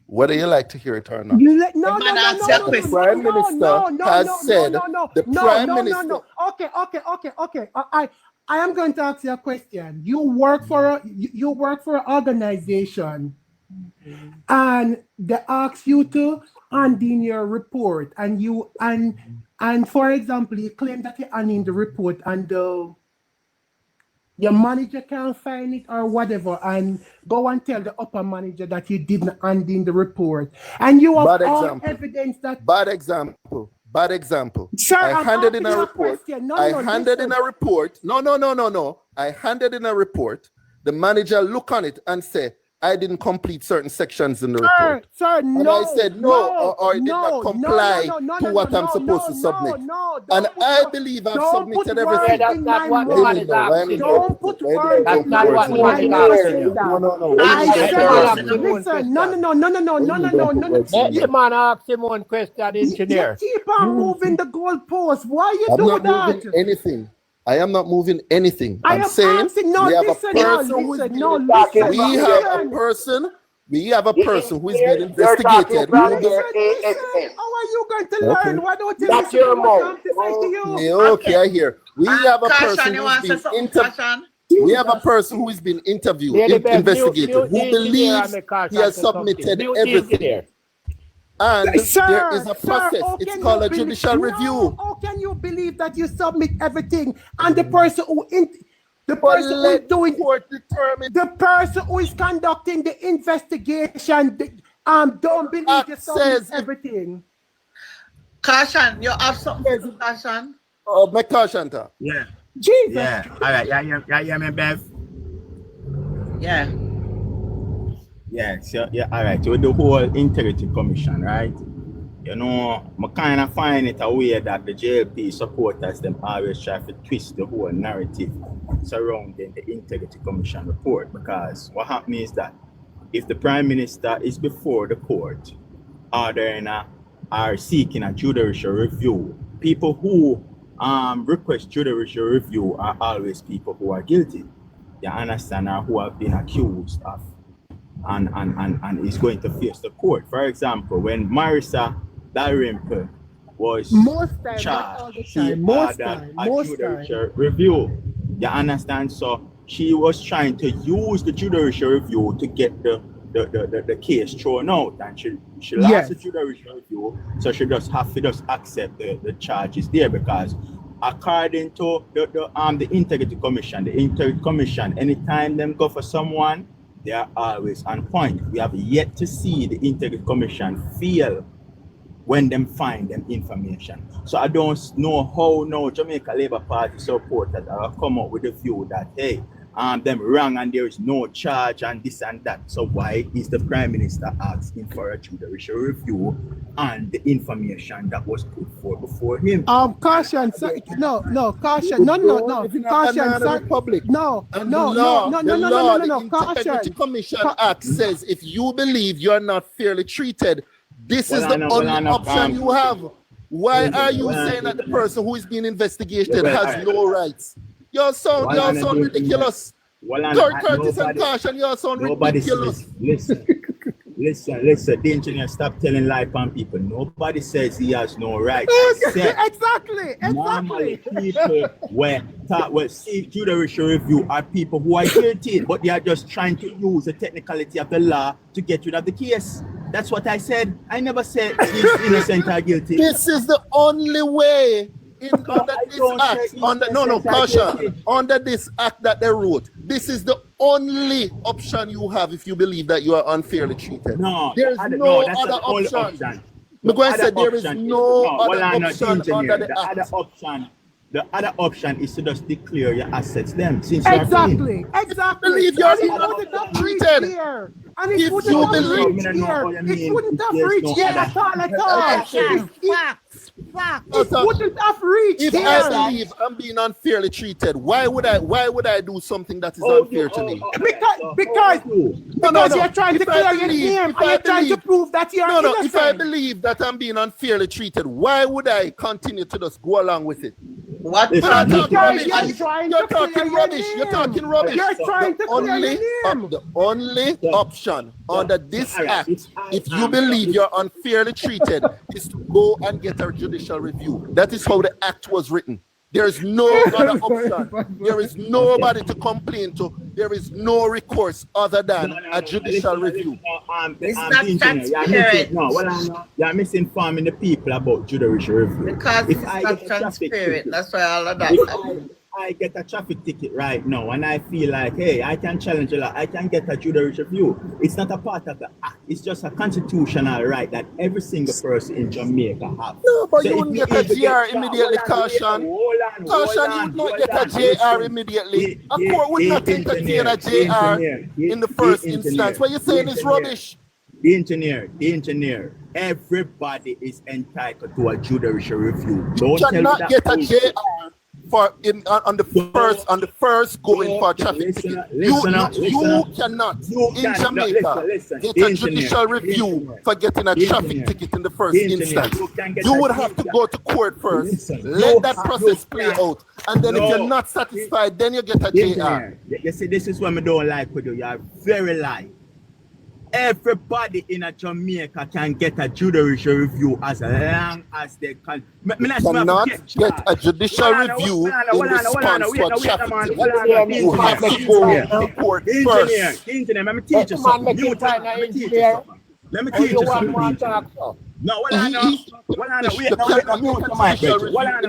whether you like to hear it or not. The Prime Minister has said, the Prime Minister. Okay. I am going to ask you a question. You work for an organization, and they ask you to hand in your report, and for example, you claim that you hand in the report, and your manager can't find it or whatever, and go and tell the upper manager that you didn't hand in the report, and you have all evidence that. Bad example. Sir, I handed in a report. No. I handed in a report. No. I handed in a report. The manager look on it and say, I didn't complete certain sections in the report. Sir, and I said or it did not comply to what I'm supposed to submit. And I believe I've submitted everything. That's not what the man is asking. Don't put words That's in not my what the man is asking. Listen, no. Let the man ask him one question, engineer. You keep on moving the goalposts. Why you do that? I'm not moving anything. I am not moving anything. I'm saying we have a person who is being investigated. How are you going to learn? Why don't you listen to what I have to say to you? Okay, I hear. We have a person who's been interviewed. We have a person who has been interviewed, investigated, who believes he has submitted everything. And there is a process. It's called a judicial review. How can you believe that you submit everything and the person who is conducting the investigation don't believe you submit everything? Caution, you have something to caution? Oh, my caution. Yeah. Jesus. Yeah. All right. Yeah, me, Bev. Yeah. Yeah, so all right. So the whole integrity commission, right? You know, I kind of find it a way that the JLP supporters them always try to twist the whole narrative surrounding the integrity commission report, because what happens is that if the Prime Minister is before the court are seeking a judicial review, people who request judicial review are always people who are guilty. You understand, or who have been accused of and is going to face the court. For example, when Marissa Dalrymple was charged, she ordered a judicial review. You understand? So she was trying to use the judicial review to get the case thrown out, and she lost the judicial review, so she just have to just accept the charges there, because according to the integrity commission, anytime them go for someone, they are always on point. We have yet to see the integrity commission fail when them find them information. So I don't know how no Jamaica Labour Party supporters are come up with the view that hey, them wrong and there is no charge and this and that. So why is the Prime Minister asking for a judicial review on the information that was put forth before him? Caution, sir. No, caution. No. Caution, sir. No. The Integrity Commission Act says if you believe you are not fairly treated, this is the only option you have. Why are you saying that the person who is being investigated has no rights? You all sound ridiculous. Third Curtis and Caution, you all sound ridiculous. Listen, the engineer, stop telling lie on people. Nobody says he has no right. Exactly. Normally, people will see judicial review are people who are guilty, but they are just trying to use the technicality of the law to get rid of the case. That's what I said. I never said he's innocent or guilty. This is the only way under this act. Under this act that they wrote. This is the only option you have if you believe that you are unfairly treated. There is no other option. Because I said there is no other option under the act. The other option is to just declare your assets then. Since Exactly. Believe you're not treated. And it wouldn't have reached here. It wouldn't have reached here at all. Facts. It wouldn't have reached here. If I believe I'm being unfairly treated, why would I do something that is unfair to me? Because you're trying to clear your name and you're trying to prove that you're innocent. If I believe that I'm being unfairly treated, why would I continue to just go along with it? What? You're talking rubbish. You're trying to clear your name. The only option under this act, if you believe you're unfairly treated, is to go and get a judicial review. That is how the act was written. There is no other option. There is nobody to complain to. There is no recourse other than a judicial review. It's not transparent. You're misinforming the people about judicial review. Because it's not transparent. That's why all of that. I get a traffic ticket right now and I feel like, hey, I can challenge a lot. I can get a judicial review. It's not a part of the act. It's just a constitutional right that every single person in Jamaica has. No, but you wouldn't get a JR immediately, Caution. Caution, you would not get a JR immediately. A court would not entertain a JR in the first instance. What you're saying is rubbish. The engineer, everybody is entitled to a judicial review. You cannot get a JR on the first going for traffic ticket. You cannot in Jamaica get a judicial review for getting a traffic ticket in the first instance. You would have to go to court first, let that process play out, and then if you're not satisfied, then you get a JR. You see, this is what I don't like with you. You are very lying. Everybody in a Jamaica can get a judicial review as long as they can. Cannot get a judicial review in response to a traffic ticket. You have to go to court first. Engineer, let me teach you something. Let me teach you something. No,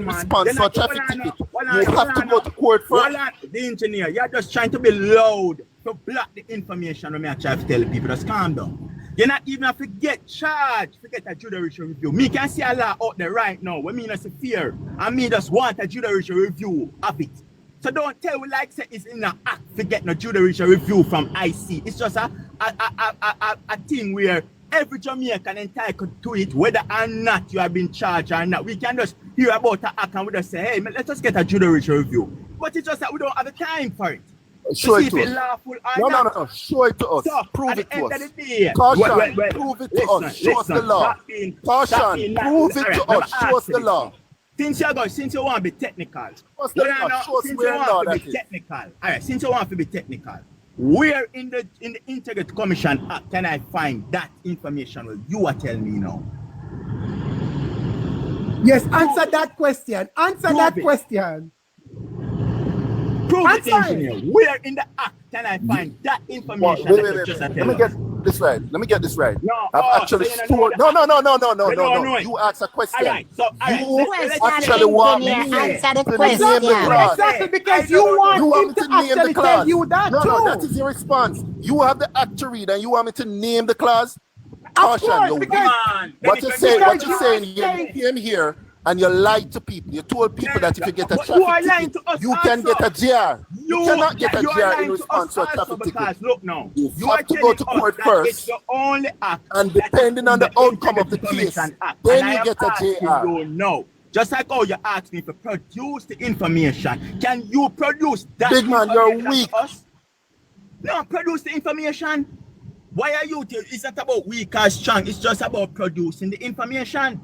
response to a traffic ticket. You have to go to court first. The engineer, you're just trying to be loud to block the information when I try to tell people. Just calm down. You're not even have to get charged to get a judicial review. Me can see a law out there right now. When me not fear, and me just want a judicial review of it. So don't tell me like say it's in an act to get no judicial review from IC. It's just a thing where every Jamaican entitled to it, whether or not you have been charged or not. We can just hear about the act and we just say, hey, let's just get a judicial review. But it's just that we don't have the time for it. Show it to us. No. Show it to us. So, prove it to us. Caution, prove it to us. Show us the law. Caution, prove it to us. Show us the law. Since you want to be technical, since you want to be technical, where in the Integrity Commission Act can I find that information? Well, you are telling me now. Yes, answer that question. Question. Prove it, engineer. Where in the act can I find that information? Let me get this right. No, I've actually stored. No. You asked a question. All right, you actually want me to answer the question. Exactly, because you want him to actually tell you that too. No, that is your response. You have the act to read, and you want me to name the clause? Caution. What you're saying, you came here and you lied to people. You told people that if you get a traffic ticket, you can get a JR. You cannot get a JR in response to a traffic ticket. Look now, you have to go to court first. And depending on the outcome of the case, then you get a JR. No. Just like how you asked me to produce the information, can you produce that? Big man, you're weak. No, produce the information. Why are you? It's not about weak or strong. It's just about producing the information.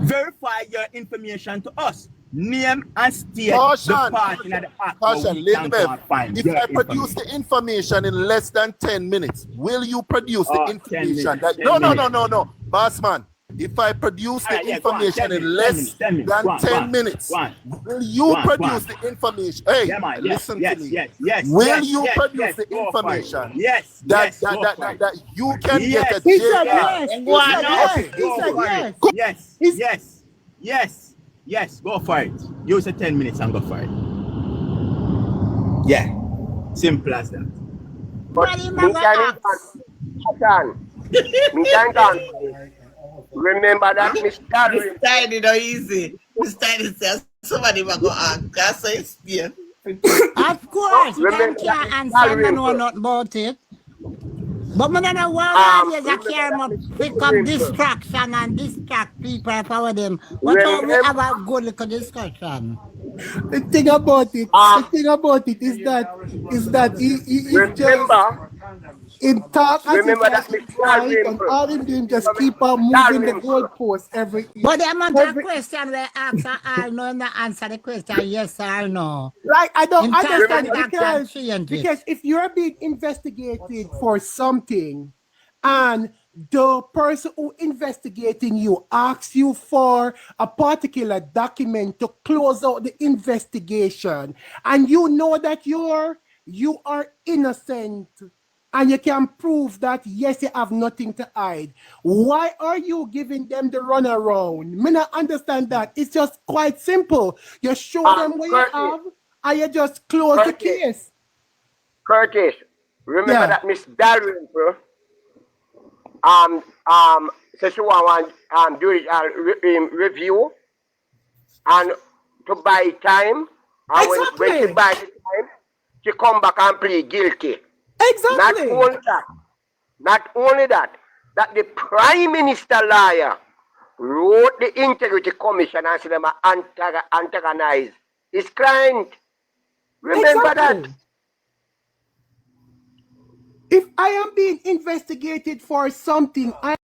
verify your information to us. Name and state Caution. the part in the act. Caution, Lady Bev, if I produce the information in less than 10 minutes, will you produce the information? No. Boss man, if I produce the information in less than 10 minutes, will you produce the information? Hey, listen to me. Will you produce the information? Yes. That you can get a He said yes. Go for it. Use the 10 minutes and go for it. Yeah. Simple as that. But remember that Mr. Mr. Tiny no easy. Mr. Tiny says somebody will go ask. That's so it's Of course, them can't answer and know nothing about it. But I don't know why they pick up distraction and distract people for them. But we have a good little discussion. The thing about it is that he just in talk as and all him doing just keep on moving the goalposts every. But the amount of question they ask, I know and answer the question yes or no. Like I don't understand because if you're being investigated for something and the person who investigating you asks you for a particular document to close out the investigation, and you know that you are innocent and you can prove that yes, you have nothing to hide, why are you giving them the runaround? Me not understand that. It's just quite simple. You show them what you have and you just close the case. Curtis, remember that Miss Darren, bro. So she want do it review and to buy time. And when she buy the time, she come back and plead guilty. Exactly. Not only that, the Prime Minister liar wrote the Integrity Commission and said them antagonize his client. Remember that. If I am being investigated for something, I